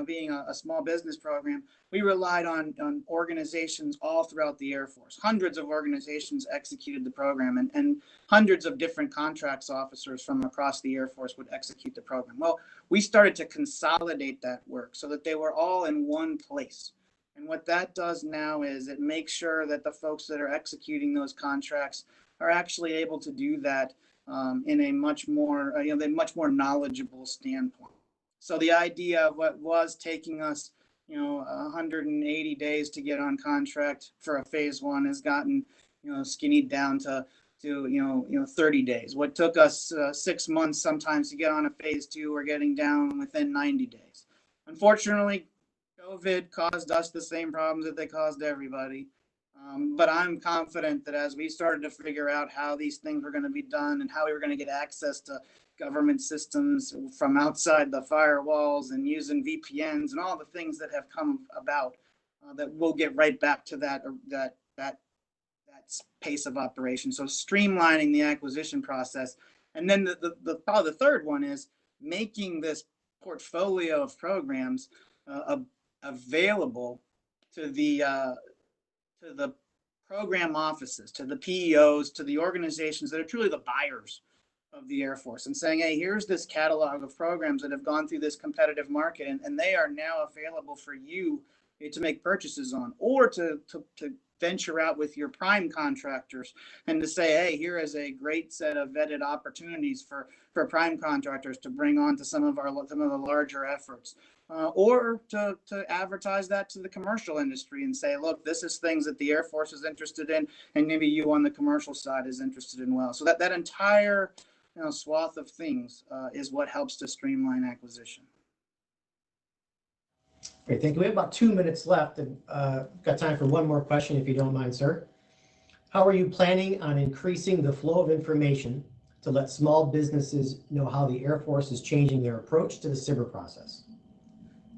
being a small business program, we relied on organizations all throughout the Air Force. Hundreds of organizations executed the program, and hundreds of different contracts officers from across the Air Force would execute the program. Well, we started to consolidate that work so that they were all in one place. And what that does now is it makes sure that the folks that are executing those contracts are actually able to do that in a much more, much more knowledgeable standpoint. So the idea of what was taking us, 180 days to get on contract for a phase one has gotten, skinnied down to 30 days. What took us 6 months sometimes to get on a phase two, we're getting down within 90 days. Unfortunately, COVID caused us the same problems that they caused everybody. But I'm confident that as we started to figure out how these things were going to be done and how we were going to get access to government systems from outside the firewalls and using VPNs and all the things that have come about, that we'll get right back to that pace of operation. So streamlining the acquisition process. And then probably the third one is making this portfolio of programs available to the program offices, to the PEOs, to the organizations that are truly the buyers of the Air Force, and saying, hey, here's this catalog of programs that have gone through this competitive market, and they are now available for you to make purchases on, or to venture out with your prime contractors and to say, hey, here is a great set of vetted opportunities for prime contractors to bring on to some of the larger efforts. Or to advertise that to the commercial industry and say, look, this is things that the Air Force is interested in, and maybe you on the commercial side is interested in well. So that entire swath of things is what helps to streamline acquisition. Great, thank you. We have about 2 minutes left, and got time for one more question, if you don't mind, sir. How are you planning on increasing the flow of information to let small businesses know how the Air Force is changing their approach to the SBIR process?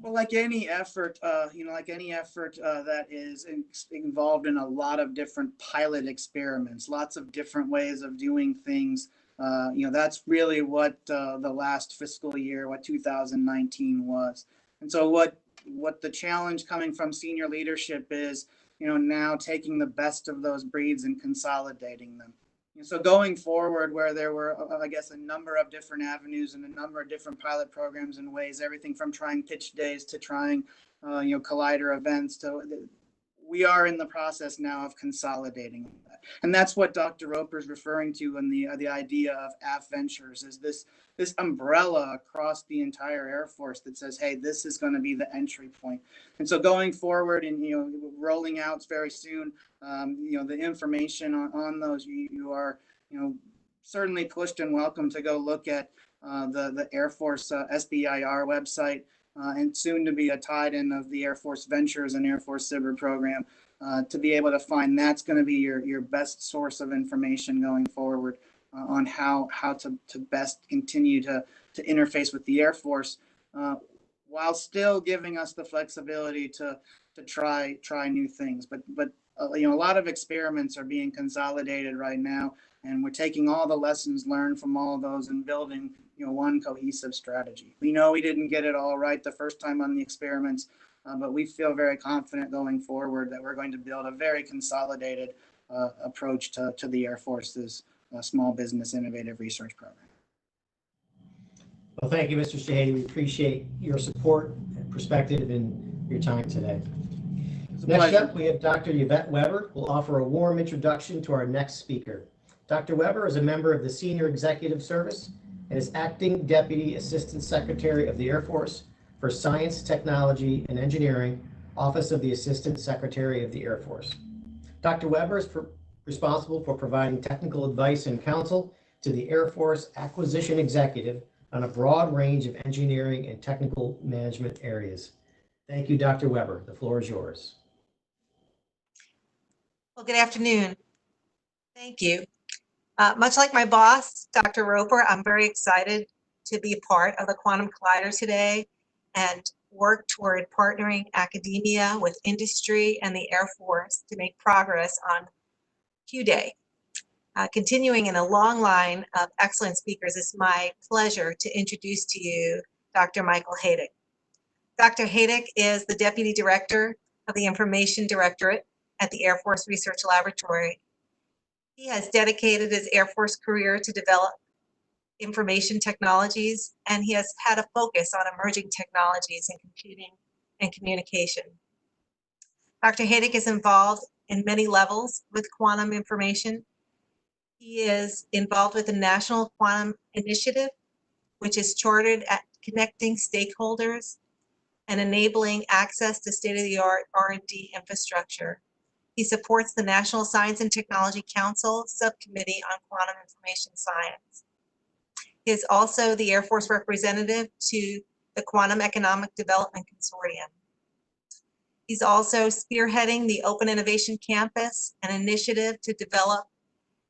Well, like any effort, that is involved in a lot of different pilot experiments, lots of different ways of doing things. That's really what the last fiscal year, what 2019 was. And so what the challenge coming from senior leadership is, now taking the best of those breeds and consolidating them. So going forward, where there were, I guess, a number of different avenues and a number of different pilot programs and ways, everything from trying pitch days to trying, collider events, we are in the process now of consolidating that. And that's what Dr. Roper is referring to in the idea of AF Ventures, is this umbrella across the entire Air Force that says, hey, this is going to be the entry point. And so going forward and, rolling out very soon, the information on those, you are, certainly pushed and welcome to go look at the Air Force SBIR website, and soon to be a tied-in of the Air Force Ventures and Air Force SBIR program, to be able to find that's going to be your best source of information going forward on how to best continue to interface with the Air Force, while still giving us the flexibility to try new things. But a lot of experiments are being consolidated right now, and we're taking all the lessons learned from all of those and building one cohesive strategy. We know we didn't get it all right the first time on the experiments, but we feel very confident going forward that we're going to build a very consolidated approach to the Air Force's Small Business Innovative Research Program. Well, thank you, Mr. Shahady. We appreciate your support and perspective and your time today. Next up, we have Dr. Yvette Weber, who will offer a warm introduction to our next speaker. Dr. Weber is a member of the Senior Executive Service and is Acting Deputy Assistant Secretary of the Air Force for Science, Technology, and Engineering, Office of the Assistant Secretary of the Air Force. Dr. Weber is responsible for providing technical advice and counsel to the Air Force Acquisition Executive on a broad range of engineering and technical management areas. Thank you, Dr. Weber. The floor is yours. Well, good afternoon. Thank you. Much like my boss, Dr. Roper, I'm very excited to be a part of the Quantum Collider today and work toward partnering academia with industry and the Air Force to make progress on Q-Day. Continuing in a long line of excellent speakers, it's my pleasure to introduce to you Dr. Michael Haydick. Dr. Haydick is the Deputy Director of the Information Directorate at the Air Force Research Laboratory. He has dedicated his Air Force career to develop information technologies, and he has had a focus on emerging technologies in computing and communication. Dr. Haydick is involved in many levels with quantum information. He is involved with the National Quantum Initiative, which is chartered at connecting stakeholders and enabling access to state-of-the-art R&D infrastructure. He supports the National Science and Technology Council Subcommittee on Quantum Information Science. He is also the Air Force representative to the Quantum Economic Development Consortium. He's also spearheading the Open Innovation Campus, an initiative to develop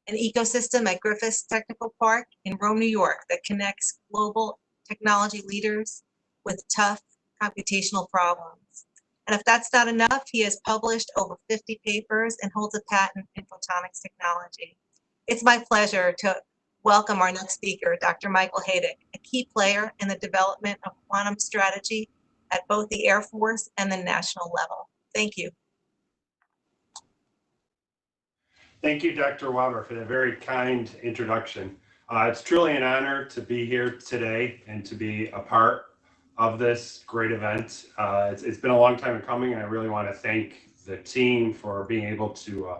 an ecosystem at Griffiths Technical Park in Rome, New York, that connects global technology leaders with tough computational problems. And if that's not enough, he has published over 50 papers and holds a patent in photonics technology. It's my pleasure to welcome our next speaker, Dr. Michael Haydick, a key player in the development of quantum strategy at both the Air Force and the national level. Thank you. Thank you, Dr. Weber, for that very kind introduction. It's truly an honor to be here today and to be a part of this great event. It's been a long time coming, and I really want to thank the team for being able to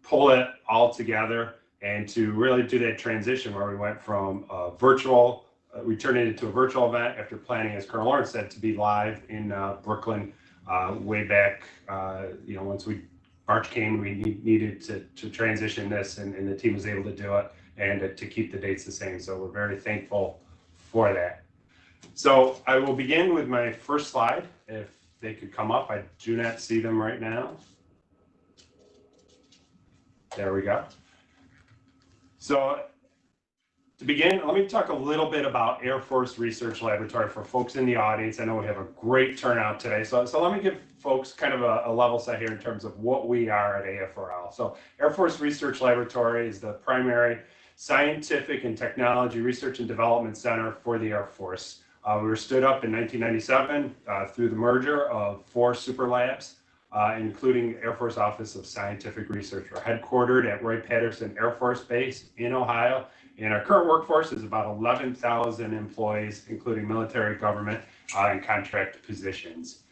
pull it all together and to really do that transition where we went from virtual, we turned it into a virtual event after planning, as Colonel Lawrence said, to be live in Brooklyn way back, once March came, we needed to transition this, and the team was able to do it and to keep the dates the same. So we're very thankful for that. So I will begin with my first slide. If they could come up, I do not see them right now. There we go. So To begin, let me talk a little bit about Air Force Research Laboratory for folks in the audience. I know we have a great turnout today, so let me give folks kind of a level set here in terms of what we are at AFRL. So Air Force Research Laboratory is the primary scientific and technology research and development center for the Air Force. We were stood up in 1997 through the merger of 4 super labs, including Air Force Office of Scientific Research. We're headquartered at Wright-Patterson Air Force Base in Ohio. And our current workforce is about 11,000 employees, including military, government, and contract positions.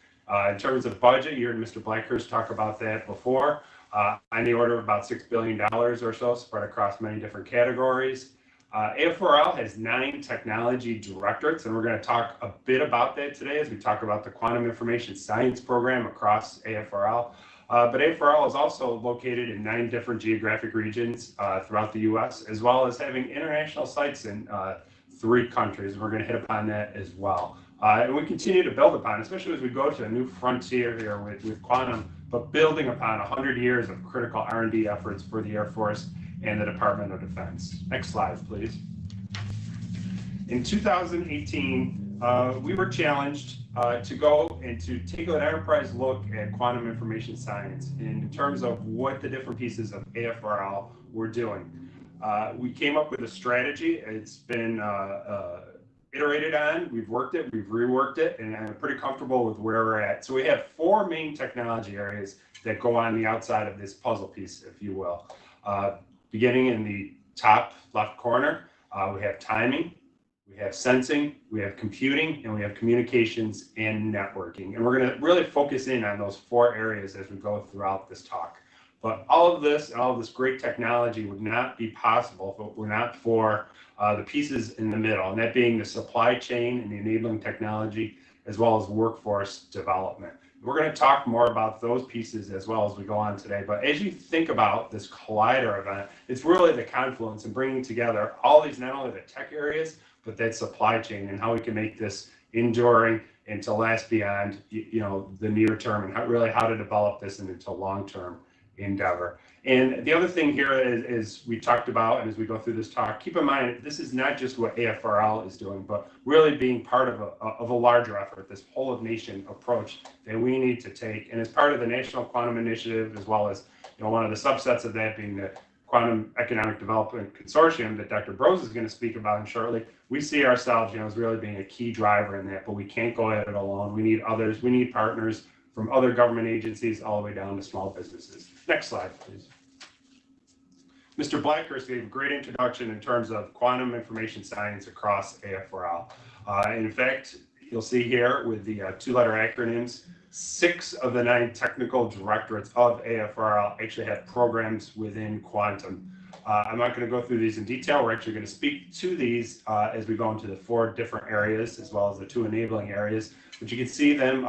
In terms of budget, you heard Mr. Blackhurst talk about that before, on the order of about $6 billion or so, spread across many different categories. AFRL has 9 technology directorates, and we're going to talk a bit about that today as we talk about the Quantum Information Science program across AFRL. But AFRL is also located in 9 different geographic regions throughout the U.S., as well as having international sites in 3 countries. We're going to hit upon that as well. And we continue to build upon, especially as we go to a new frontier here with quantum, but building upon 100 years of critical R&D efforts for the Air Force and the Department of Defense. Next slide, please. In 2018, we were challenged to go and to take an enterprise look at quantum information science in terms of what the different pieces of AFRL were doing. We came up with a strategy. It's been iterated on. We've worked it, we've reworked it, and I'm pretty comfortable with where we're at. So we have 4 main technology areas that go on the outside of this puzzle piece, if you will. Beginning in the top left corner, we have timing, we have sensing, we have computing, and we have communications and networking. And we're going to really focus in on those 4 areas as we go throughout this talk. But all of this and all of this great technology would not be possible if it were not for the pieces in the middle, and that being the supply chain and the enabling technology, as well as workforce development. We're going to talk more about those pieces as well as we go on today. But as you think about this Collider event, it's really the confluence and bringing together all these, not only the tech areas, but that supply chain and how we can make this enduring and to last beyond, the near term, and how to develop this into long-term endeavor. And the other thing here is we talked about, and as we go through this talk, keep in mind, this is not just what AFRL is doing, but really being part of a larger effort, this whole of nation approach that we need to take. And as part of the National Quantum Initiative, as well as one of the subsets of that being the Quantum Economic Development Consortium that Dr. Brose is going to speak about shortly, we see ourselves as really being a key driver in that, but we can't go at it alone. We need others, we need partners from other government agencies all the way down to small businesses. Next slide, please. Mr. Blackhurst gave a great introduction in terms of quantum information science across AFRL. In fact, you'll see here with the 2-letter acronyms, 6 of the 9 technical directorates of AFRL actually have programs within quantum. I'm not going to go through these in detail. We're actually going to speak to these as we go into the 4 different areas, as well as the 2 enabling areas, but you can see them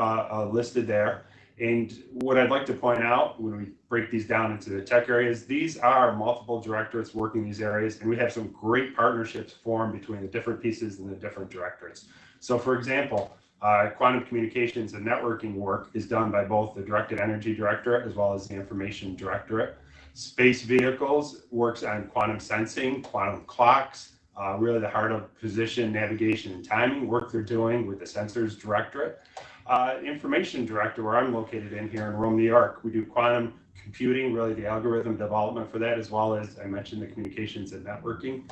listed there. And what I'd like to point out when we break these down into the tech areas, these are multiple directorates working these areas, and we have some great partnerships formed between the different pieces and the different directorates. So for example, quantum communications and networking work is done by both the Directed Energy Directorate as well as the Information Directorate. Space vehicles works on quantum sensing, quantum clocks, really the heart of position, navigation, and timing work they're doing with the Sensors Directorate. Information Director, where I'm located in here in Rome, New York, we do quantum computing, really the algorithm development for that, as well as I mentioned the communications and networking.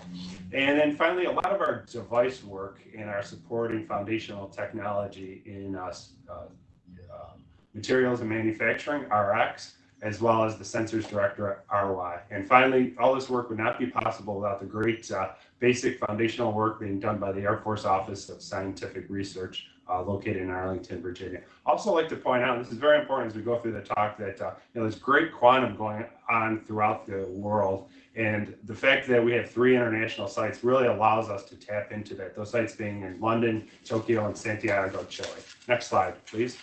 And then finally, a lot of our device work and our supporting foundational technology in materials and manufacturing, RX, as well as the Sensors Directorate, RY. And finally, all this work would not be possible without the great basic foundational work being done by the Air Force Office of Scientific Research, located in Arlington, Virginia. Also like to point out, this is very important as we go through the talk, that there's great quantum going on throughout the world. And the fact that we have 3 international sites really allows us to tap into that, those sites being in London, Tokyo, and Santiago, Chile. Next slide, please.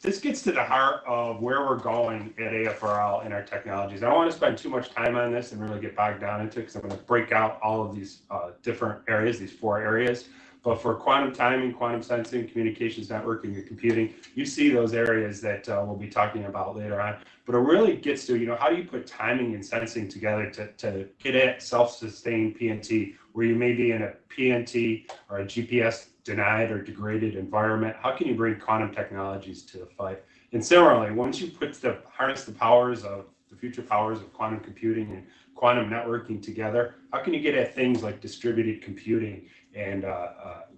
This gets to the heart of where we're going at AFRL in our technologies. I don't want to spend too much time on this and really get bogged down into it, because I'm going to break out all of these different areas, these 4 areas. But for quantum timing, quantum sensing, communications networking, and computing, you see those areas that we'll be talking about later on. But it really gets to, how do you put timing and sensing together to get at self-sustained PNT, where you may be in a PNT or a GPS denied or degraded environment? How can you bring quantum technologies to the fight? And similarly, once you harness the powers of the future powers of quantum computing and quantum networking together, how can you get at things like distributed computing and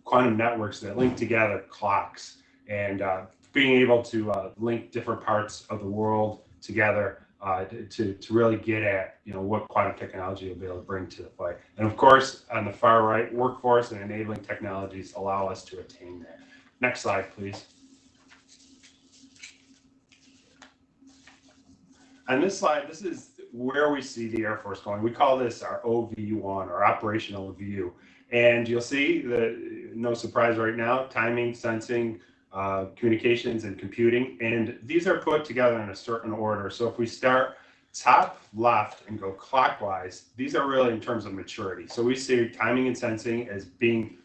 quantum networks that link together clocks and being able to link different parts of the world together to really get at what quantum technology will be able to bring to the fight. And of course, on the far right, workforce and enabling technologies allow us to attain that. Next slide, please. On this slide, this is where we see the Air Force going. We call this our OV1, or operational view. And you'll see that, no surprise right now, timing, sensing, communications, and computing. And these are put together in a certain order. So if we start top left and go clockwise, these are really in terms of maturity. So we see timing and sensing as being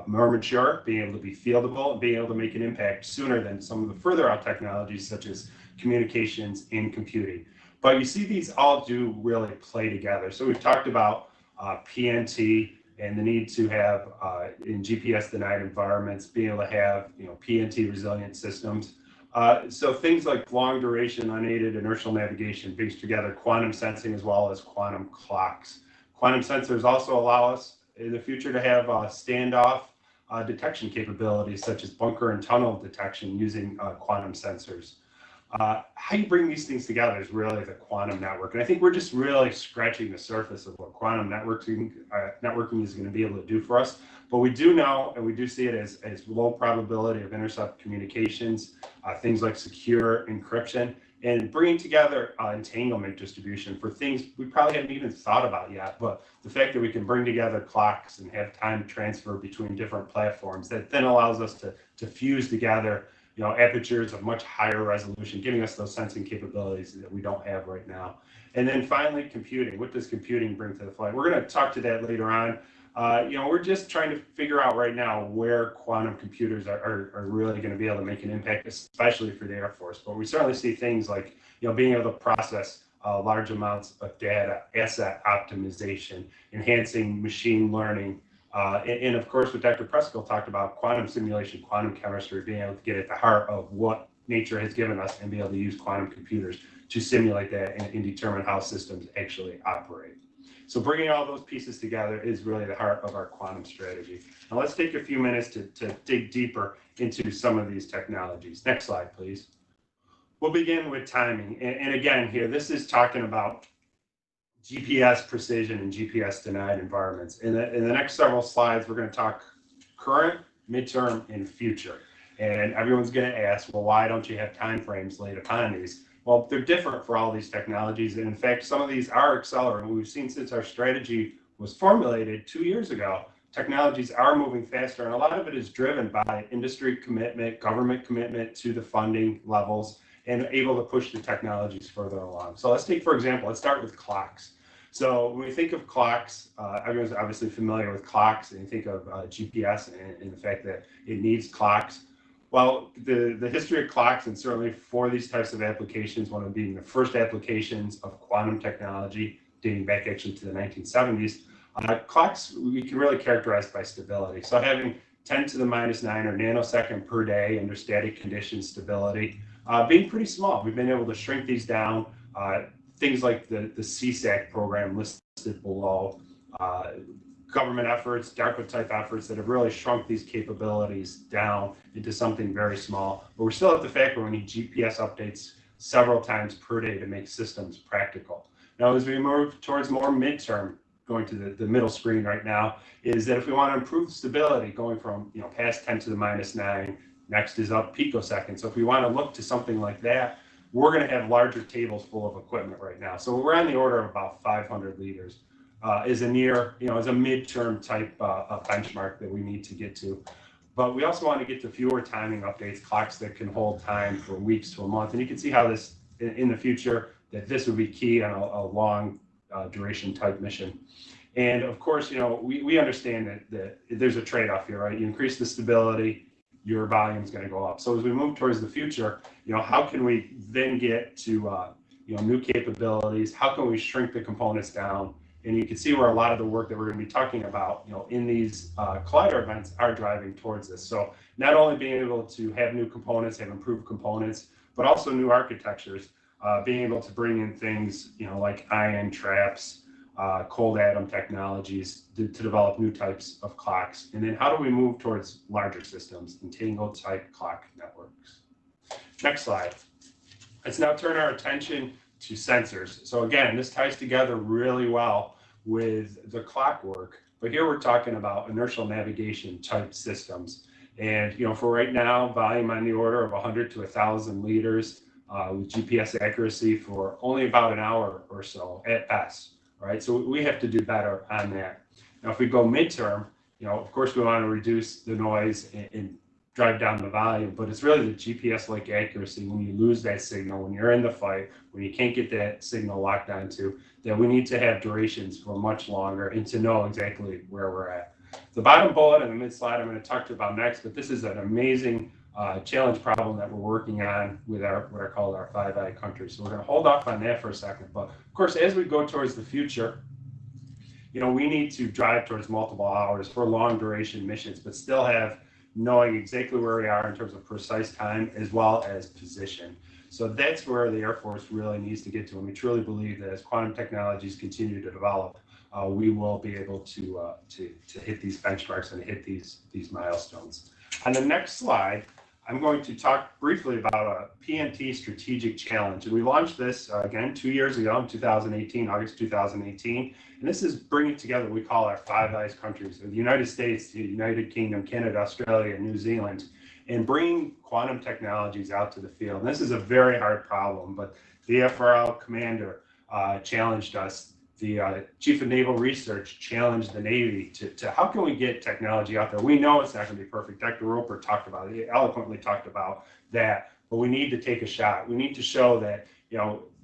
more mature, being able to be fieldable, and being able to make an impact sooner than some of the further out technologies such as communications and computing. But you see these all do really play together. So we've talked about PNT and the need to have in GPS denied environments, being able to have PNT resilient systems. So things like long duration unaided inertial navigation brings together quantum sensing as well as quantum clocks. Quantum sensors also allow us in the future to have standoff detection capabilities such as bunker and tunnel detection using quantum sensors. How you bring these things together is really the quantum network. And I think we're just really scratching the surface of what quantum networking is going to be able to do for us. But we do know, and we do see it as low probability of intercept communications, things like secure encryption, and bringing together entanglement distribution for things we probably haven't even thought about yet. But the fact that we can bring together clocks and have time transfer between different platforms, that then allows us to fuse together apertures of much higher resolution, giving us those sensing capabilities that we don't have right now. And then finally, computing. What does computing bring to the fight? We're going to talk to that later on. We're just trying to figure out right now where quantum computers are really going to be able to make an impact, especially for the Air Force. But we certainly see things like being able to process large amounts of data, asset optimization, enhancing machine learning, and of course, what Dr. Preskill talked about, quantum simulation, quantum chemistry, being able to get at the heart of what nature has given us and be able to use quantum computers to simulate that and determine how systems actually operate. So bringing all those pieces together is really the heart of our quantum strategy. Now let's take a few minutes to dig deeper into some of these technologies. Next slide, please. We'll begin with timing. And again, here, this is talking about GPS precision and GPS denied environments. In the next several slides, we're going to talk current, midterm, and future. And everyone's going to ask, well, why don't you have timeframes laid upon these? Well, they're different for all these technologies. And in fact, some of these are accelerating. We've seen since our strategy was formulated 2 years ago, technologies are moving faster. And a lot of it is driven by industry commitment, government commitment to the funding levels, and able to push the technologies further along. So let's take, for example, let's start with clocks. So when we think of clocks, everyone's obviously familiar with clocks, and you think of GPS and the fact that it needs clocks. Well, the history of clocks, and certainly for these types of applications, one of being the first applications of quantum technology, dating back actually to the 1970s, clocks we can really characterize by stability. So having 10 to the minus 9 or nanosecond per day under static condition stability, being pretty small. We've been able to shrink these down. Things like the CSAC program listed below, government efforts, DARPA type efforts that have really shrunk these capabilities down into something very small. But we're still at the fact where we need GPS updates several times per day to make systems practical. Now, as we move towards more midterm, going to the middle screen right now, is that if we want to improve stability, going from past 10 to the minus 9, next is up picosecond. So if we want to look to something like that, we're going to have larger tables full of equipment right now. So we're on the order of about 500 liters is a near, is a midterm type benchmark that we need to get to. But we also want to get to fewer timing updates, clocks that can hold time for weeks to a month. And you can see how this, in the future, that this would be key on a long duration type mission. And of course, we understand that there's a trade-off here, right? You increase the stability, your volume is going to go up. So as we move towards the future, how can we then get to new capabilities? How can we shrink the components down? And you can see where a lot of the work that we're going to be talking about, in these collider events are driving towards this. So not only being able to have new components, have improved components, but also new architectures, being able to bring in things, like ion traps, cold atom technologies to develop new types of clocks. And then how do we move towards larger systems, entangled type clock networks? Next slide. Let's now turn our attention to sensors. So again, this ties together really well with the clock work, but here we're talking about inertial navigation type systems. And for right now, volume on the order of 100 to 1,000 liters with GPS accuracy for only about an hour or so at best. Right, so we have to do better on that. Now, if we go midterm, of course, we want to reduce the noise and drive down the volume, but it's really the GPS-like accuracy when you lose that signal, when you're in the fight, when you can't get that signal locked onto, that we need to have durations for much longer and to know exactly where we're at. The bottom bullet and the mid slide I'm going to talk about next, but this is an amazing challenge problem that we're working on with what are called our 5i countries. So we're going to hold off on that for a second. But of course, as we go towards the future, we need to drive towards multiple hours for long duration missions, but still have knowing exactly where we are in terms of precise time as well as position. So that's where the Air Force really needs to get to. And we truly believe that as quantum technologies continue to develop, we will be able to hit these benchmarks and hit these milestones. On the next slide, I'm going to talk briefly about a PNT strategic challenge. And we launched this, again, 2 years ago in 2018, August 2018. And this is bringing together what we call our 5 countries, the United States, the United Kingdom, Canada, Australia, and New Zealand, and bringing quantum technologies out to the field. And this is a very hard problem, but the FRL commander challenged us. The Chief of Naval Research challenged the Navy to how can we get technology out there? We know it's not going to be perfect. Dr. Roper talked about it. He eloquently talked about that, but we need to take a shot. We need to show that,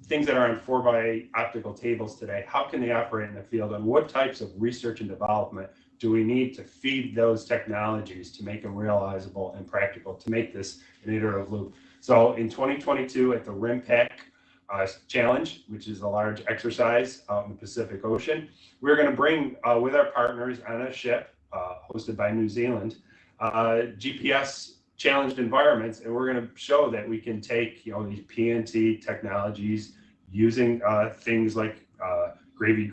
things that are on 4x8 optical tables today, how can they operate in the field, and what types of research and development do we need to feed those technologies to make them realizable and practical, to make this an iterative loop. So in 2022 at the RIMPAC challenge, which is a large exercise out in the Pacific Ocean, we're going to bring with our partners on a ship hosted by New Zealand GPS challenged environments, and we're going to show that we can take these PNT technologies using things like gravity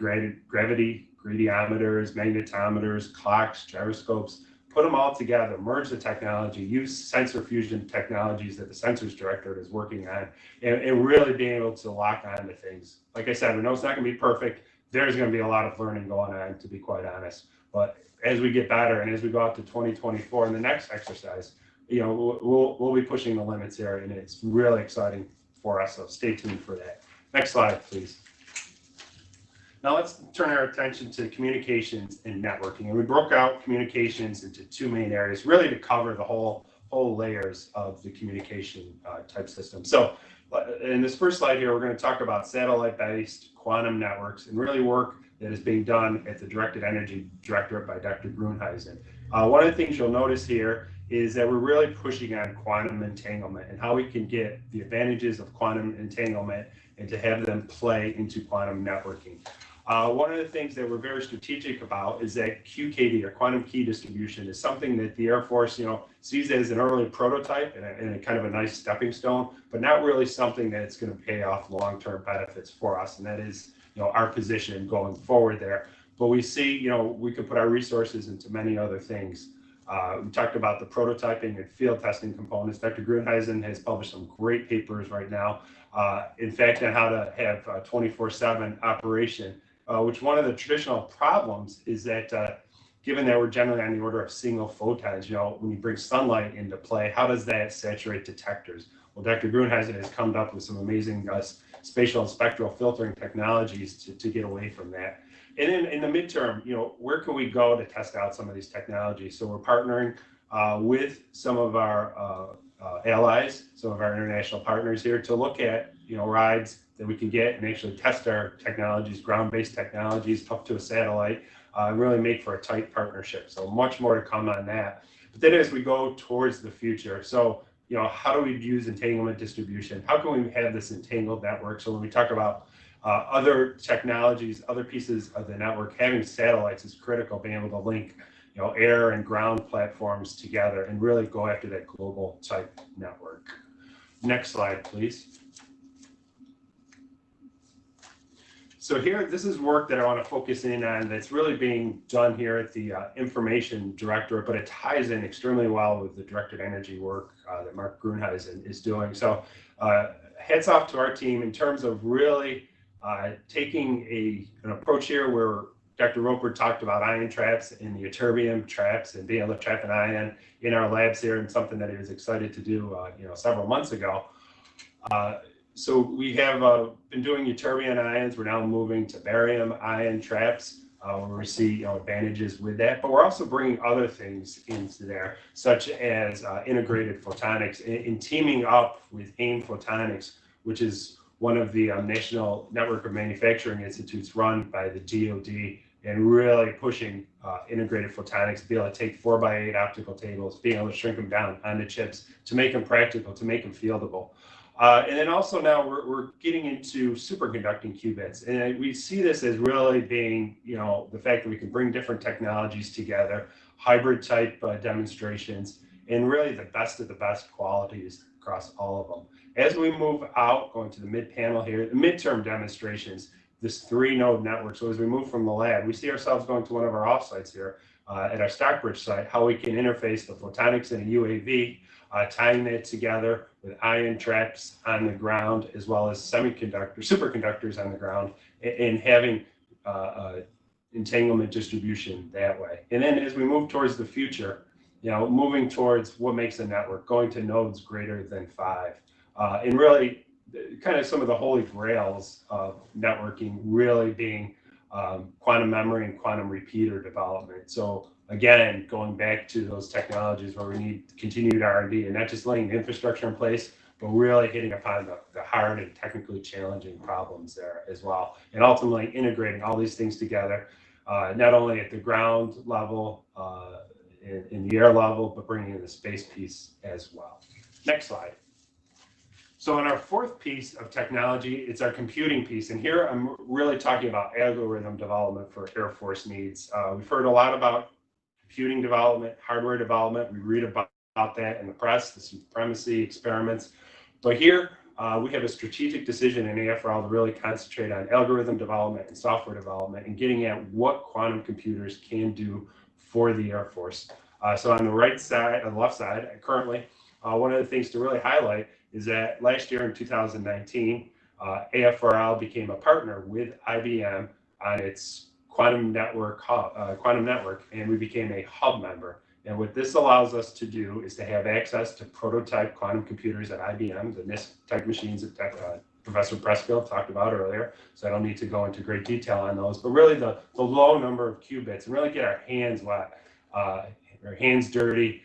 gradiometers, magnetometers, clocks, gyroscopes, put them all together, merge the technology, use sensor fusion technologies that the Sensors Directorate is working on, and really being able to lock on to things. Like I said, we know it's not going to be perfect. There's going to be a lot of learning going on, to be quite honest. But as we get better and as we go out to 2024 in the next exercise, we'll be pushing the limits here, and it's really exciting for us. So stay tuned for that. Next slide, please. Now let's turn our attention to communications and networking. And we broke out communications into two main areas, really to cover the whole layers of the communication type system. So in this first slide here, we're going to talk about satellite-based quantum networks and really work that is being done at the Directed Energy Directorate by Dr. Gruenhuisen. One of the things you'll notice here is that we're really pushing on quantum entanglement and how we can get the advantages of quantum entanglement and to have them play into quantum networking. One of the things that we're very strategic about is that QKD, or quantum key distribution, is something that the Air Force, sees as an early prototype and a kind of a nice stepping stone, but not really something that's going to pay off long-term benefits for us. And that is, our position going forward there. But we see, we could put our resources into many other things. We talked about the prototyping and field testing components. Dr. Gruenhuisen has published some great papers right now, in fact, on how to have 24/7 operation, which one of the traditional problems is that given that we're generally on the order of single photons, when you bring sunlight into play, how does that saturate detectors? Well, Dr. Gruenhuisen has come up with some amazing spatial and spectral filtering technologies to get away from that. And then in the midterm, where can we go to test out some of these technologies? So we're partnering with some of our allies, some of our international partners here, to look at rides that we can get and actually test our technologies, ground-based technologies up to a satellite, and really make for a tight partnership. So much more to come on that. But then as we go towards the future, so how do we use entanglement distribution? How can we have this entangled network? So when we talk about other technologies, other pieces of the network, having satellites is critical, being able to link air and ground platforms together and really go after that global type network. Next slide, please. So here, this is work that I want to focus in on that's really being done here at the Information Directorate, but it ties in extremely well with the directed energy work that Mark Grunheisen is doing. So hats off to our team in terms of really taking an approach here where Dr. Roper talked about ion traps and the ytterbium traps and being able to trap an ion in our labs here, and something that he was excited to do several months ago. So we have been doing ytterbium ions. We're now moving to barium ion traps, where we see advantages with that. But we're also bringing other things into there, such as integrated photonics, and teaming up with AIM Photonics, which is one of the National Network of Manufacturing Institutes run by the DoD, and really pushing integrated photonics to be able to take 4x8 optical tables, being able to shrink them down onto chips to make them practical, to make them fieldable. And then also now we're getting into superconducting qubits. And we see this as really being, the fact that we can bring different technologies together, hybrid type demonstrations, and really the best of the best qualities across all of them. As we move out, going to the mid panel here, the midterm demonstrations, this 3-node network. So as we move from the lab, we see ourselves going to one of our offsites here at our Stockbridge site, how we can interface the photonics in a UAV, tying that together with ion traps on the ground, as well as superconductors on the ground, and having entanglement distribution that way. And then as we move towards the future, moving towards what makes a network, going to nodes greater than 5, and really kind of some of the holy grails of networking really being quantum memory and quantum repeater development. So again, going back to those technologies where we need continued R&D and not just laying the infrastructure in place, but really hitting upon the hard and technically challenging problems there as well. And ultimately integrating all these things together, not only at the ground level, in the air level, but bringing in the space piece as well. Next slide. So in our fourth piece of technology, it's our computing piece. And here I'm really talking about algorithm development for Air Force needs. We've heard a lot about computing development, hardware development. We read about that in the press, the supremacy experiments. But here we have a strategic decision in AFRL to really concentrate on algorithm development and software development and getting at what quantum computers can do for the Air Force. So on the right side, on the left side, currently, one of the things to really highlight is that last year in 2019, AFRL became a partner with IBM on its quantum network, and we became a hub member. And what this allows us to do is to have access to prototype quantum computers at IBM, the NIST type machines that Professor Pressfield talked about earlier. So I don't need to go into great detail on those, but really the low number of qubits, and really get our hands wet, our hands dirty,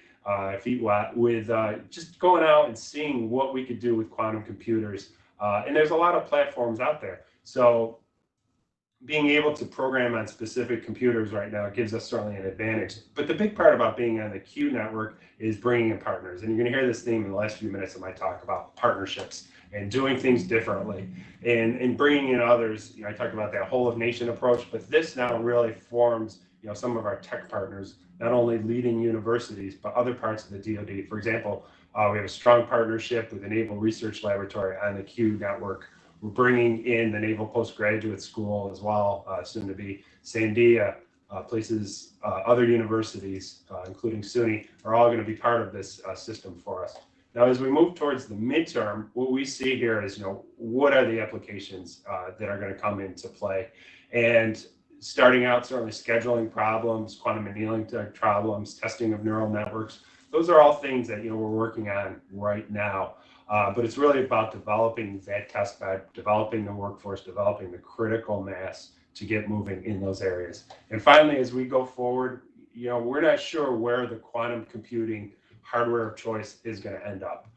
feet wet with just going out and seeing what we could do with quantum computers. And there's a lot of platforms out there. So being able to program on specific computers right now gives us certainly an advantage. But the big part about being on the Q network is bringing in partners. And you're going to hear this theme in the last few minutes of my talk about partnerships and doing things differently and bringing in others. I talked about that whole of nation approach, but this now really forms some of our tech partners, not only leading universities, but other parts of the DoD. For example, we have a strong partnership with the Naval Research Laboratory on the Q network. We're bringing in the Naval Postgraduate School as well, soon to be Sandia, places, other universities, including SUNY, are all going to be part of this system for us. Now, as we move towards the midterm, what we see here is, what are the applications that are going to come into play? And starting out, certainly scheduling problems, quantum annealing problems, testing of neural networks. Those are all things that we're working on right now. But it's really about developing that test bed, developing the workforce, developing the critical mass to get moving in those areas. And finally, as we go forward, we're not sure where the quantum computing hardware of choice is going to end up.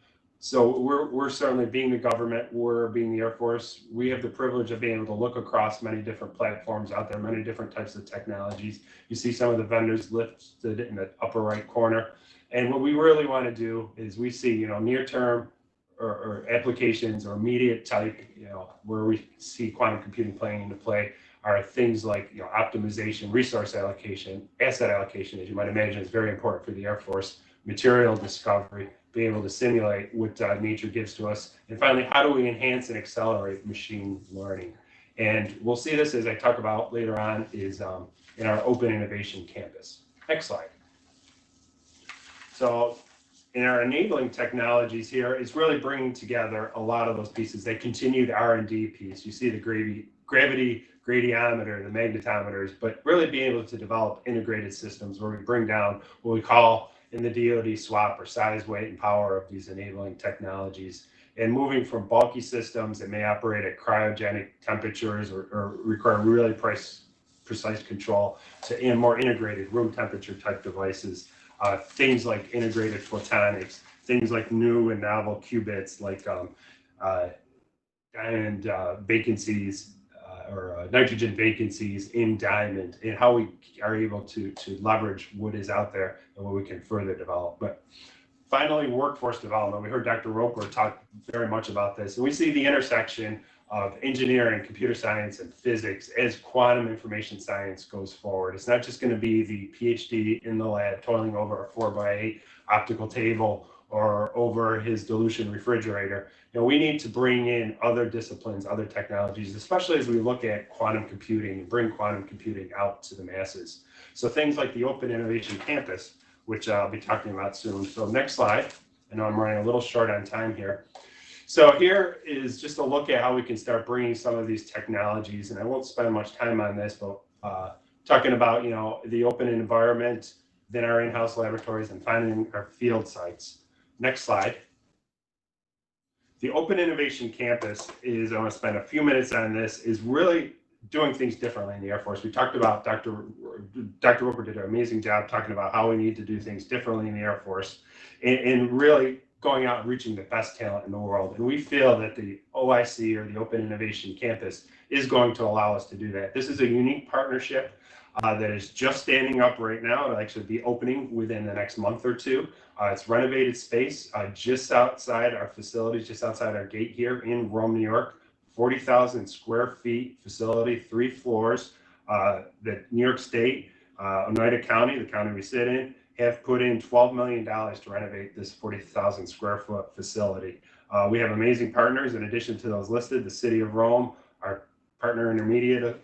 So we're certainly, being the government, we're being the Air Force, we have the privilege of being able to look across many different platforms out there, many different types of technologies. You see some of the vendors listed in the upper right corner. And what we really want to do is we see, near term or applications or immediate type, where we see quantum computing playing into play are things like, optimization, resource allocation, asset allocation, as you might imagine, is very important for the Air Force, material discovery, being able to simulate what nature gives to us. And finally, how do we enhance and accelerate machine learning? And we'll see this, as I talk about later on, is in our Open Innovation Campus. Next slide. So in our enabling technologies here, it's really bringing together a lot of those pieces. That continued R&D piece. You see the gravity gradiometer, the magnetometers, but really being able to develop integrated systems where we bring down what we call in the DoD SWAP, or size, weight, and power of these enabling technologies, and moving from bulky systems that may operate at cryogenic temperatures or require really precise control to more integrated room temperature type devices. Things like integrated photonics, things like new and novel qubits, like diamond vacancies or nitrogen vacancies in diamond, and how we are able to leverage what is out there and what we can further develop. But finally, workforce development. We heard Dr. Roper talk very much about this, and we see the intersection of engineering, computer science, and physics as quantum information science goes forward. It's not just going to be the PhD in the lab toiling over a 4x8 optical table or over his dilution refrigerator. We need to bring in other disciplines, other technologies, especially as we look at quantum computing and bring quantum computing out to the masses. So things like the Open Innovation Campus, which I'll be talking about soon. So next slide. I know I'm running a little short on time here. So here is just a look at how we can start bringing some of these technologies, and I won't spend much time on this, but talking about, the open environment, then our in-house laboratories, and finding our field sites. Next slide. The Open Innovation Campus is, I want to spend a few minutes on this, is really doing things differently in the Air Force. We talked about, Dr. Roper did an amazing job talking about how we need to do things differently in the Air Force, and really going out and reaching the best talent in the world. And we feel that the OIC, or the Open Innovation Campus, is going to allow us to do that. This is a unique partnership that is just standing up right now. It'll actually be opening within the next month or two. It's renovated space just outside our facility, just outside our gate here in Rome, New York. 40,000 square feet facility, 3 floors. The New York State, Oneida County, the county we sit in, have put in $12 million to renovate this 40,000 square foot facility. We have amazing partners in addition to those listed, the City of Rome, our partner intermediate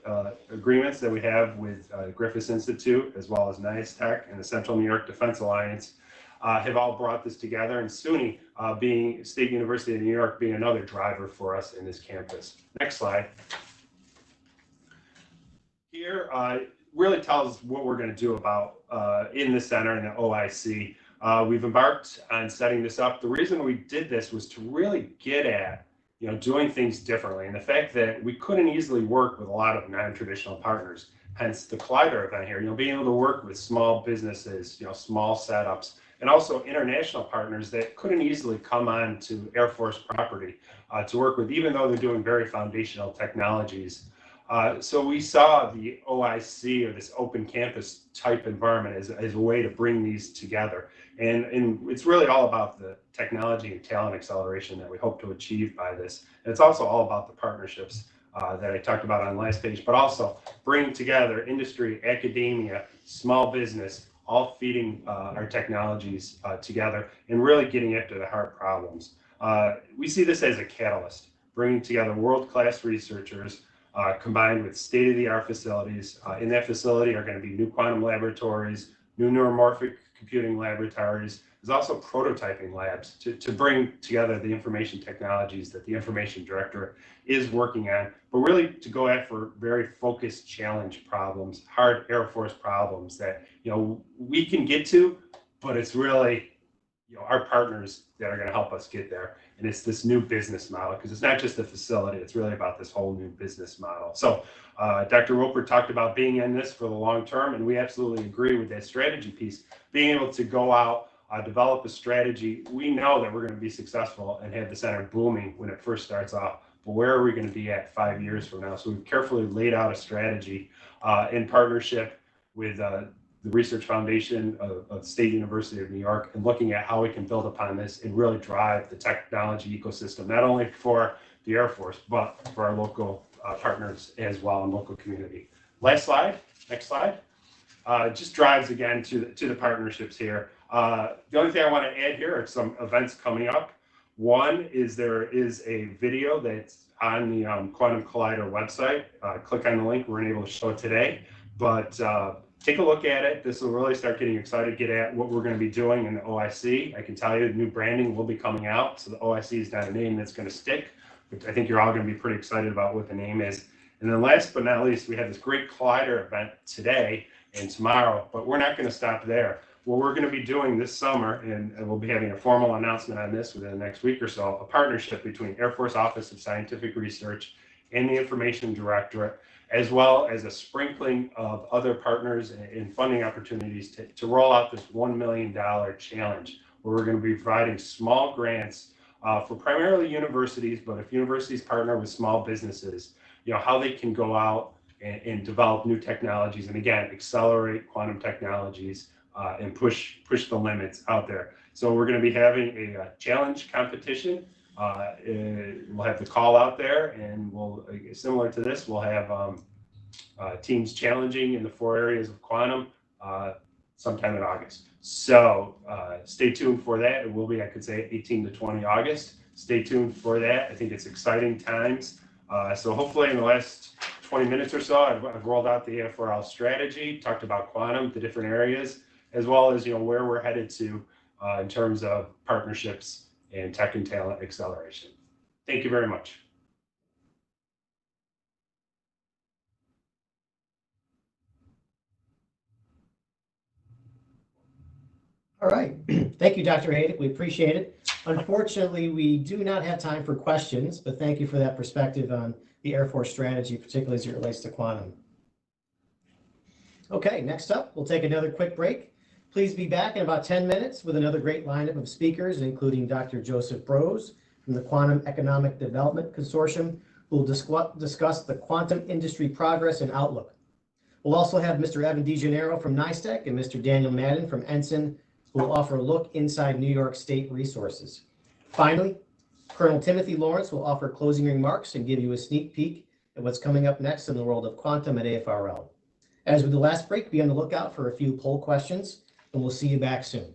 agreements that we have with Griffith Institute, as well as NISTech and the Central New York Defense Alliance, have all brought this together, and SUNY, being State University of New York, being another driver for us in this campus. Next slide. Here really tells what we're going to do about in the center and the OIC. We've embarked on setting this up. The reason we did this was to really get at doing things differently, and the fact that we couldn't easily work with a lot of non-traditional partners, hence the Collider event here, being able to work with small businesses, small setups, and also international partners that couldn't easily come on to Air Force property to work with, even though they're doing very foundational technologies. So we saw the OIC, or this open campus type environment, as a way to bring these together. And it's really all about the technology and talent acceleration that we hope to achieve by this. And it's also all about the partnerships that I talked about on last page, but also bringing together industry, academia, small business, all feeding our technologies together and really getting after the hard problems. We see this as a catalyst, bringing together world-class researchers combined with state-of-the-art facilities. In that facility are going to be new quantum laboratories, new neuromorphic computing laboratories. There's also prototyping labs to bring together the information technologies that the Information Directorate is working on, but really to go after very focused challenge problems, hard Air Force problems that we can get to, but it's really our partners that are going to help us get there. And it's this new business model, because it's not just the facility, it's really about this whole new business model. So Dr. Roper talked about being in this for the long term, and we absolutely agree with that strategy piece, being able to go out develop a strategy. We know that we're going to be successful and have the center booming when it first starts off, but where are we going to be at 5 years from now? So we've carefully laid out a strategy in partnership with the Research Foundation of State University of New York, and looking at how we can build upon this and really drive the technology ecosystem, not only for the Air Force, but for our local partners as well and local community. Last slide, next slide. Just drives again to the partnerships here. The only thing I want to add here are some events coming up. One is there is a video that's on the Quantum Collider website. Click on the link. We're unable to show it today, but take a look at it. This will really start getting excited, get at what we're going to be doing in the OIC. I can tell you the new branding will be coming out. So the OIC is not a name that's going to stick, but I think you're all going to be pretty excited about what the name is. And then last but not least, we have this great Collider event today and tomorrow, but we're not going to stop there. What we're going to be doing this summer, and we'll be having a formal announcement on this within the next week or so, a partnership between Air Force Office of Scientific Research and the Information Directorate, as well as a sprinkling of other partners and funding opportunities to roll out this $1 million challenge, where we're going to be providing small grants for primarily universities, but if universities partner with small businesses, how they can go out and develop new technologies, and again, accelerate quantum technologies and push the limits out there. So we're going to be having a challenge competition. We'll have the call out there, and we'll, similar to this, we'll have teams challenging in the 4 areas of quantum sometime in August. So stay tuned for that. It will be, I could say, 18 to 20 August. Stay tuned for that. I think it's exciting times. So hopefully in the last 20 minutes or so, I've rolled out the AFRL strategy, talked about quantum, the different areas, as well as where we're headed to in terms of partnerships and tech and talent acceleration. Thank you very much. All right. Thank you, Dr. Haydick. We appreciate it. Unfortunately, we do not have time for questions, but thank you for that perspective on the Air Force strategy, particularly as it relates to quantum. Okay, next up, we'll take another quick break. Please be back in about 10 minutes with another great lineup of speakers, including Dr. Joseph Brose from the Quantum Economic Development Consortium, who will discuss the quantum industry progress and outlook. We'll also have Mr. Evan DeGennaro from NISTEC and Mr. Daniel Madden from Ensign, who will offer a look inside New York State resources. Finally, Colonel Timothy Lawrence will offer closing remarks and give you a sneak peek at what's coming up next in the world of quantum at AFRL. As with the last break, be on the lookout for a few poll questions, and we'll see you back soon.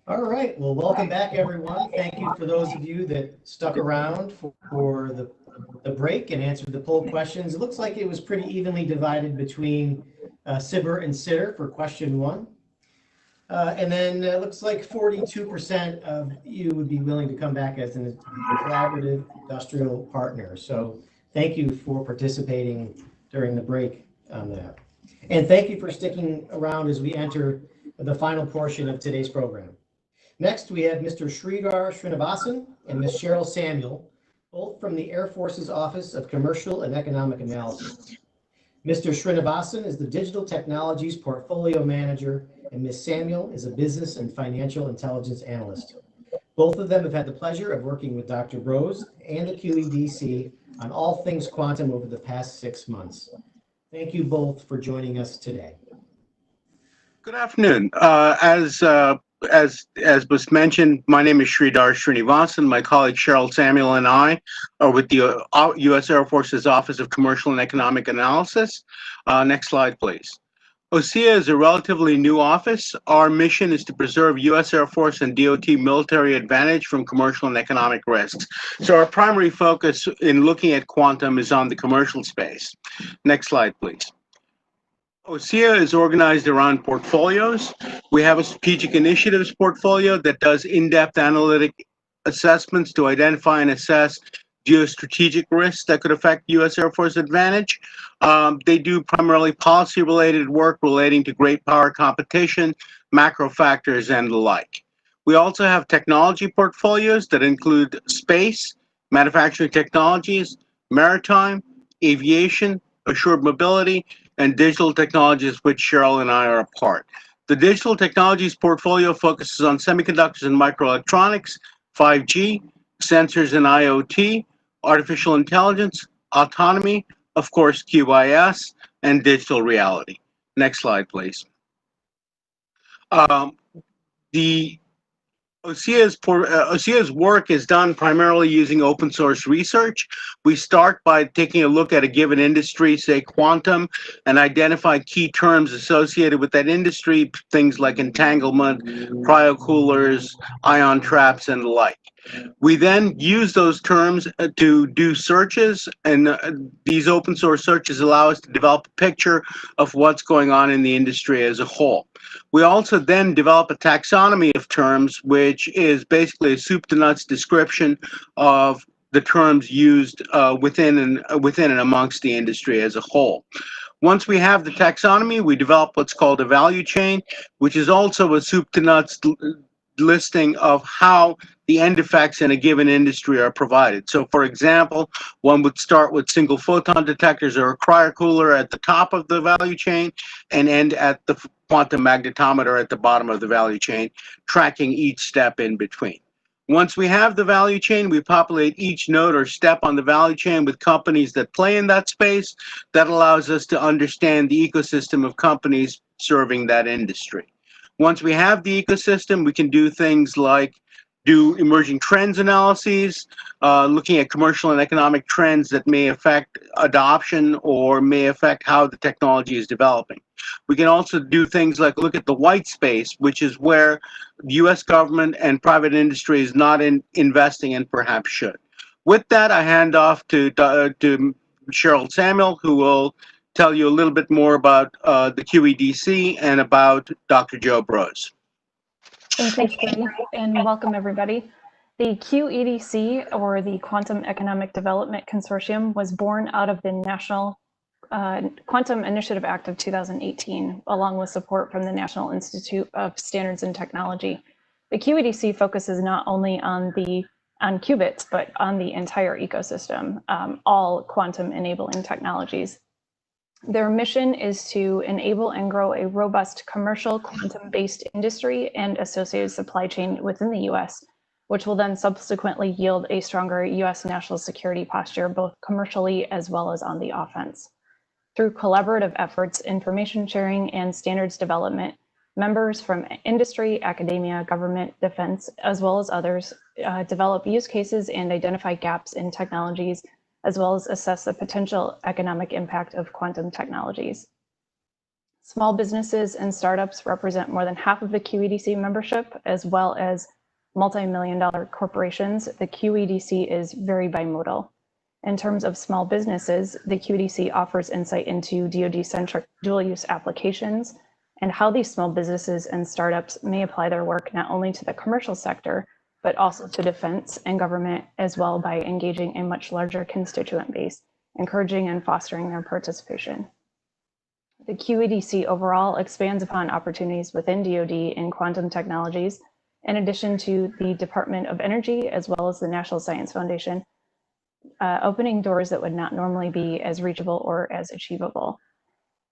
All right, well, welcome back, everyone. Thank you for those of you that stuck around for the break and answered the poll questions. It looks like it was pretty evenly divided between SBIR and STTR for question 1. And then it looks like 42% of you would be willing to come back as a collaborative industrial partner. So thank you for participating during the break on that. And thank you for sticking around as we enter the final portion of today's program. Next, we have Mr. Sridhar Srinivasan and Ms. Cheryl Samuel, both from the Air Force's Office of Commercial and Economic Analysis. Mr. Srinivasan is the Digital Technologies Portfolio Manager, and Ms. Samuel is a Business and Financial Intelligence Analyst. Both of them have had the pleasure of working with Dr. Brose and the QEDC on all things quantum over the past 6 months. Thank you both for joining us today. Good afternoon. As was mentioned, my name is Sridhar Srinivasan. My colleague Cheryl Samuel and I are with the U.S. Air Force's Office of Commercial and Economic Analysis. Next slide, please. OSEA is a relatively new office. Our mission is to preserve U.S. Air Force and DOT military advantage from commercial and economic risks. So our primary focus in looking at quantum is on the commercial space. Next slide, please. OSEA is organized around portfolios. We have a strategic initiatives portfolio that does in-depth analytic assessments to identify and assess geostrategic risks that could affect U.S. Air Force advantage. They do primarily policy-related work relating to great power competition, macro factors, and the like. We also have technology portfolios that include space, manufacturing technologies, maritime, aviation, assured mobility, and digital technologies, which Cheryl and I are a part. The digital technologies portfolio focuses on semiconductors and microelectronics, 5G, sensors and IoT, artificial intelligence, autonomy, of course, QIS, and digital reality. Next slide, please. OSEA's work is done primarily using open source research. We start by taking a look at a given industry, say quantum, and identify key terms associated with that industry, things like entanglement, cryocoolers, ion traps, and the like. We then use those terms to do searches, and these open source searches allow us to develop a picture of what's going on in the industry as a whole. We also then develop a taxonomy of terms, which is basically a soup to nuts description of the terms used within and amongst the industry as a whole. Once we have the taxonomy, we develop what's called a value chain, which is also a soup to nuts listing of how the end effects in a given industry are provided. So for example, one would start with single photon detectors or a cryocooler at the top of the value chain and end at the quantum magnetometer at the bottom of the value chain, tracking each step in between. Once we have the value chain, we populate each node or step on the value chain with companies that play in that space. That allows us to understand the ecosystem of companies serving that industry. Once we have the ecosystem, we can do things like do emerging trends analyses, looking at commercial and economic trends that may affect adoption or may affect how the technology is developing. We can also do things like look at the white space, which is where the U.S. government and private industry is not investing and perhaps should. With that, I hand off to Cheryl Samuel, who will tell you a little bit more about the QEDC and about Dr. Joe Brose. Thank you, Steve, and welcome everybody. The QEDC, or the Quantum Economic Development Consortium, was born out of the National Quantum Initiative Act of 2018, along with support from the National Institute of Standards and Technology. The QEDC focuses not only on qubits, but on the entire ecosystem, all quantum enabling technologies. Their mission is to enable and grow a robust commercial quantum-based industry and associated supply chain within the U.S., which will then subsequently yield a stronger U.S. national security posture, both commercially as well as on the offense. Through collaborative efforts, information sharing, and standards development, members from industry, academia, government, defense, as well as others, develop use cases and identify gaps in technologies, as well as assess the potential economic impact of quantum technologies. Small businesses and startups represent more than half of the QEDC membership, as well as multi-million-dollar corporations. The QEDC is very bimodal. In terms of small businesses, the QEDC offers insight into DoD-centric dual-use applications and how these small businesses and startups may apply their work not only to the commercial sector, but also to defense and government as well, by engaging a much larger constituent base, encouraging and fostering their participation. The QEDC overall expands upon opportunities within DoD in quantum technologies, in addition to the Department of Energy as well as the National Science Foundation, opening doors that would not normally be as reachable or as achievable.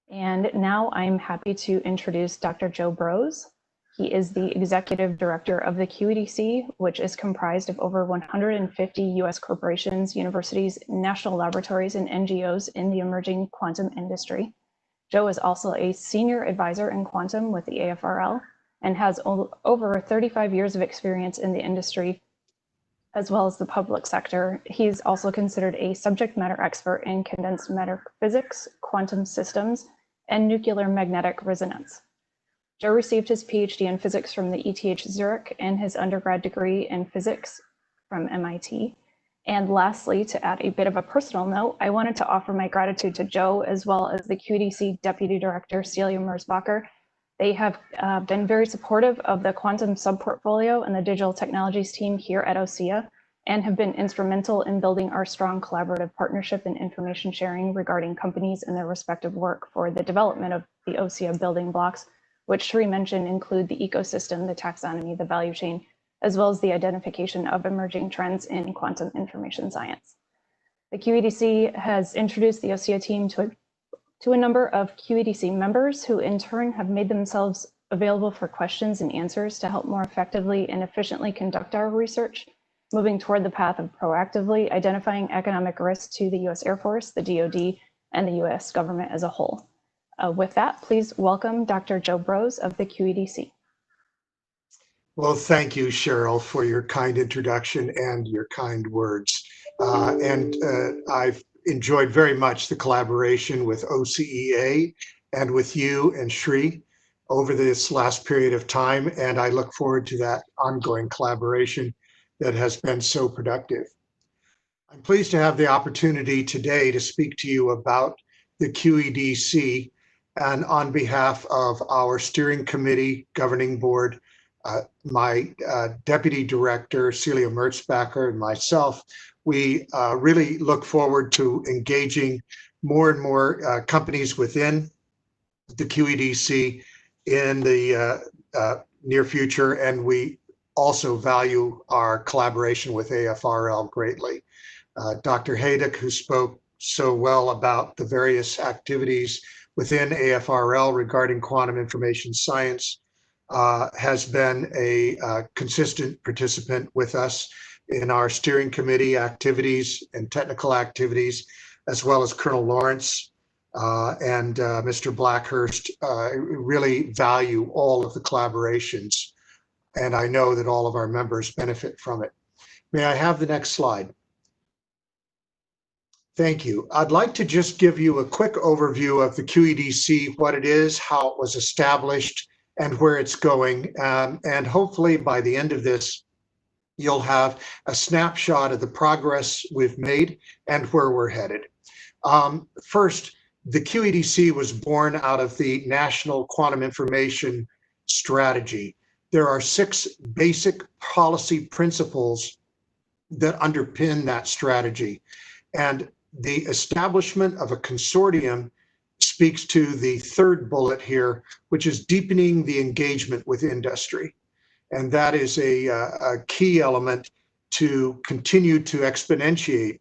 And now I'm happy to introduce Dr. Joe Brose. He is the Executive Director of the QEDC, which is comprised of over 150 US corporations, universities, national laboratories, and NGOs in the emerging quantum industry. Joe is also a Senior Advisor in Quantum with the AFRL and has over 35 years of experience in the industry, as well as the public sector. He's also considered a subject matter expert in condensed matter physics, quantum systems, and nuclear magnetic resonance. Joe received his PhD in physics from the ETH Zurich and his undergrad degree in physics from MIT. And lastly, to add a bit of a personal note, I wanted to offer my gratitude to Joe as well as the QEDC Deputy Director, Celia Merzbacher. They have been very supportive of the quantum sub-portfolio and the digital technologies team here at OSEA, and have been instrumental in building our strong collaborative partnership and information sharing regarding companies and their respective work for the development of the OSEA building blocks, which Sri mentioned include the ecosystem, the taxonomy, the value chain, as well as the identification of emerging trends in quantum information science. The QEDC has introduced the OSEA team to a number of QEDC members who in turn have made themselves available for questions and answers to help more effectively and efficiently conduct our research, moving toward the path of proactively identifying economic risks to the US Air Force, the DoD, and the US government as a whole. With that, please welcome Dr. Joe Brose of the QEDC. Well, thank you, Cheryl, for your kind introduction and your kind words. I've enjoyed very much the collaboration with OCEA and with you and Sri over this last period of time, and I look forward to that ongoing collaboration that has been so productive. I'm pleased to have the opportunity today to speak to you about the QEDC, and on behalf of our steering committee, governing board, my Deputy Director, Celia Merzbacher, and myself, we really look forward to engaging more and more companies within the QEDC in the near future, and we also value our collaboration with AFRL greatly. Dr. Haydock, who spoke so well about the various activities within AFRL regarding quantum information science, has been a consistent participant with us in our steering committee activities and technical activities, as well as Colonel Lawrence and Mr. Blackhurst. Really value all of the collaborations, and I know that all of our members benefit from it. May I have the next slide? Thank you. I'd like to just give you a quick overview of the QEDC, what it is, how it was established, and where it's going. And hopefully by the end of this, you'll have a snapshot of the progress we've made and where we're headed. First, the QEDC was born out of the National Quantum Information Strategy. There are 6 basic policy principles that underpin that strategy. And the establishment of a consortium speaks to the 3rd bullet here, which is deepening the engagement with industry. And that is a key element to continue to exponentiate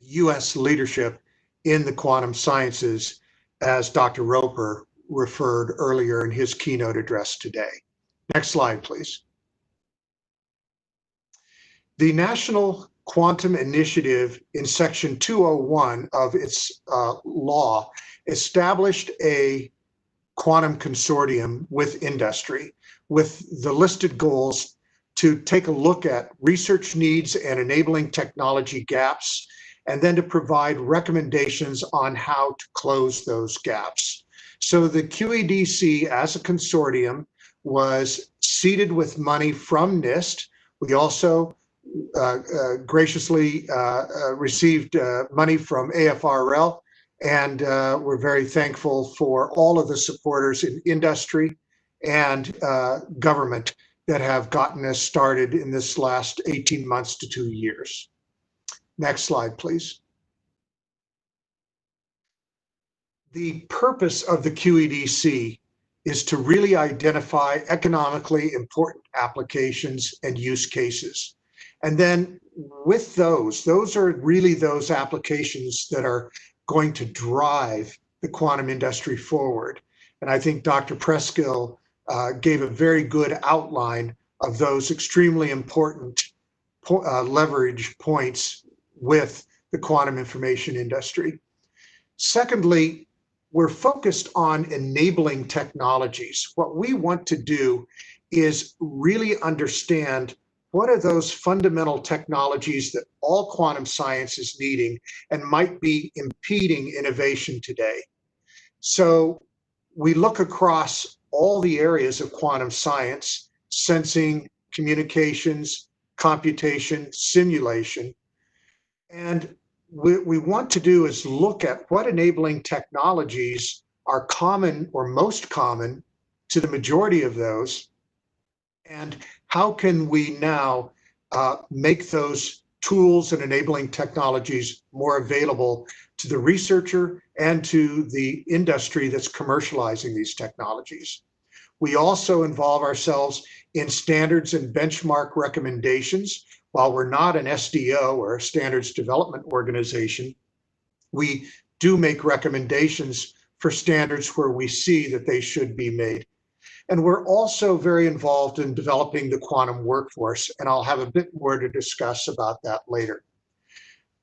US leadership in the quantum sciences, as Dr. Roper referred earlier in his keynote address today. Next slide, please. The National Quantum Initiative in Section 201 of its law established a quantum consortium with industry with the listed goals to take a look at research needs and enabling technology gaps, and then to provide recommendations on how to close those gaps. So the QEDC as a consortium was seeded with money from NIST. We also graciously received money from AFRL, and we're very thankful for all of the supporters in industry and government that have gotten us started in this last 18 months to 2 years. Next slide, please. The purpose of the QEDC is to really identify economically important applications and use cases. And then with those are really those applications that are going to drive the quantum industry forward. And I think Dr. Preskill gave a very good outline of those extremely important leverage points with the quantum information industry. Secondly, we're focused on enabling technologies. What we want to do is really understand what are those fundamental technologies that all quantum science is needing and might be impeding innovation today. So we look across all the areas of quantum science: sensing, communications, computation, simulation. And what we want to do is look at what enabling technologies are common or most common to the majority of those, and how can we now make those tools and enabling technologies more available to the researcher and to the industry that's commercializing these technologies. We also involve ourselves in standards and benchmark recommendations. While we're not an SDO or a standards development organization, we do make recommendations for standards where we see that they should be made. And we're also very involved in developing the quantum workforce, and I'll have a bit more to discuss about that later.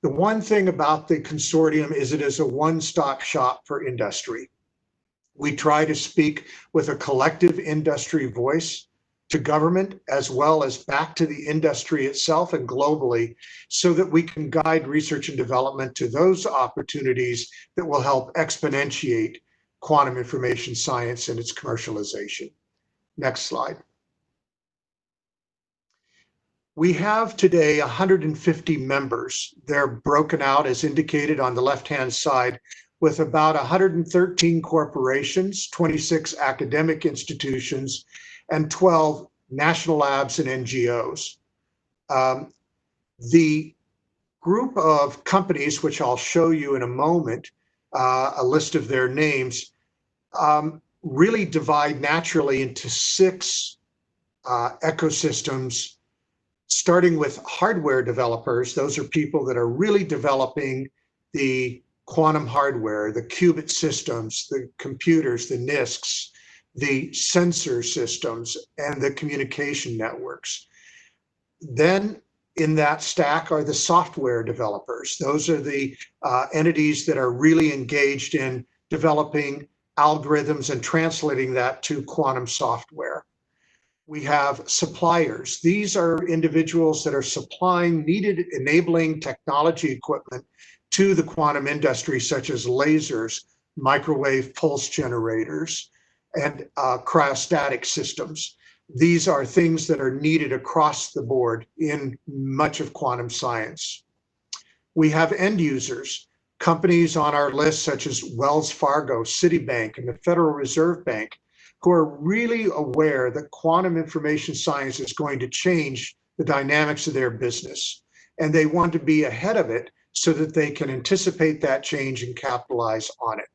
The one thing about the consortium is it is a one-stop shop for industry. We try to speak with a collective industry voice to government, as well as back to the industry itself and globally, so that we can guide research and development to those opportunities that will help exponentiate quantum information science and its commercialization. Next slide. We have today 150 members. They're broken out as indicated on the left-hand side, with about 113 corporations, 26 academic institutions, and 12 national labs and NGOs. The group of companies, which I'll show you in a moment, a list of their names, really divide naturally into 6 ecosystems, starting with hardware developers. Those are people that are really developing the quantum hardware, the qubit systems, the computers, the NISCs, the sensor systems, and the communication networks. Then in that stack are the software developers. Those are the entities that are really engaged in developing algorithms and translating that to quantum software. We have suppliers. These are individuals that are supplying needed enabling technology equipment to the quantum industry, such as lasers, microwave pulse generators, and cryostatic systems. These are things that are needed across the board in much of quantum science. We have end users, companies on our list such as Wells Fargo, Citibank, and the Federal Reserve Bank, who are really aware that quantum information science is going to change the dynamics of their business. And they want to be ahead of it so that they can anticipate that change and capitalize on it.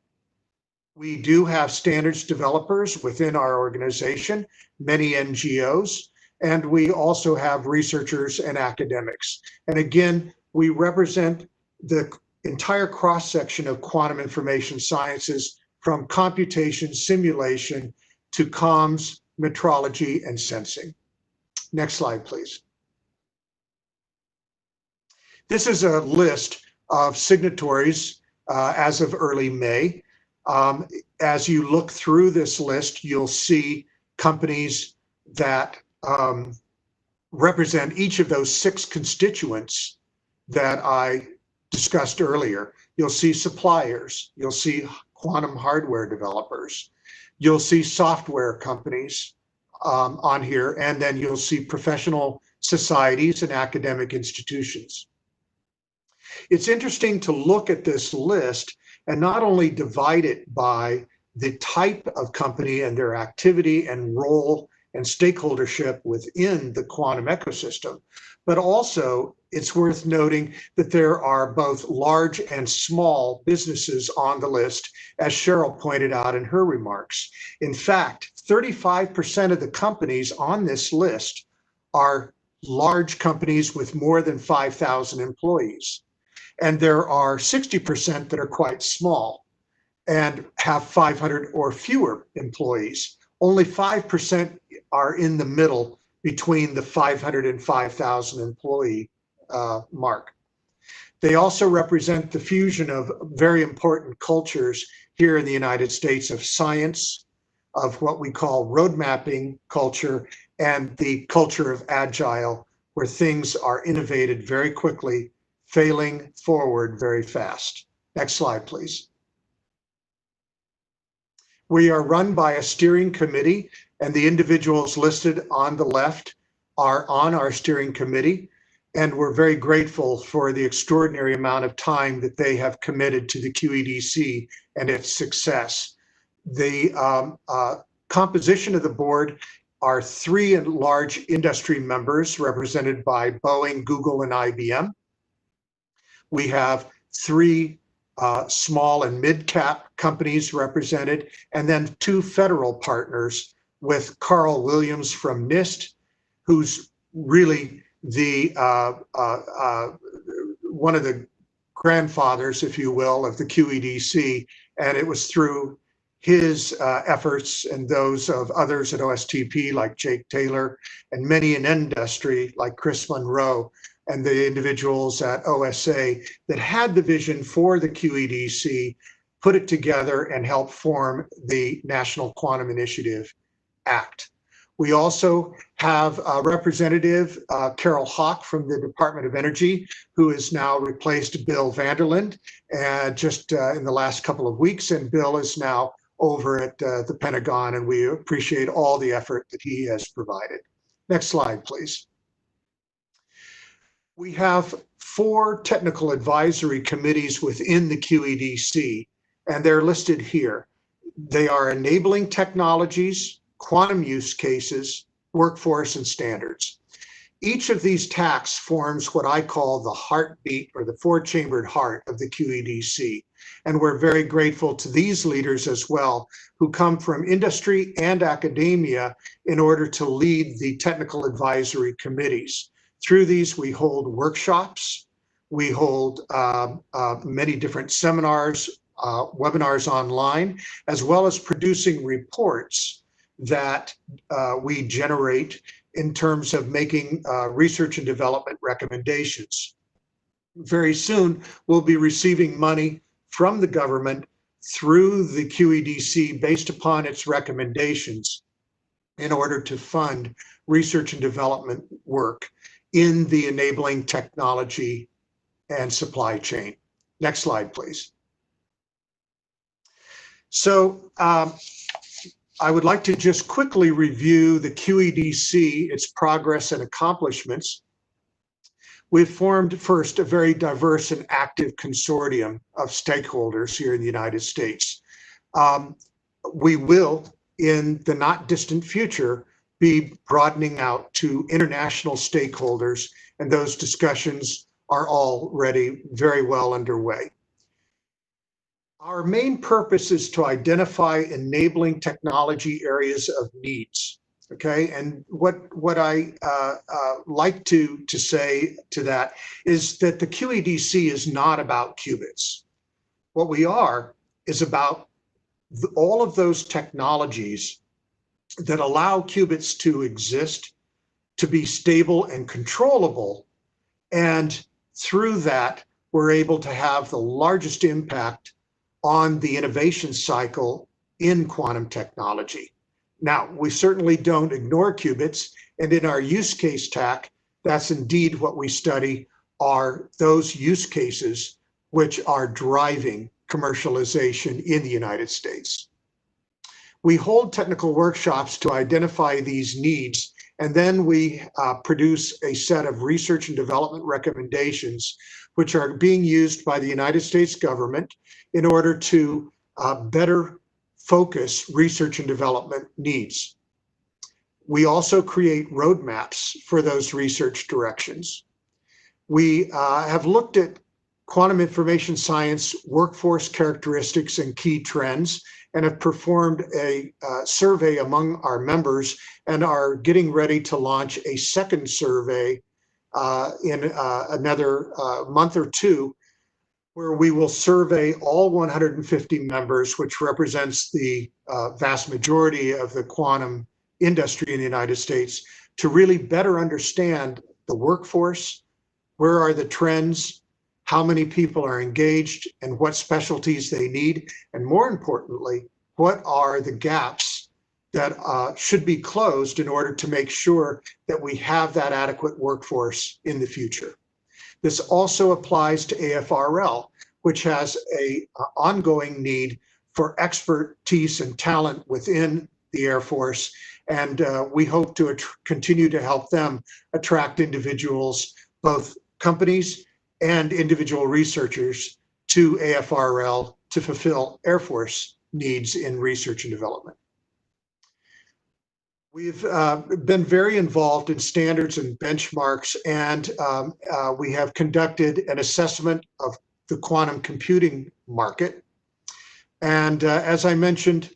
We do have standards developers within our organization, many NGOs, and we also have researchers and academics. And again, we represent the entire cross-section of quantum information sciences, from computation, simulation, to comms, metrology, and sensing. Next slide, please. This is a list of signatories as of early May. As you look through this list, you'll see companies that represent each of those 6 constituents that I discussed earlier. You'll see suppliers, you'll see quantum hardware developers, you'll see software companies on here, and then you'll see professional societies and academic institutions. It's interesting to look at this list and not only divide it by the type of company and their activity and role and stakeholdership within the quantum ecosystem, but also it's worth noting that there are both large and small businesses on the list, as Cheryl pointed out in her remarks. In fact, 35% of the companies on this list are large companies with more than 5,000 employees. And there are 60% that are quite small and have 500 or fewer employees. Only 5% are in the middle between the 500 and 5,000 employee mark. They also represent the fusion of very important cultures here in the United States of science, of what we call road mapping culture, and the culture of agile, where things are innovated very quickly, failing forward very fast. Next slide, please. We are run by a steering committee, and the individuals listed on the left are on our steering committee, and we're very grateful for the extraordinary amount of time that they have committed to the QEDC and its success. The composition of the board are 3 large industry members represented by Boeing, Google, and IBM. We have 3 small and mid-cap companies represented, and then 2 federal partners with Carl Williams from NIST, who's really the one of the grandfathers, if you will, of the QEDC, and it was through his efforts and those of others at OSTP like Jake Taylor and many in industry like Chris Monroe and the individuals at OSA that had the vision for the QEDC, put it together and helped form the National Quantum Initiative Act. We also have a representative, Carol Hawk from the Department of Energy, who has now replaced Bill Vanderland just in the last couple of weeks, and Bill is now over at the Pentagon, and we appreciate all the effort that he has provided. Next slide, please. We have 4 technical advisory committees within the QEDC, and they're listed here. They are enabling technologies, quantum use cases, workforce, and standards. Each of these tasks forms what I call the heartbeat or the 4-chambered heart of the QEDC. And we're very grateful to these leaders as well, who come from industry and academia in order to lead the technical advisory committees. Through these, we hold workshops, we hold many different seminars, webinars online, as well as producing reports that we generate in terms of making research and development recommendations. Very soon, we'll be receiving money from the government through the QEDC based upon its recommendations in order to fund research and development work in the enabling technology and supply chain. Next slide, please. So I would like to just quickly review the QEDC, its progress and accomplishments. We've formed first a very diverse and active consortium of stakeholders here in the United States. We will, in the not distant future, be broadening out to international stakeholders, and those discussions are already very well underway. Our main purpose is to identify enabling technology areas of needs. Okay, and what I like to say to that is that the QEDC is not about qubits. What we are is about all of those technologies that allow qubits to exist, to be stable and controllable, and through that, we're able to have the largest impact on the innovation cycle in quantum technology. Now, we certainly don't ignore qubits, and in our use case TAC, that's indeed what we study, are those use cases which are driving commercialization in the United States. We hold technical workshops to identify these needs, and then we produce a set of research and development recommendations, which are being used by the United States government in order to better focus research and development needs. We also create roadmaps for those research directions. We have looked at quantum information science workforce characteristics and key trends, and have performed a survey among our members and are getting ready to launch a second survey in another month or two, where we will survey all 150 members, which represents the vast majority of the quantum industry in the United States, to really better understand the workforce, where are the trends, how many people are engaged, and what specialties they need, and more importantly, what are the gaps that should be closed in order to make sure that we have that adequate workforce in the future. This also applies to AFRL, which has a ongoing need for expertise and talent within the Air Force, and we hope to continue to help them attract individuals, both companies and individual researchers, to AFRL to fulfill Air Force needs in research and development. We've been very involved in standards and benchmarks, and we have conducted an assessment of the quantum computing market. And as I mentioned,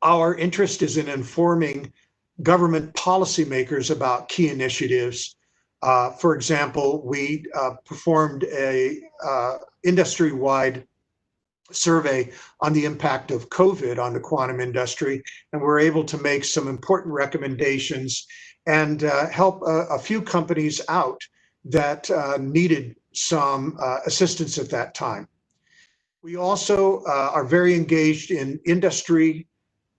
our interest is in informing government policymakers about key initiatives. For example, we performed a industry-wide survey on the impact of COVID on the quantum industry, and we're able to make some important recommendations and help a few companies out that needed some assistance at that time. We also are very engaged in industry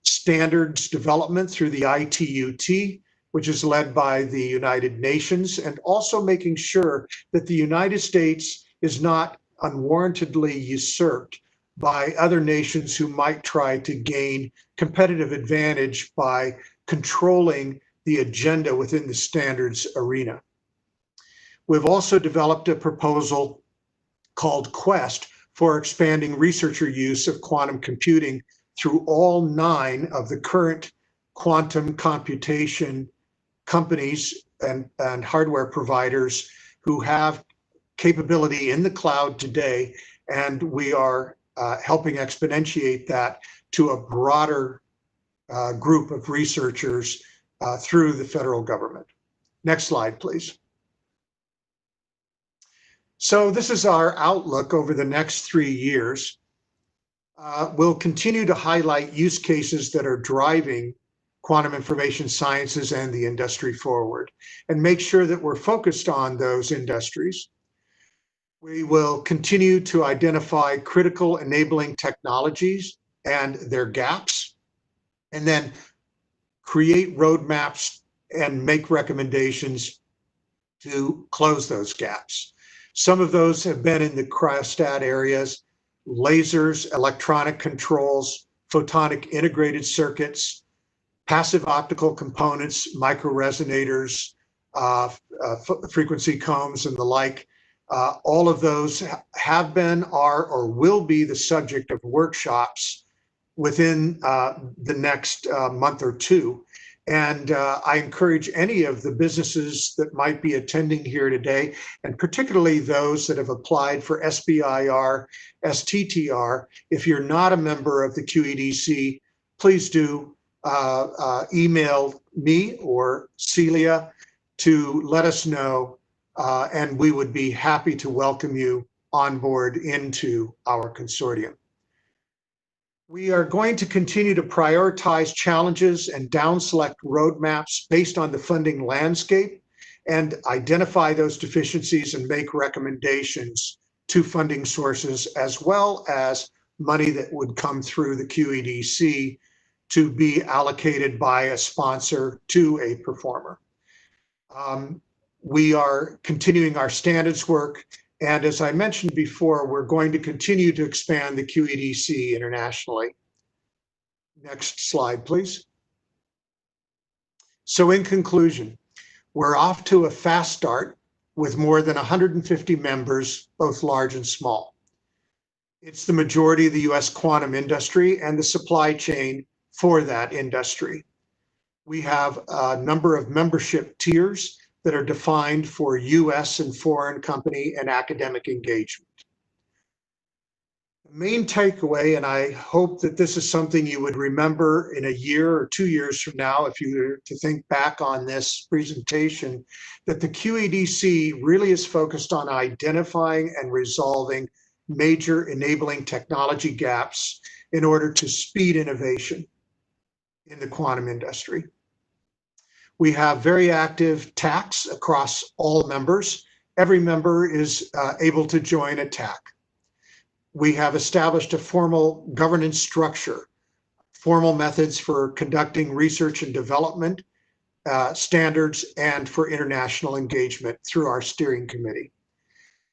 standards development through the ITUT, which is led by the United Nations, and also making sure that the United States is not unwarrantedly usurped by other nations who might try to gain competitive advantage by controlling the agenda within the standards arena. We've also developed a proposal called Quest for expanding researcher use of quantum computing through all 9 of the current quantum computation companies and hardware providers who have capability in the cloud today, and we are helping exponentiate that to a broader group of researchers through the federal government. Next slide, please. So this is our outlook over the next 3 years. We'll continue to highlight use cases that are driving quantum information sciences and the industry forward, and make sure that we're focused on those industries. We will continue to identify critical enabling technologies and their gaps, and then create roadmaps and make recommendations to close those gaps. Some of those have been in the cryostat areas: lasers, electronic controls, photonic integrated circuits, passive optical components, microresonators, frequency combs, and the like. All of those have been, are, or will be the subject of workshops within the next month or two. And I encourage any of the businesses that might be attending here today, and particularly those that have applied for SBIR, STTR, if you're not a member of the QEDC, please do email me or Celia to let us know, and we would be happy to welcome you on board into our consortium. We are going to continue to prioritize challenges and down select roadmaps based on the funding landscape, and identify those deficiencies and make recommendations to funding sources, as well as money that would come through the QEDC to be allocated by a sponsor to a performer. We are continuing our standards work, and as I mentioned before, we're going to continue to expand the QEDC internationally. Next slide, please. So in conclusion, we're off to a fast start with more than 150 members, both large and small. It's the majority of the US quantum industry and the supply chain for that industry. We have a number of membership tiers that are defined for US and foreign company and academic engagement. The main takeaway, and I hope that this is something you would remember in a year or 2 years from now, if you were to think back on this presentation, that the QEDC really is focused on identifying and resolving major enabling technology gaps in order to speed innovation in the quantum industry. We have very active TACs across all members. Every member is able to join a TAC. We have established a formal governance structure, formal methods for conducting research and development, standards, and for international engagement through our steering committee.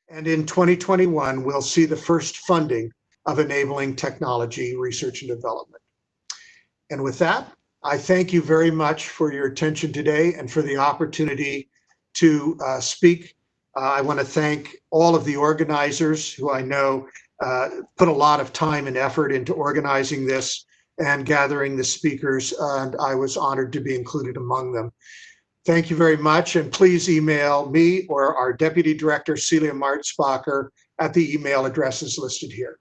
And in 2021, we'll see the first funding of enabling technology research and development. And with that, I thank you very much for your attention today and for the opportunity to speak. I want to thank all of the organizers who I know put a lot of time and effort into organizing this and gathering the speakers, and I was honored to be included among them. Thank you very much, and please email me or our Deputy Director, Celia Martzbacher, at the email addresses listed here.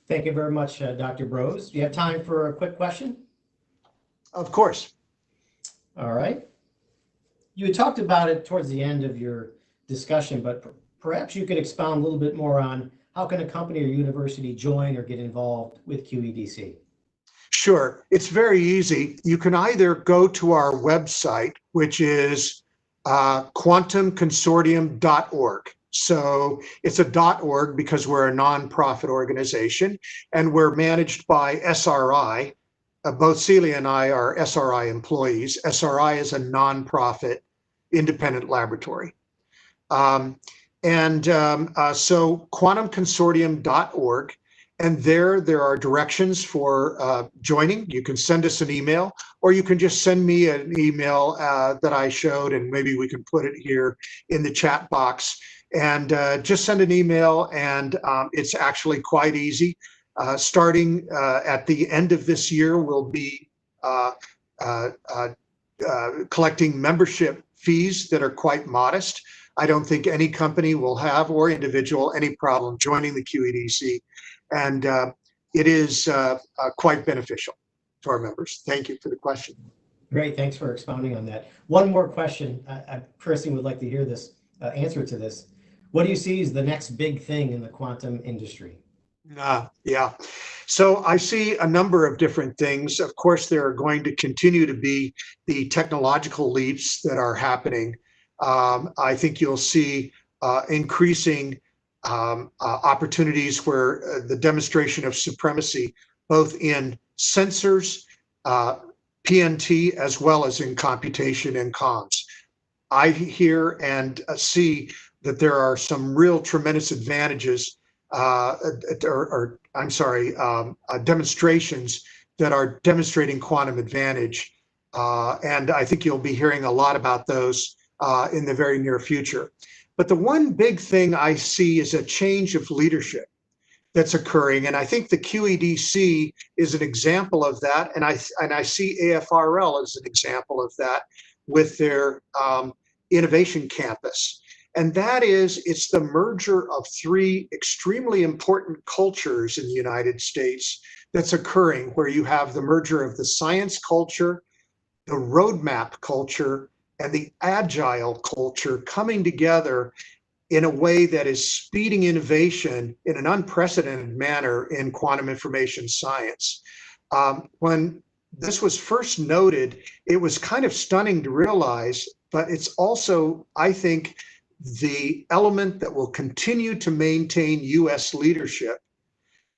Thank you very much, Dr. Brose. Do you have time for a quick question? Of course. All right. You had talked about it towards the end of your discussion, but perhaps you could expound a little bit more on how can a company or university join or get involved with QEDC? Sure. It's very easy. You can either go to our website, which is quantumconsortium.org. So it's a .org because we're a nonprofit organization, and we're managed by SRI. Both Celia and I are SRI employees. SRI is a nonprofit independent laboratory. So quantumconsortium.org, and there are directions for joining. You can send us an email, or you can just send me an email that I showed, and maybe we can put it here in the chat box. And just send an email, and it's actually quite easy. Starting at the end of this year, we'll be collecting membership fees that are quite modest. I don't think any company will have, or individual, any problem joining the QEDC. And it is quite beneficial to our members. Thank you for the question. Great, thanks for expounding on that. One more question. I personally would like to hear this answer to this. What do you see as the next big thing in the quantum industry? Yeah. So I see a number of different things. Of course, there are going to continue to be the technological leaps that are happening. I think you'll see increasing opportunities where the demonstration of supremacy, both in sensors, PNT, as well as in computation and comms. I hear and see that there are some real tremendous advantages, demonstrations that are demonstrating quantum advantage. And I think you'll be hearing a lot about those in the very near future. But the one big thing I see is a change of leadership that's occurring. And I think the QEDC is an example of that. And I see AFRL as an example of that with their innovation campus. And that is, it's the merger of three extremely important cultures in the United States that's occurring, where you have the merger of the science culture, the roadmap culture, and the agile culture coming together in a way that is speeding innovation in an unprecedented manner in quantum information science. When this was first noted, it was kind of stunning to realize, but it's also, I think, the element that will continue to maintain U.S. leadership.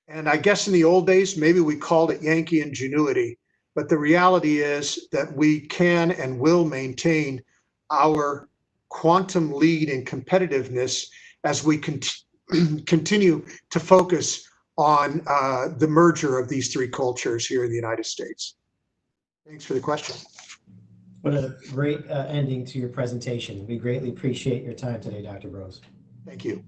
And I guess in the old days, maybe we called it Yankee ingenuity, but the reality is that we can and will maintain our quantum lead and competitiveness as we continue to focus on the merger of these three cultures here in the United States. Thanks for the question. What a great ending to your presentation. We greatly appreciate your time today, Dr. Brose. Thank you.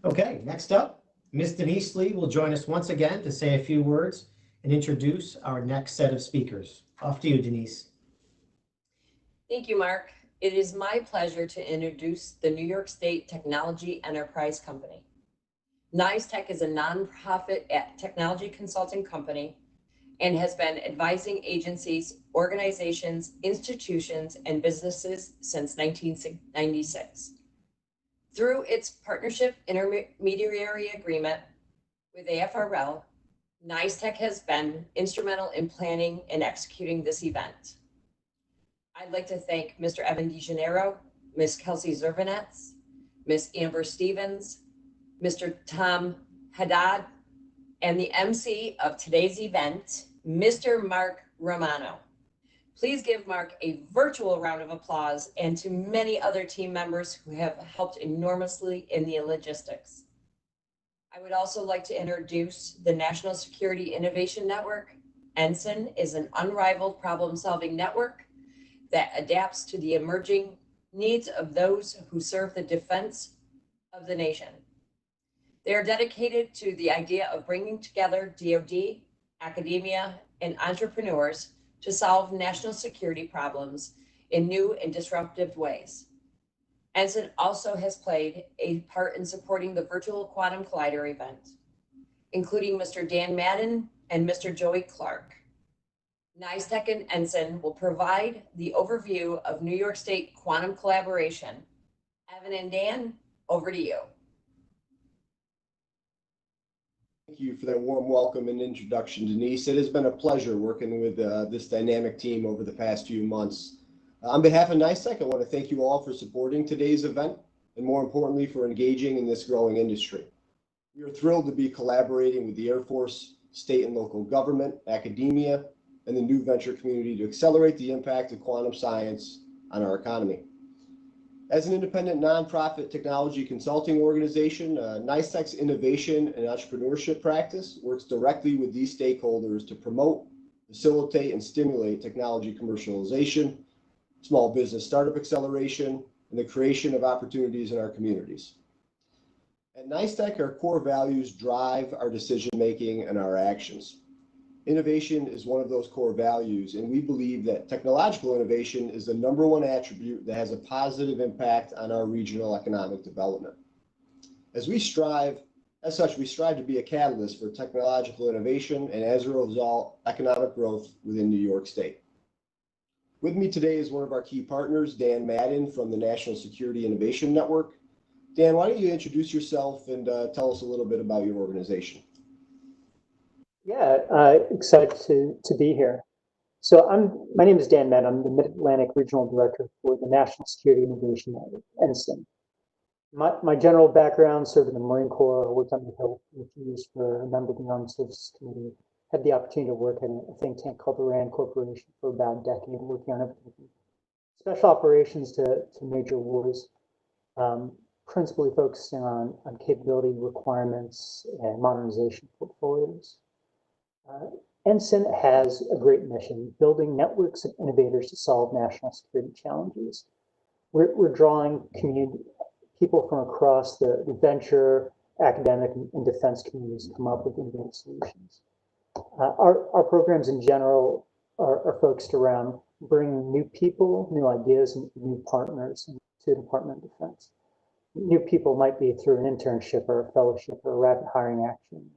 Okay, next up, Ms. Denise Lee will join us once again to say a few words and introduce our next set of speakers. Off to you, Denise. Thank you, Mark. It is my pleasure to introduce the New York State Technology Enterprise Company. NYSTEC is a nonprofit technology consulting company and has been advising agencies, organizations, institutions, and businesses since 1996. Through its partnership intermediary agreement with AFRL, NYSTEC has been instrumental in planning and executing this event. I'd like to thank Mr. Evan DeGennaro, Ms. Kelsey Zervanetz, Ms. Amber Stevens, Mr. Tom Haddad, and the MC of today's event, Mr. Mark Romano. Please give Mark a virtual round of applause, and to many other team members who have helped enormously in the logistics. I would also like to introduce the National Security Innovation Network. ENSIN is an unrivaled problem-solving network that adapts to the emerging needs of those who serve the defense of the nation. They are dedicated to the idea of bringing together DoD, academia, and entrepreneurs to solve national security problems in new and disruptive ways. ENSIN also has played a part in supporting the virtual Quantum Collider event, including Mr. Dan Madden and Mr. Joey Clark. NYSTEC and ENSIN will provide the overview of New York State quantum collaboration. Evan and Dan, over to you. Thank you for that warm welcome and introduction, Denise. It has been a pleasure working with this dynamic team over the past few months. On behalf of NYSTEC, I want to thank you all for supporting today's event and, more importantly, for engaging in this growing industry. We are thrilled to be collaborating with the Air Force, state and local government, academia, and the new venture community to accelerate the impact of quantum science on our economy. As an independent nonprofit technology consulting organization, NYSTEC's innovation and entrepreneurship practice works directly with these stakeholders to promote, facilitate, and stimulate technology commercialization, small business startup acceleration, and the creation of opportunities in our communities. At NYSTEC, our core values drive our decision-making and our actions. Innovation is one of those core values, and we believe that technological innovation is the #1 attribute that has a positive impact on our regional economic development. As such, we strive to be a catalyst for technological innovation and, as a result, economic growth within New York State. With me today is one of our key partners, Dan Madden from the National Security Innovation Network. Dan, why don't you introduce yourself and tell us a little bit about your organization? Yeah, excited to be here. So my name is Dan Madden. I'm the Mid-Atlantic Regional Director for the National Security Innovation Network, NSIN. My general background: served in the Marine Corps, worked on the Hill for a few years for a member of the Armed Services Committee, had the opportunity to work at a think tank called the RAND Corporation for about a decade, working on everything from special operations to major wars, principally focusing on capability requirements and modernization portfolios. NSIN has a great mission: building networks of innovators to solve national security challenges. We're drawing people from across the venture, academic, and defense communities to come up with innovative solutions. Our programs in general are focused around bringing new people, new ideas, and new partners to the Department of Defense. New people might be through an internship or a fellowship or a rapid hiring action.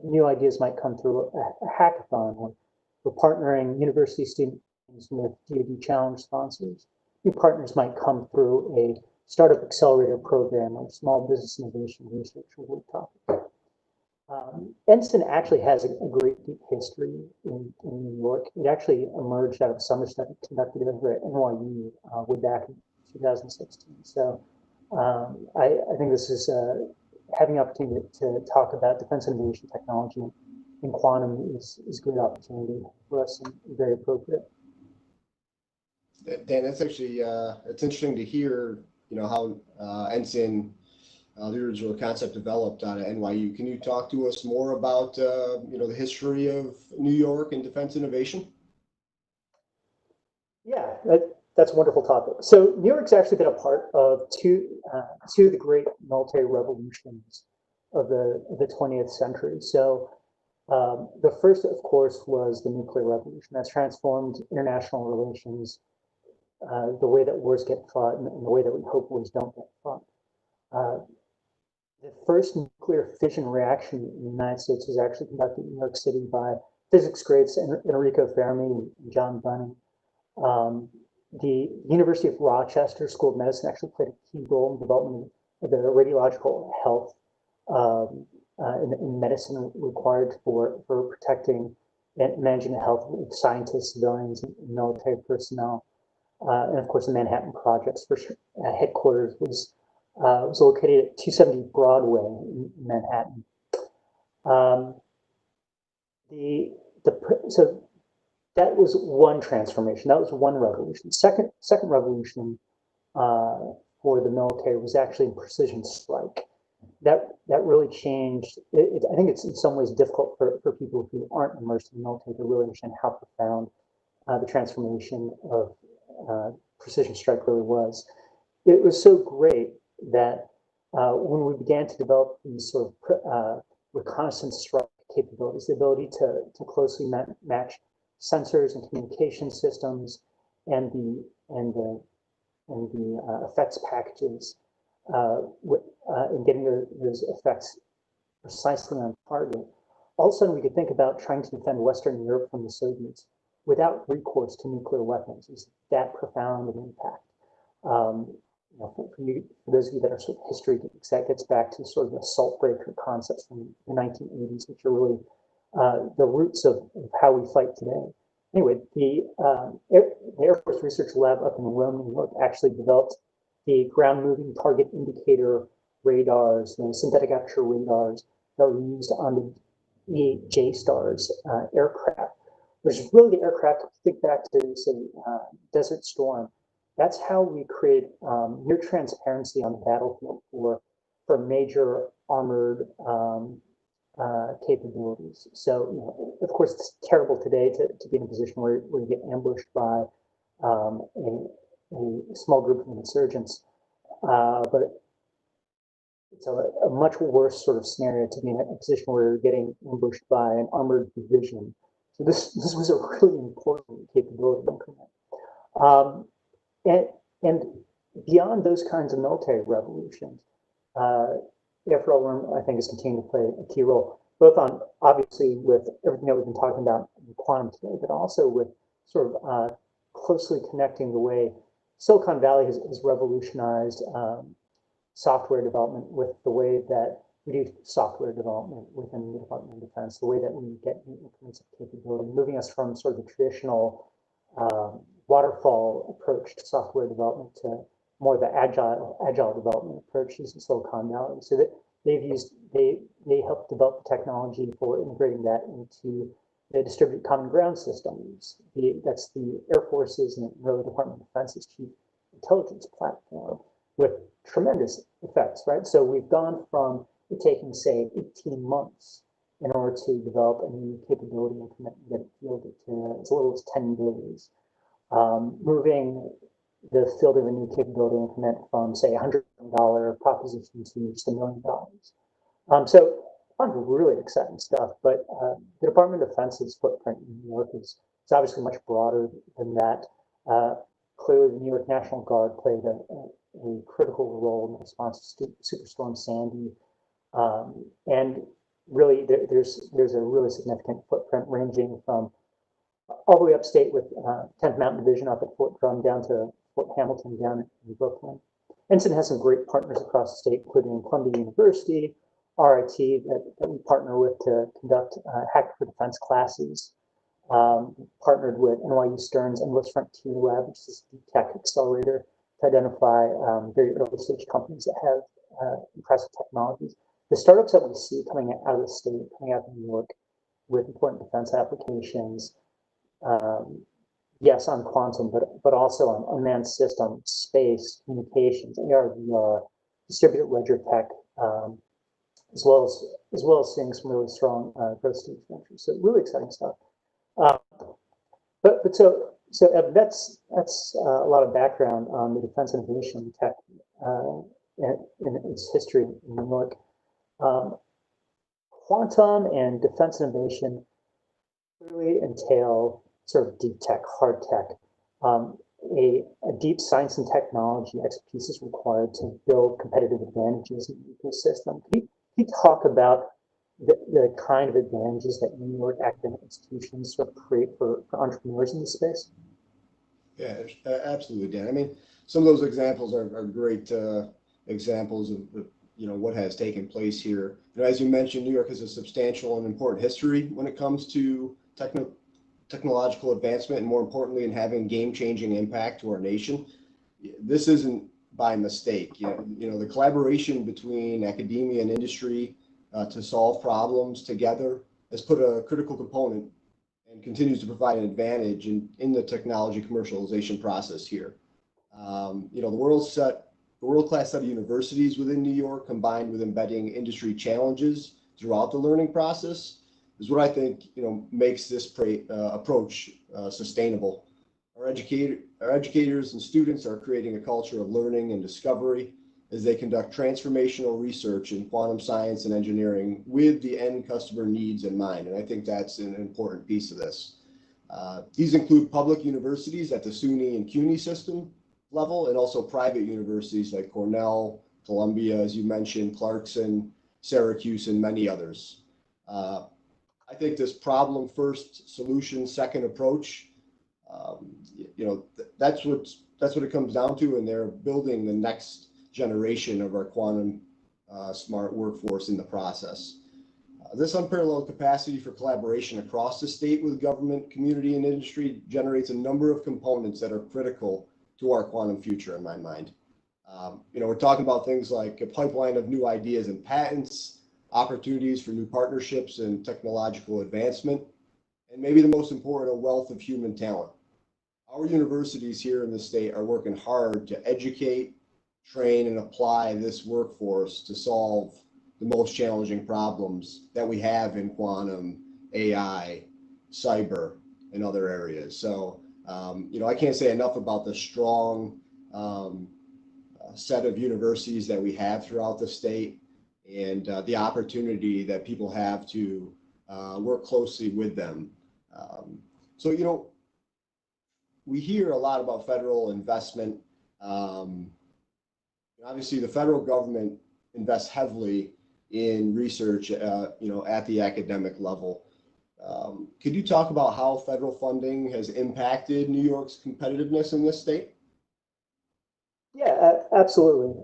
New ideas might come through a hackathon, or we're partnering university students with DoD challenge sponsors. New partners might come through a startup accelerator program or small business innovation research or work topic. Ensign actually has a great deep history in New York. It actually emerged out of a summer study conducted over at NYU way back in 2016. So I think this is having the opportunity to talk about defense innovation technology in quantum is a great opportunity for us and very appropriate. Dan, that's actually it's interesting to hear, how Ensign, the original concept developed out of NYU. Can you talk to us more about, the history of New York and defense innovation? Yeah, that's a wonderful topic. So New York's actually been a part of two of the great military revolutions of the 20th century. So the first, of course, was the nuclear revolution. That's transformed international relations, the way that wars get fought and the way that we hope wars don't get fought. The first nuclear fission reaction in the United States was actually conducted in New York City by physics greats Enrico Fermi and John Bunning. The University of Rochester School of Medicine actually played a key role in development of the radiological health in medicine required for protecting and managing the health of scientists, civilians, and military personnel. And of course, the Manhattan Project's first headquarters was located at 270 Broadway in Manhattan. So that was one transformation. That was one revolution. Second revolution for the military was actually precision strike. That really changed. I think it's in some ways difficult for people who aren't immersed in the military to really understand how profound the transformation of precision strike really was. It was so great that when we began to develop these sort of reconnaissance strike capabilities, the ability to closely match sensors and communication systems and the effects packages, and getting those effects precisely on target, all of a sudden we could think about trying to defend Western Europe from the Soviets without recourse to nuclear weapons. It's that profound an impact. For those of you that are sort of history geeks, that gets back to sort of the assault breaker concepts from the 1980s, which are really the roots of how we fight today. Anyway, the Air Force Research Lab up in Rome, New York, actually developed the ground moving target indicator radars, synthetic aperture radars that were used on the E-8 J-Stars aircraft, which is really the aircraft, if you think back to, say, Desert Storm. That's how we create near transparency on the battlefield for major armored capabilities. So, of course, it's terrible today to be in a position where you get ambushed by a small group of insurgents, but it's a much worse sort of scenario to be in a position where you're getting ambushed by an armored division. So this was a really important capability increment. And beyond those kinds of military revolutions, AFRL, I think, is continuing to play a key role, both on, obviously, with everything that we've been talking about in quantum today, but also with sort of closely connecting the way Silicon Valley has revolutionized software development with the way that we do software development within the Department of Defense, the way that we get new increments of capability, moving us from sort of the traditional waterfall approach to software development to more of the agile development approach using Silicon Valley. So that they helped develop the technology for integrating that into the distributed common ground systems. That's the Air Force's and the Department of Defense's chief intelligence platform with tremendous effects, right? So we've gone from it taking, say, 18 months in order to develop a new capability and get it fielded to as little as 10 days. Moving the field of a new capability increment from, say, $100,000 proposition to just $1 million. So really exciting stuff, but the Department of Defense's footprint in New York is obviously much broader than that. Clearly, the New York National Guard played a critical role in the response to Superstorm Sandy. And really, there's a really significant footprint ranging from all the way upstate with 10th Mountain Division up at Fort Drum down to Fort Hamilton down in Brooklyn. Ensign has some great partners across the state, including Columbia University, RIT that we partner with to conduct Hack for Defense classes. Partnered with NYU Stern's Endless Frontier Lab, which is a deep tech accelerator, to identify very early stage companies that have impressive technologies. The startups that we see coming out of the state, coming out of New York with important defense applications, yes, on quantum, but also on unmanned systems, space, communications, AR, VR, distributed ledger tech, as well as seeing some really strong growth stage ventures. So really exciting stuff. So Evan, that's a lot of background on the defense innovation tech and its history in New York. Quantum and defense innovation clearly entail sort of deep tech, hard tech. A deep science and technology expertise is required to build competitive advantages in the ecosystem. Can you talk about the kind of advantages that New York academic institutions sort of create for entrepreneurs in this space? Yeah, absolutely, Dan. I mean, some of those examples are great examples of what has taken place here. As you mentioned, New York has a substantial and important history when it comes to technological advancement, and more importantly, in having game-changing impact to our nation. This isn't by mistake. The collaboration between academia and industry to solve problems together has put a critical component and continues to provide an advantage in the technology commercialization process here. The world-class set of universities within New York, combined with embedding industry challenges throughout the learning process, is what I think makes this approach sustainable. Our educators and students are creating a culture of learning and discovery as they conduct transformational research in quantum science and engineering with the end customer needs in mind. And I think that's an important piece of this. These include public universities at the SUNY and CUNY system level, and also private universities like Cornell, Columbia, as you mentioned, Clarkson, Syracuse, and many others. I think this problem first, solution second approach, that's what it comes down to, and they're building the next generation of our quantum smart workforce in the process. This unparalleled capacity for collaboration across the state with government, community, and industry generates a number of components that are critical to our quantum future in my mind. We're talking about things like a pipeline of new ideas and patents, opportunities for new partnerships and technological advancement, and maybe the most important, a wealth of human talent. Our universities here in the state are working hard to educate, train, and apply this workforce to solve the most challenging problems that we have in quantum, AI, cyber, and other areas. So, I can't say enough about the strong set of universities that we have throughout the state, and the opportunity that people have to work closely with them. So, we hear a lot about federal investment. Obviously, the federal government invests heavily in research, at the academic level. Could you talk about how federal funding has impacted New York's competitiveness in this state? Yeah, absolutely.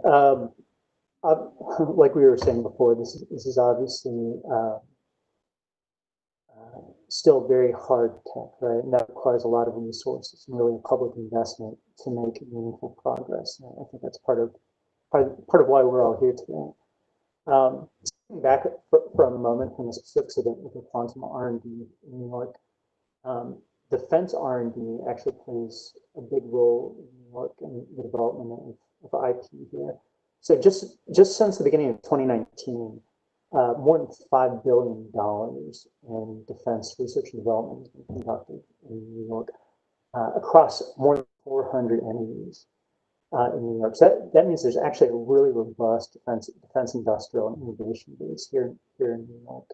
Like we were saying before, this is obviously still very hard tech, right? And that requires a lot of resources and really public investment to make meaningful progress. And I think that's part of why we're all here today. Stepping back for a moment from the specifics of the quantum R&D in New York, defense R&D actually plays a big role in New York in the development of IP here. So just since the beginning of 2019, more than $5 billion in defense research and development has been conducted in New York across more than 400 entities in New York. So that means there's actually a really robust defense industrial and innovation base here in New York.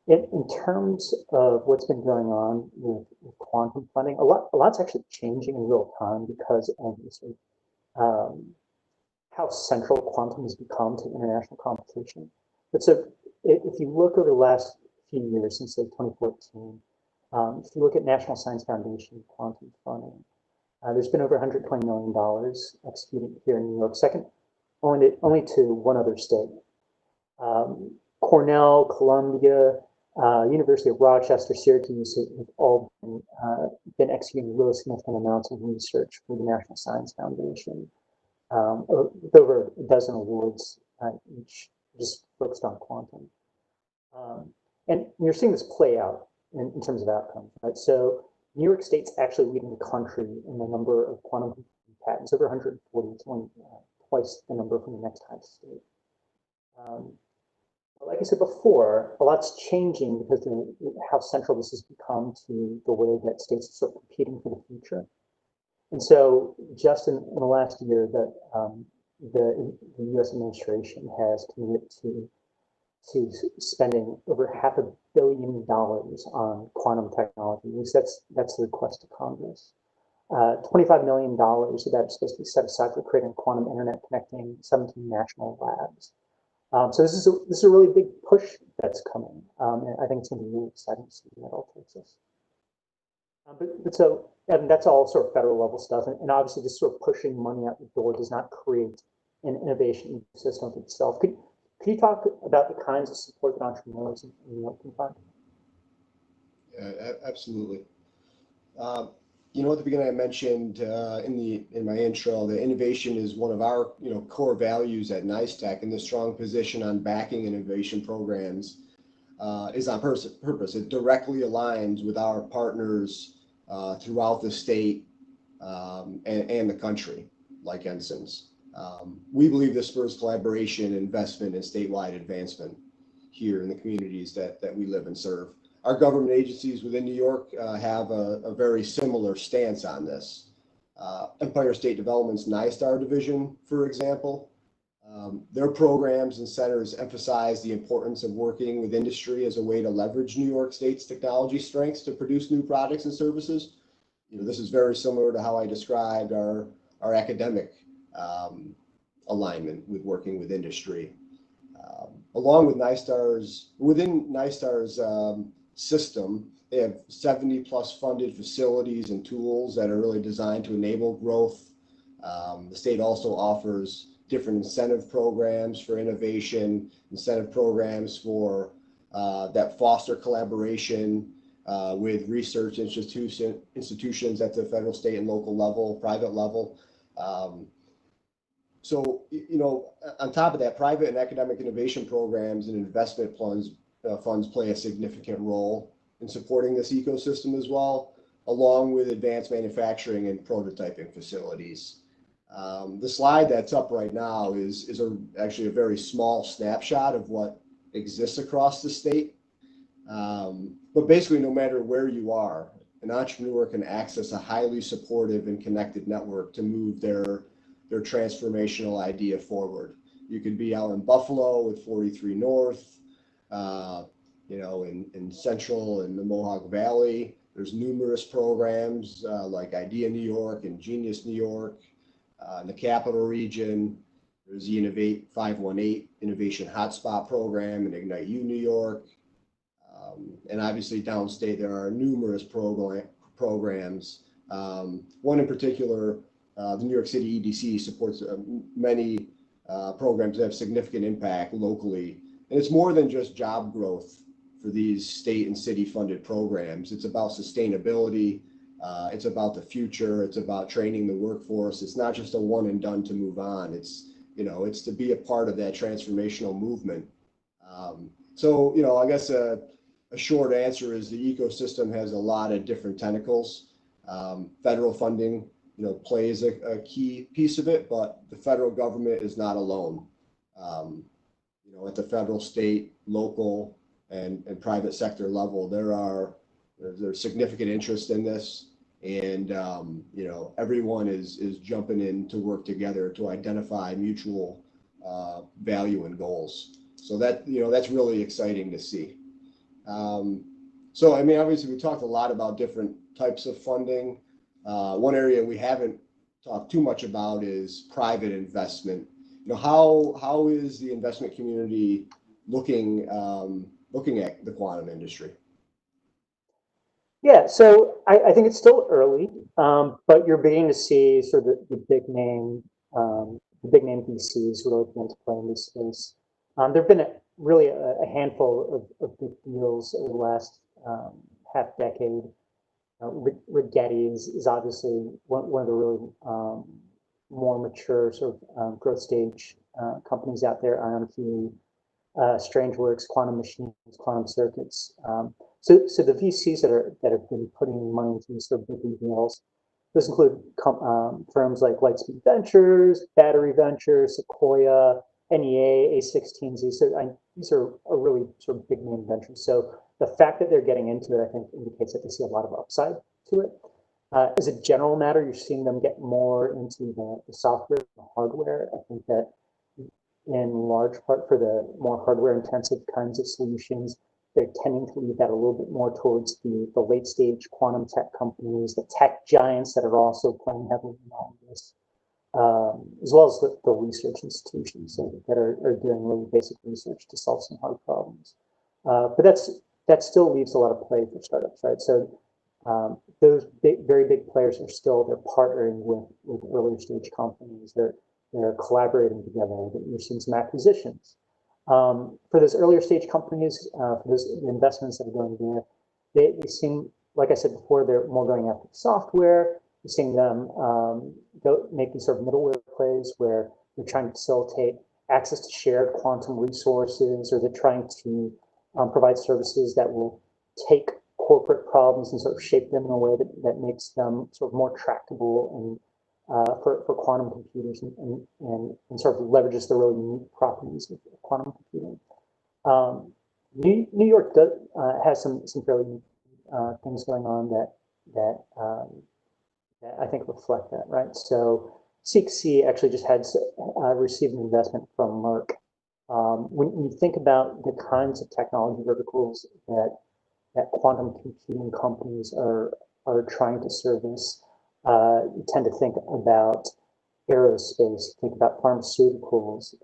In terms of what's been going on with quantum funding, a lot's actually changing in real time because of this, how central quantum has become to international competition. But so if you look over the last few years, since say 2014, if you look at National Science Foundation quantum funding, there's been over $120 million executed here in New York, second only to one other state. Cornell, Columbia, University of Rochester, Syracuse have all been executing really significant amounts of research for the National Science Foundation, with over a dozen awards each just focused on quantum. And you're seeing this play out in terms of outcomes, right? So New York State's actually leading the country in the number of quantum patents, over 140. It's only twice the number from the next highest state. Like I said before, a lot's changing because of how central this has become to the way that states are sort of competing for the future. And so just in the last year that the US administration has committed to spending over $500 million on quantum technology. At least that's the request to Congress. $25 million of that is supposed to be set aside for creating a quantum internet connecting 17 national labs. So this is a really big push that's coming, and I think it's going to be really exciting to see where that all takes us. And that's all sort of federal level stuff, and obviously just sort of pushing money out the door does not create an innovation ecosystem itself. Could you talk about the kinds of support that entrepreneurs in New York can find? Yeah, absolutely. You know, at the beginning I mentioned in my intro that innovation is one of our core values at NISTEC, and the strong position on backing innovation programs is on purpose. It directly aligns with our partners throughout the state and the country, like Ensign's. We believe this spurs collaboration, investment, and statewide advancement here in the communities that we live and serve. Our government agencies within New York have a very similar stance on this. Empire State Development's NISTAR division, for example, their programs and centers emphasize the importance of working with industry as a way to leverage New York State's technology strengths to produce new products and services. This is very similar to how I described our academic alignment with working with industry. Along with within NISTAR's system, they have 70+ funded facilities and tools that are really designed to enable growth. The state also offers different incentive programs for innovation, incentive programs for that foster collaboration with research institutions at the federal, state, and local level, private level. So, on top of that, private and academic innovation programs and investment funds play a significant role in supporting this ecosystem as well, along with advanced manufacturing and prototyping facilities. The slide that's up right now is actually a very small snapshot of what exists across the state. But basically, no matter where you are, an entrepreneur can access a highly supportive and connected network to move their transformational idea forward. You could be out in Buffalo with 43 North, in Central and the Mohawk Valley. There's numerous programs like Idea New York and Genius New York. In the Capital Region, there's the Innovate 518 Innovation Hotspot Program and Ignite U New York. And obviously downstate, there are numerous programs. One in particular, the New York City EDC supports many programs that have significant impact locally. And it's more than just job growth for these state and city funded programs. It's about sustainability. It's about the future. It's about training the workforce. It's not just a one and done to move on. It's to be a part of that transformational movement. I guess a short answer is the ecosystem has a lot of different tentacles. Federal funding, plays a key piece of it, but the federal government is not alone. At the federal, state, local, and private sector level, there's significant interest in this, and everyone is jumping in to work together to identify mutual value and goals. So that's really exciting to see. Obviously we talked a lot about different types of funding. One area we haven't talked too much about is private investment. How is the investment community looking at the quantum industry? Yeah, so I think it's still early, but you're beginning to see sort of the big name VCs really begin to play in this space. There've been really a handful of big deals over the last half decade. Rigetti is obviously one of the really more mature sort of growth stage companies out there. IonQ, StrangeWorks, Quantum Machines, Quantum Circuits. So the VCs that have been putting money into these sort of big deals, those include firms like Lightspeed Ventures, Battery Ventures, Sequoia, NEA, A16Z. So these are really sort of big name ventures. So the fact that they're getting into it, I think, indicates that they see a lot of upside to it. As a general matter, you're seeing them get more into the software and the hardware. I think that in large part for the more hardware intensive kinds of solutions, they're tending to leave that a little bit more towards the late stage quantum tech companies, the tech giants that are also playing heavily in all of this, as well as the research institutions that are doing really basic research to solve some hard problems. But that still leaves a lot of play for startups, right? So those very big players are they're partnering with earlier stage companies. They're collaborating together. You're seeing some acquisitions. For those earlier stage companies, for those investments that are going there, they seem, like I said before, they're more going after software. You're seeing them make these sort of middleware plays where they're trying to facilitate access to shared quantum resources, or they're trying to provide services that will take corporate problems and sort of shape them in a way that makes them sort of more tractable and for quantum computers and sort of leverages the really unique properties of quantum computing. New York has some fairly unique things going on that I think reflect that, right? So SeekC actually just had received an investment from Merck. When you think about the kinds of technology verticals that quantum computing companies are trying to service, you tend to think about aerospace, think about pharmaceuticals,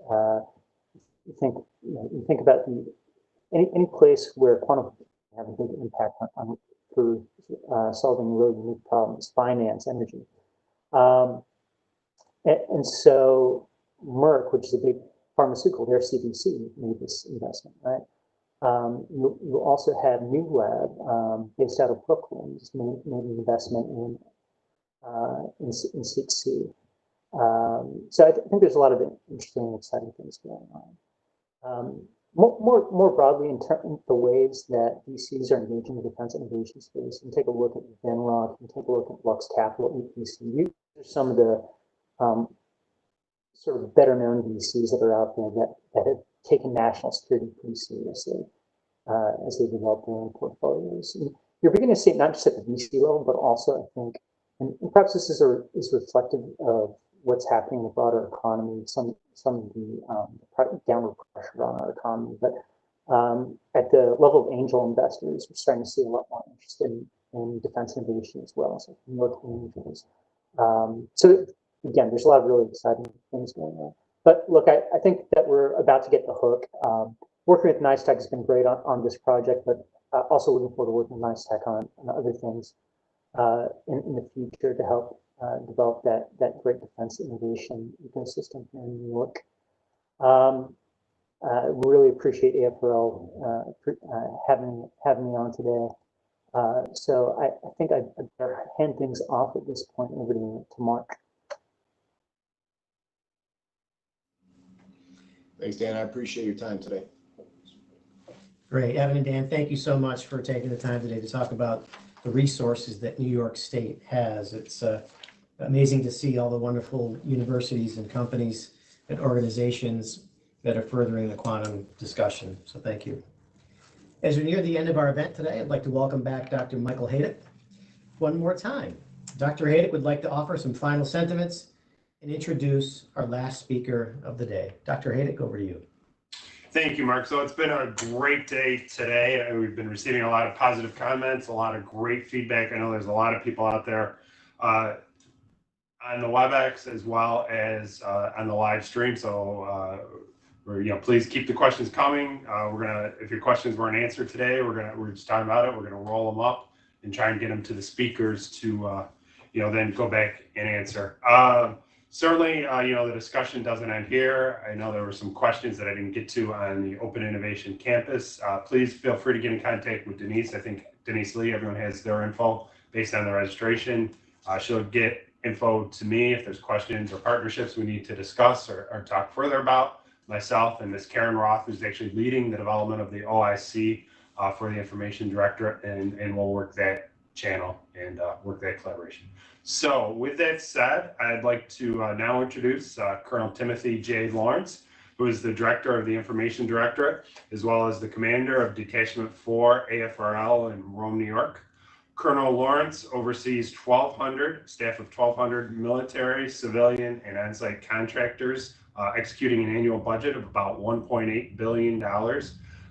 you think about any place where quantum can have a big impact on for solving really unique problems, finance, energy. And so Merck, which is a big pharmaceutical, their CVC made this investment, right? You also have New Lab, based out of Brooklyn, just made an investment in SeekC. So I think there's a lot of interesting and exciting things going on. More broadly, in terms of the ways that VCs are engaging the defense innovation space, and take a look at Venrock, and take a look at Lux Capital, EPC. These are some of the sort of better known VCs that are out there that have taken national security pretty seriously as they develop their own portfolios. And you're beginning to see it not just at the VC level, but also, I think, and perhaps this is reflective of what's happening in the broader economy, some of the downward pressure on our economy. But at the level of angel investors, we're starting to see a lot more interest in defense innovation as well. So North angels. So again, there's a lot of really exciting things going on. But look, I think that we're about to get the hook. Working with NICE-Tech has been great on this project, but also looking forward to working with NICE-Tech on other things in the future to help develop that great defense innovation ecosystem here in New York. Really appreciate AFRL having me on today. So I think I'd better hand things off at this point over to Mark. Thanks, Dan. I appreciate your time today. Great. Evan and Dan, thank you so much for taking the time today to talk about the resources that New York State has. It's amazing to see all the wonderful universities and companies and organizations that are furthering the quantum discussion. So thank you. As we near the end of our event today, I'd like to welcome back Dr. Michael Haydick one more time. Dr. Haydick would like to offer some final sentiments and introduce our last speaker of the day. Dr. Haydick, over to you. Thank you, Mark. So it's been a great day today. We've been receiving a lot of positive comments, a lot of great feedback. I know there's a lot of people out there on the WebEx as well as on the live stream. So please keep the questions coming. If your questions weren't answered today, we're just talking about it. We're gonna roll them up and try and get them to the speakers to then go back and answer. Certainly, the discussion doesn't end here. I know there were some questions that I didn't get to on the Open Innovation Campus. Please feel free to get in contact with Denise. I think Denise Lee, everyone has their info based on the registration. She'll get info to me if there's questions or partnerships we need to discuss or talk further about. Myself and Ms. Karen Roth, who's actually leading the development of the OIC for the Information Directorate, and we'll work that channel and work that collaboration. So with that said, I'd like to now introduce Colonel Timothy J. Lawrence, who is the Director of the Information Directorate, as well as the Commander of Detachment 4 AFRL in Rome, New York. Colonel Lawrence oversees staff of 1,200 military, civilian, and on-site contractors, executing an annual budget of about $1.8 billion.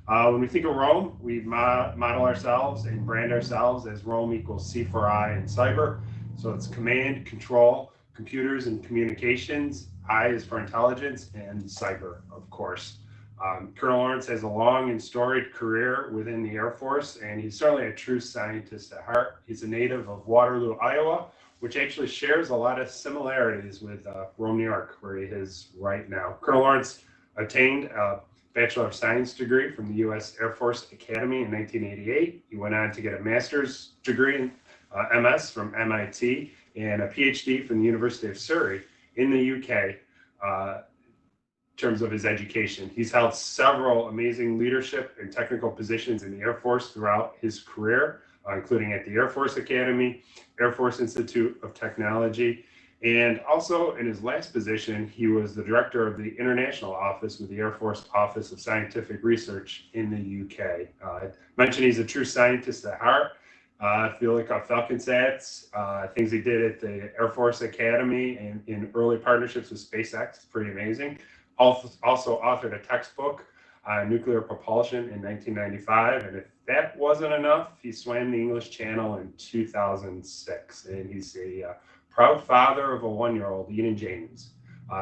When we think of Rome, we model ourselves and brand ourselves as Rome equals C4I in cyber. So it's command, control, computers, and communications. I is for intelligence, and cyber, of course. Colonel Lawrence has a long and storied career within the Air Force, and he's certainly a true scientist at heart. He's a native of Waterloo, Iowa, which actually shares a lot of similarities with Rome, New York, where he is right now. Colonel Lawrence obtained a Bachelor of Science degree from the U.S. Air Force Academy in 1988. He went on to get a master's degree in MS from MIT and a PhD from the University of Surrey in the UK in terms of his education. He's held several amazing leadership and technical positions in the Air Force throughout his career, including at the Air Force Academy, Air Force Institute of Technology, and also in his last position, he was the director of the International Office with the Air Force Office of Scientific Research in the UK. I mentioned he's a true scientist at heart. I feel like Falcon Sats, things he did at the Air Force Academy and in early partnerships with SpaceX, pretty amazing. Also authored a textbook on nuclear propulsion in 1995. And if that wasn't enough, he swam the English Channel in 2006. And he's a proud father of a 1-year-old, Eden James.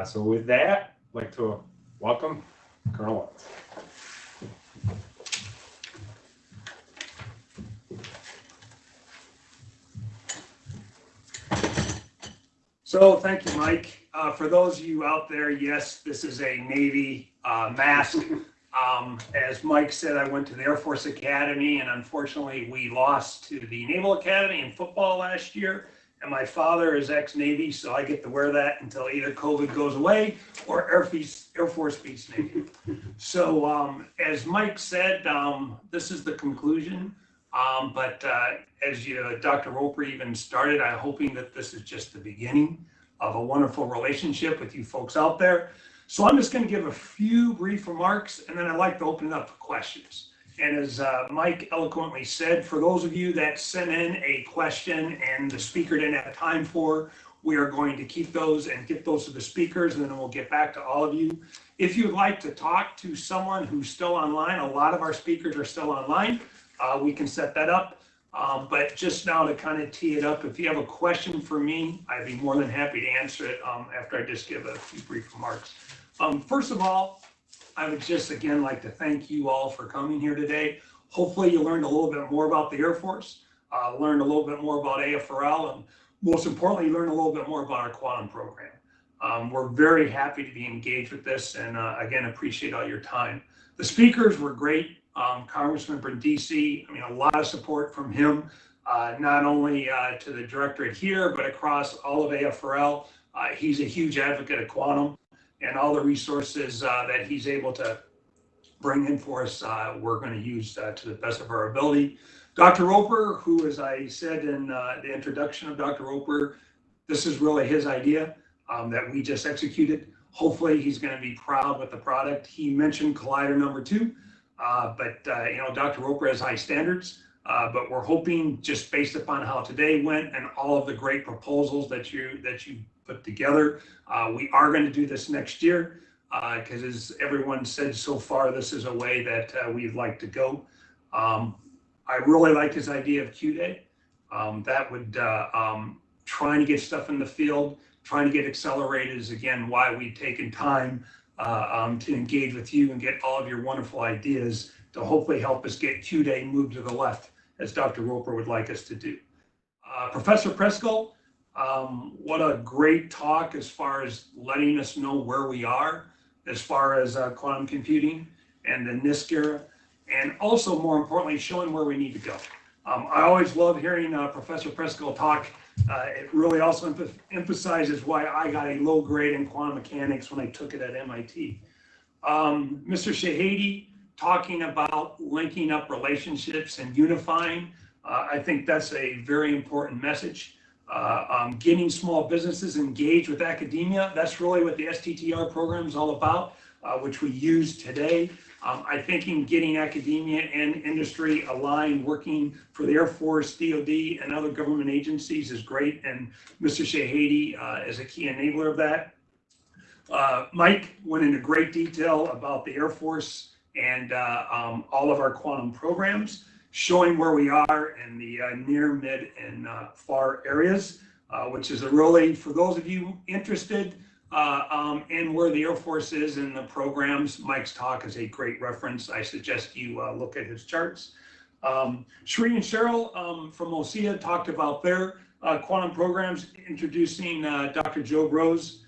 So with that, I'd like to welcome Colonel Lawrence. So thank you, Mike. For those of you out there, yes, this is a Navy mask. As Mike said, I went to the Air Force Academy, and unfortunately we lost to the Naval Academy in football last year. And my father is ex-Navy, so I get to wear that until either COVID goes away or Air Force beats Navy. So as Mike said, this is the conclusion. But as Dr. Roper even started, I'm hoping that this is just the beginning of a wonderful relationship with you folks out there. So I'm just going to give a few brief remarks, and then I'd like to open it up for questions. And as Mike eloquently said, for those of you that sent in a question and the speaker didn't have time for, we are going to keep those and get those to the speakers, and then we'll get back to all of you. If you'd like to talk to someone who's still online, a lot of our speakers are still online. We can set that up. But just now to kind of tee it up, if you have a question for me, I'd be more than happy to answer it after I just give a few brief remarks. First of all, I would just again like to thank you all for coming here today. Hopefully you learned a little bit more about the Air Force, learned a little bit more about AFRL, and most importantly, learned a little bit more about our quantum program. We're very happy to be engaged with this, and again, appreciate all your time. The speakers were great. Congressman Brindisi, I mean, a lot of support from him, not only to the Directorate here, but across all of AFRL. He's a huge advocate of quantum, and all the resources that he's able to bring in for us, we're going to use to the best of our ability. Dr. Roper, who, as I said in the introduction of Dr. Roper, this is really his idea that we just executed. Hopefully he's going to be proud with the product. He mentioned Collider number 2. But Dr. Roper has high standards, but we're hoping, just based upon how today went and all of the great proposals that you put together, we are going to do this next year because, as everyone said so far, this is a way that we'd like to go. I really like his idea of Q-Day. That would trying to get stuff in the field, trying to get accelerated is again why we've taken time to engage with you and get all of your wonderful ideas to hopefully help us get Q-Day moved to the left, as Dr. Roper would like us to do. Professor Preskel, What a great talk as far as letting us know where we are as far as quantum computing and the NISC era, and also more importantly, showing where we need to go. I always love hearing Professor Presco talk. It really also emphasizes why I got a low grade in quantum mechanics when I took it at MIT. Mr. Shahady talking about linking up relationships and unifying. I think that's a very important message. Getting small businesses engaged with academia, that's really what the STTR program is all about, which we use today. I think in getting academia and industry aligned, working for the Air Force, DoD, and other government agencies is great, and Mr. Shahady is a key enabler of that. Mike went into great detail about the Air Force and all of our quantum programs, showing where we are in the near, mid, and far areas, which is a really, for those of you interested in where the Air Force is in the programs, Mike's talk is a great reference. I suggest you look at his charts. Sri and Cheryl from OSEA talked about their quantum programs, introducing Dr. Joe Rose,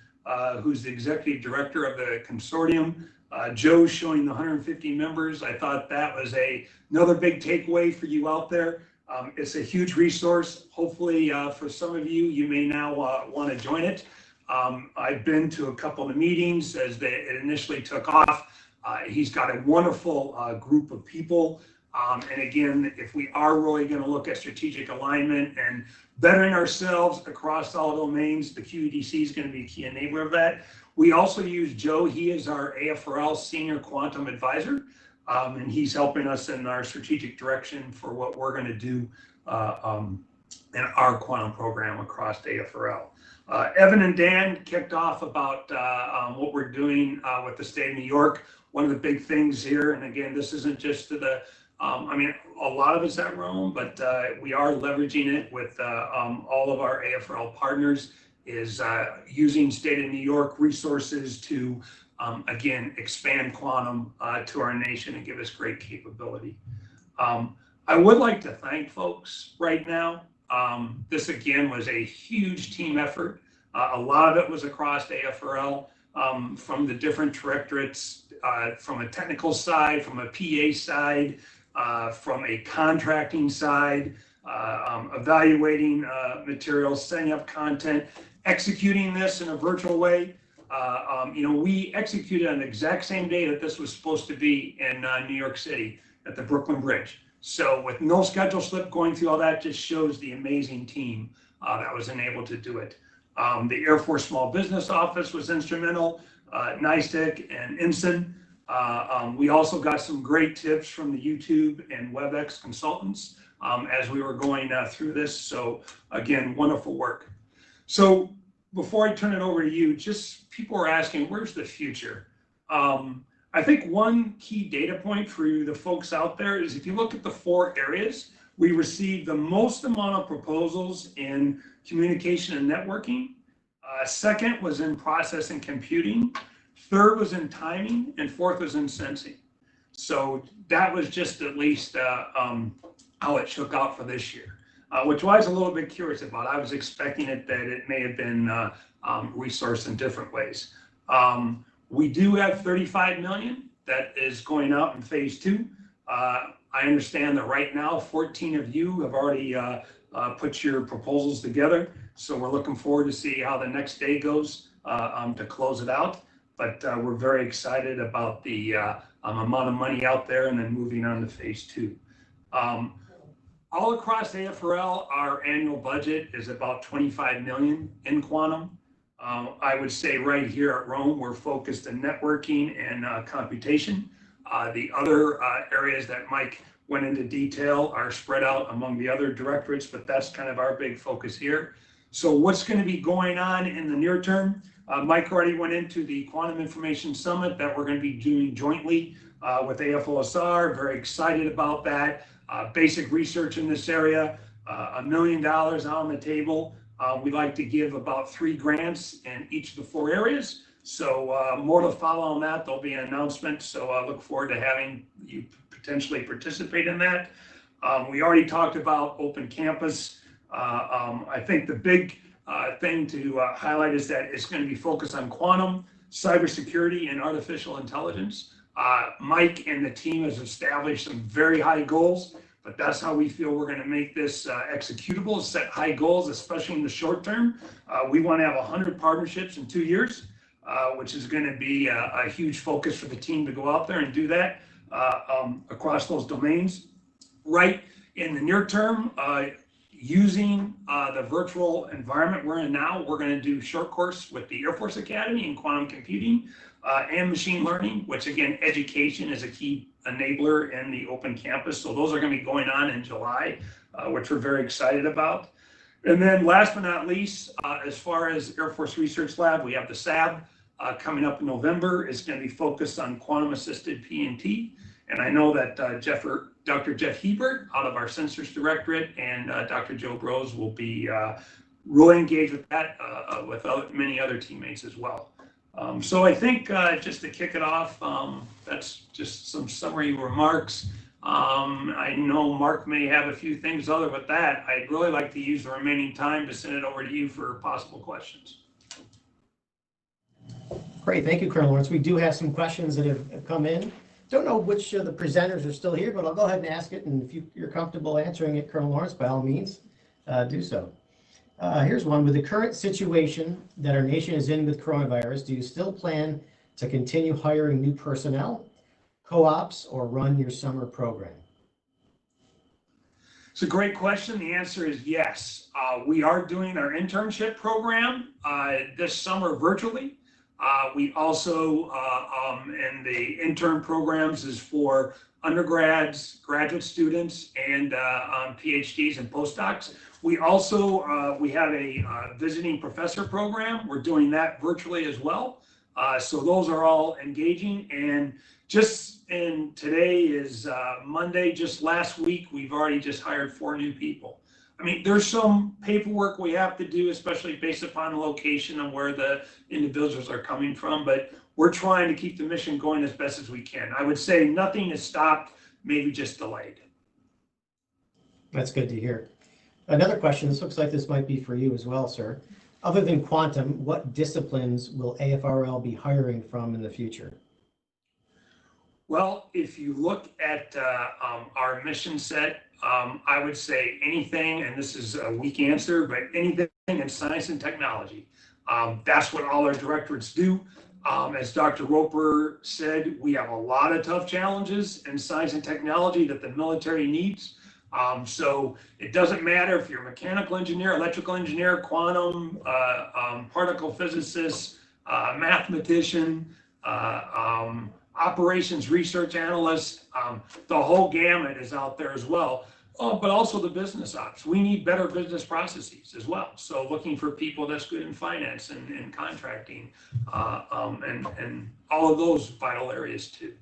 who's the executive director of the Consortium. Joe showing the 150 members. I thought that was another big takeaway for you out there. It's a huge resource. Hopefully for some of you, you may now want to join it. I've been to a couple of meetings as it initially took off. He's got a wonderful group of people. And again, if we are really going to look at strategic alignment and bettering ourselves across all domains, the QEDC is going to be a key enabler of that. We also use Joe. He is our AFRL Senior Quantum Advisor, and he's helping us in our strategic direction for what we're going to do in our quantum program across AFRL. Evan and Dan kicked off about what we're doing with the state of New York. One of the big things here, and again, this isn't just to the, I mean, a lot of it's at Rome, but we are leveraging it with all of our AFRL partners, is using state of New York resources to, again, expand quantum to our nation and give us great capability. I would like to thank folks right now. This, again, was a huge team effort. A lot of it was across AFRL, from the different directorates, from a technical side, from a PA side, from a contracting side, evaluating materials, setting up content, executing this in a virtual way. You know, we executed on the exact same day that this was supposed to be in New York City at the Brooklyn Bridge. So with no schedule slip, going through all that just shows the amazing team that was enabled to do it. The Air Force Small Business Office was instrumental, NISTIC and INSIN. We also got some great tips from the YouTube and WebEx consultants as we were going through this. So again, wonderful work. So before I turn it over to you, just people are asking, where's the future? I think one key data point for you, the folks out there, is if you look at the 4 areas, we received the most amount of proposals in communication and networking. Second was in process and computing. Third was in timing, and fourth was in sensing. So that was just at least how it shook out for this year, which I was a little bit curious about. I was expecting it that it may have been resourced in different ways. We do have 35 million that is going out in phase 2. I understand that right now 14 of you have already put your proposals together. So we're looking forward to see how the next day goes to close it out. But we're very excited about the amount of money out there and then moving on to phase 2. All across AFRL, our annual budget is about 25 million in quantum. I would say right here at Rome, we're focused on networking and computation. The other areas that Mike went into detail are spread out among the other directorates, but that's kind of our big focus here. So what's going to be going on in the near term? Mike already went into the Quantum Information Summit that we're going to be doing jointly with AFOSR. Very excited about that. Basic research in this area, $1 million out on the table. We like to give about 3 grants in each of the 4 areas. So more to follow on that. There'll be an announcement. So I look forward to having you potentially participate in that. We already talked about Open Campus. I think the big thing to highlight is that it's going to be focused on quantum, cybersecurity, and artificial intelligence. Mike and the team has established some very high goals, but that's how we feel we're going to make this executable, set high goals, especially in the short term. We want to have 100 partnerships in 2 years, which is going to be a huge focus for the team to go out there and do that across those domains. Right in the near term, using the virtual environment we're in now, we're going to do short course with the Air Force Academy in quantum computing and machine learning, which again, education is a key enabler in the open campus. So those are going to be going on in July, which we're very excited about. And then last but not least, as far as Air Force Research Lab, we have the SAB coming up in November. It's going to be focused on quantum assisted PNT. And I know that Dr. Jeff Hebert out of our Sensors Directorate and Dr. Joe Brose will be really engaged with that with many other teammates as well. So I think just to kick it off, that's just some summary remarks. I know Mark may have a few things other with that. I'd really like to use the remaining time to send it over to you for possible questions. Great, thank you, Colonel Lawrence. We do have some questions that have come in. Don't know which of the presenters are still here, but I'll go ahead and ask it. And if you're comfortable answering it, Colonel Lawrence, by all means, do so. Here's one. With the current situation that our nation is in with coronavirus, do you still plan to continue hiring new personnel, co-ops, or run your summer program? It's a great question. The answer is yes. We are doing our internship program this summer virtually. We also, and the intern programs is for undergrads, graduate students, and PhDs and postdocs. We also, we have a visiting professor program. We're doing that virtually as well. So those are all engaging. And today is Monday, just last week, we've already just hired 4 new people. I mean, there's some paperwork we have to do, especially based upon the location and where the individuals are coming from, but we're trying to keep the mission going as best as we can. I would say nothing is stopped, maybe just delayed. That's good to hear. Another question, this looks like this might be for you as well, sir. Other than quantum, what disciplines will AFRL be hiring from in the future? Well, if you look at our mission set, I would say anything, and this is a weak answer, but anything in science and technology. That's what all our directorates do. As Dr. Roper said, we have a lot of tough challenges in science and technology that the military needs. So it doesn't matter if you're a mechanical engineer, electrical engineer, quantum, particle physicist, mathematician, operations research analyst, the whole gamut is out there as well. But also the business ops. We need better business processes as well. So looking for people that's good in finance and contracting and all of those vital areas too.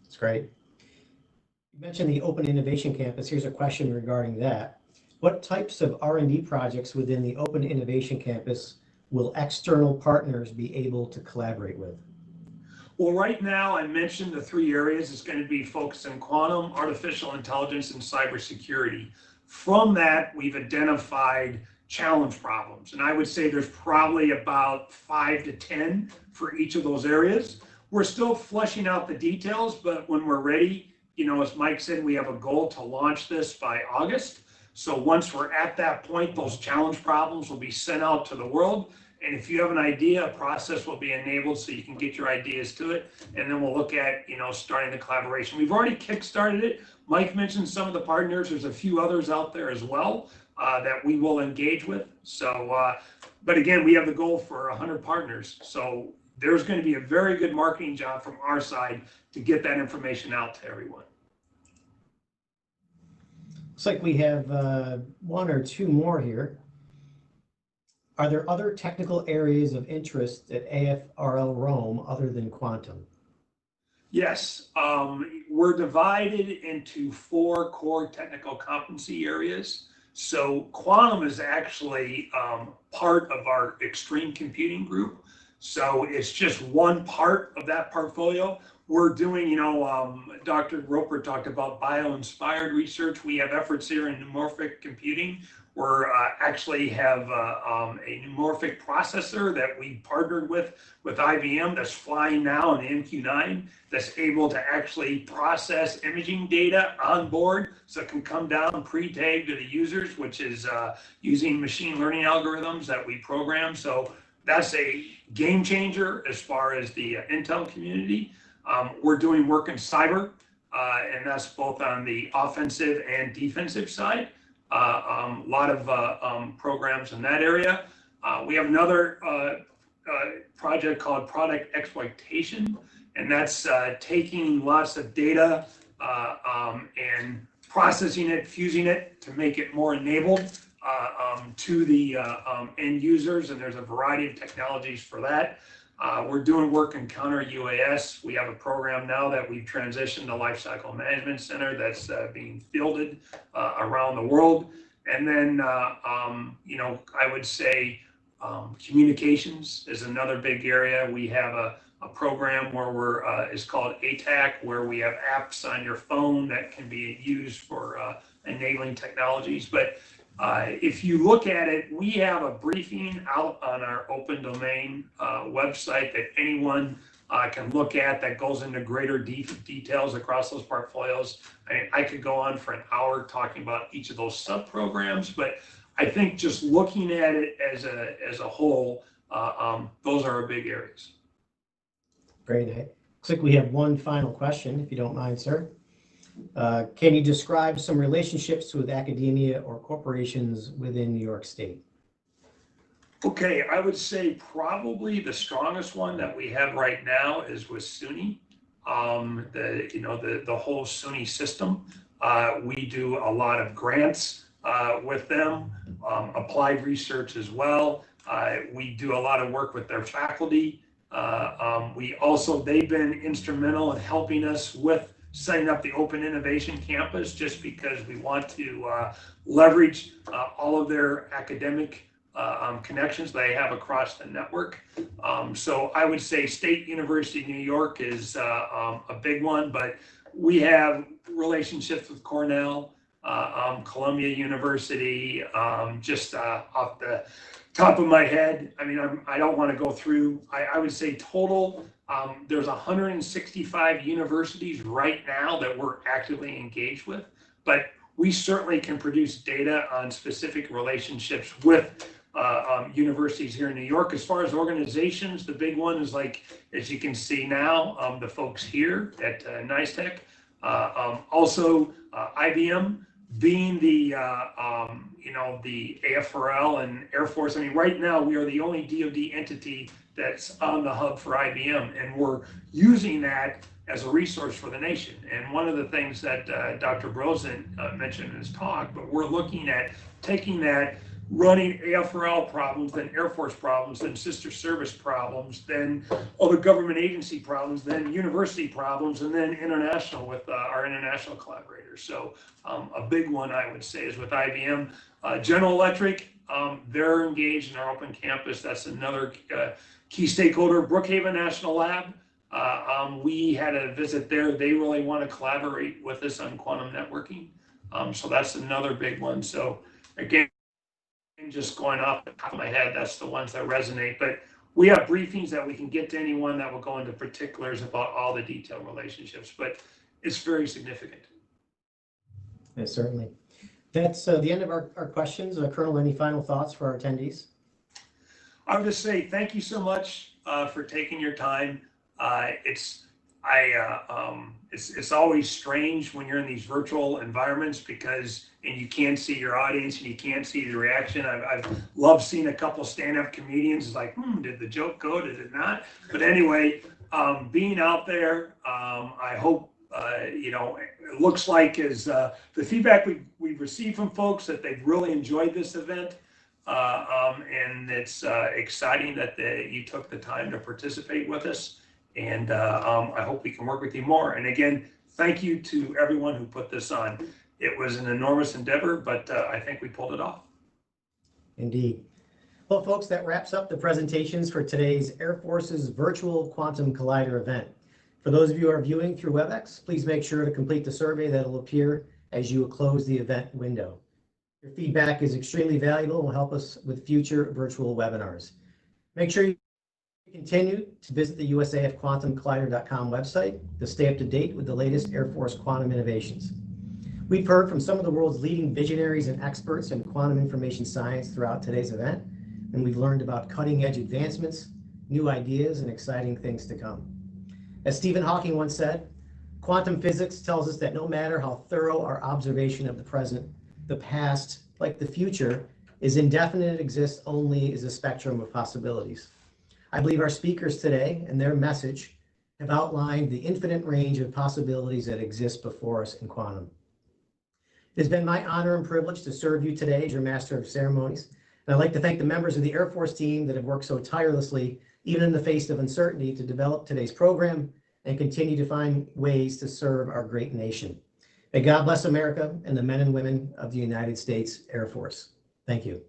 That's great. You mentioned the Open Innovation Campus. Here's a question regarding that. What types of R&D projects within the Open Innovation Campus will external partners be able to collaborate with? Well, right now, I mentioned the 3 areas. It's going to be focused on quantum, artificial intelligence, and cybersecurity. From that, we've identified challenge problems. And I would say there's probably about 5 to 10 for each of those areas. We're still fleshing out the details, but when we're ready, you know, as Mike said, we have a goal to launch this by August. So once we're at that point, those challenge problems will be sent out to the world. And if you have an idea, a process will be enabled so you can get your ideas to it. And then we'll look at, you know, starting the collaboration. We've already kickstarted it. Mike mentioned some of the partners. There's a few others out there as well that we will engage with. So, but again, we have the goal for 100 partners. So there's going to be a very good marketing job from our side to get that information out to everyone. Looks like we have 1 or 2 more here. Are there other technical areas of interest at AFRL Rome other than quantum? Yes, we're divided into 4 core technical competency areas. So quantum is actually part of our extreme computing group. So it's just one part of that portfolio. we're doing, Dr. Roper talked about bio-inspired research. We have efforts here in neuromorphic computing. We actually have a neuromorphic processor that we partnered with IBM that's flying now in the MQ-9 that's able to actually process imaging data on board so it can come down pre-tagged to the users, which is using machine learning algorithms that we program. So that's a game changer as far as the Intel community. We're doing work in cyber, and that's both on the offensive and defensive side. A lot of programs in that area. We have another project called product exploitation, and that's taking lots of data and processing it, fusing it to make it more enabled to the end users, and there's a variety of technologies for that. We're doing work in counter UAS. We have a program now that we've transitioned to Lifecycle Management Center that's being fielded around the world. And then, I would say communications is another big area. We have a program where it's called ATAC, where we have apps on your phone that can be used for enabling technologies. But if you look at it, we have a briefing out on our open domain website that anyone can look at that goes into greater details across those portfolios. I could go on for an hour talking about each of those sub-programs, but I think just looking at it as a whole, those are our big areas. Great. Looks like we have one final question, if you don't mind, sir. Can you describe some relationships with academia or corporations within New York State? Okay, I would say probably the strongest one that we have right now is with SUNY. The whole SUNY system. We do a lot of grants with them, applied research as well. We do a lot of work with their faculty. They've been instrumental in helping us with setting up the Open Innovation Campus, just because we want to leverage all of their academic connections they have across the network. So I would say State University of New York is a big one, but we have relationships with Cornell, Columbia University, just off the top of my head. I mean, I don't want to go through, I would say total, there's 165 universities right now that we're actively engaged with, but we certainly can produce data on specific relationships with universities here in New York. As far as organizations, the big one is, like, as you can see now, the folks here at NISTEC. Also, IBM being the AFRL and Air Force. I mean, right now we are the only DoD entity that's on the hub for IBM, and we're using that as a resource for the nation. And one of the things that Dr. Brosen mentioned in his talk, but we're looking at taking that, running AFRL problems, then Air Force problems, then sister service problems, then other government agency problems, then university problems, and then international with our international collaborators. So a big one, I would say, is with IBM. General Electric, they're engaged in our open campus. That's another key stakeholder. Brookhaven National Lab, we had a visit there. They really want to collaborate with us on quantum networking. So that's another big one. So again, just going off the top of my head, that's the ones that resonate. But we have briefings that we can get to anyone that will go into particulars about all the detailed relationships, but it's very significant. Yes, certainly. That's the end of our questions. Colonel, any final thoughts for our attendees? I would just say thank you so much for taking your time. It's always strange when you're in these virtual environments and you can't see your audience and you can't see the reaction. I've loved seeing a couple stand-up comedians. It's like, did the joke go? Did it not? But anyway, being out there, I hope, it looks like is the feedback we've received from folks that they've really enjoyed this event. And it's exciting that you took the time to participate with us. And I hope we can work with you more. And again, thank you to everyone who put this on. It was an enormous endeavor, but I think we pulled it off. Indeed. Well, folks, that wraps up the presentations for today's Air Force's Virtual Quantum Collider event. For those of you who are viewing through WebEx, please make sure to complete the survey that will appear as you close the event window. Your feedback is extremely valuable and will help us with future virtual webinars. Make sure you continue to visit the USAF quantumcollider.com website to stay up to date with the latest Air Force quantum innovations. We've heard from some of the world's leading visionaries and experts in quantum information science throughout today's event, and we've learned about cutting-edge advancements, new ideas, and exciting things to come. As Stephen Hawking once said, quantum physics tells us that no matter how thorough our observation of the present, the past, like the future, is indefinite and exists only as a spectrum of possibilities. I believe our speakers today and their message have outlined the infinite range of possibilities that exist before us in quantum. It has been my honor and privilege to serve you today as your Master of Ceremonies. And I'd like to thank the members of the Air Force team that have worked so tirelessly, even in the face of uncertainty, to develop today's program and continue to find ways to serve our great nation. May God bless America and the men and women of the United States Air Force. Thank you.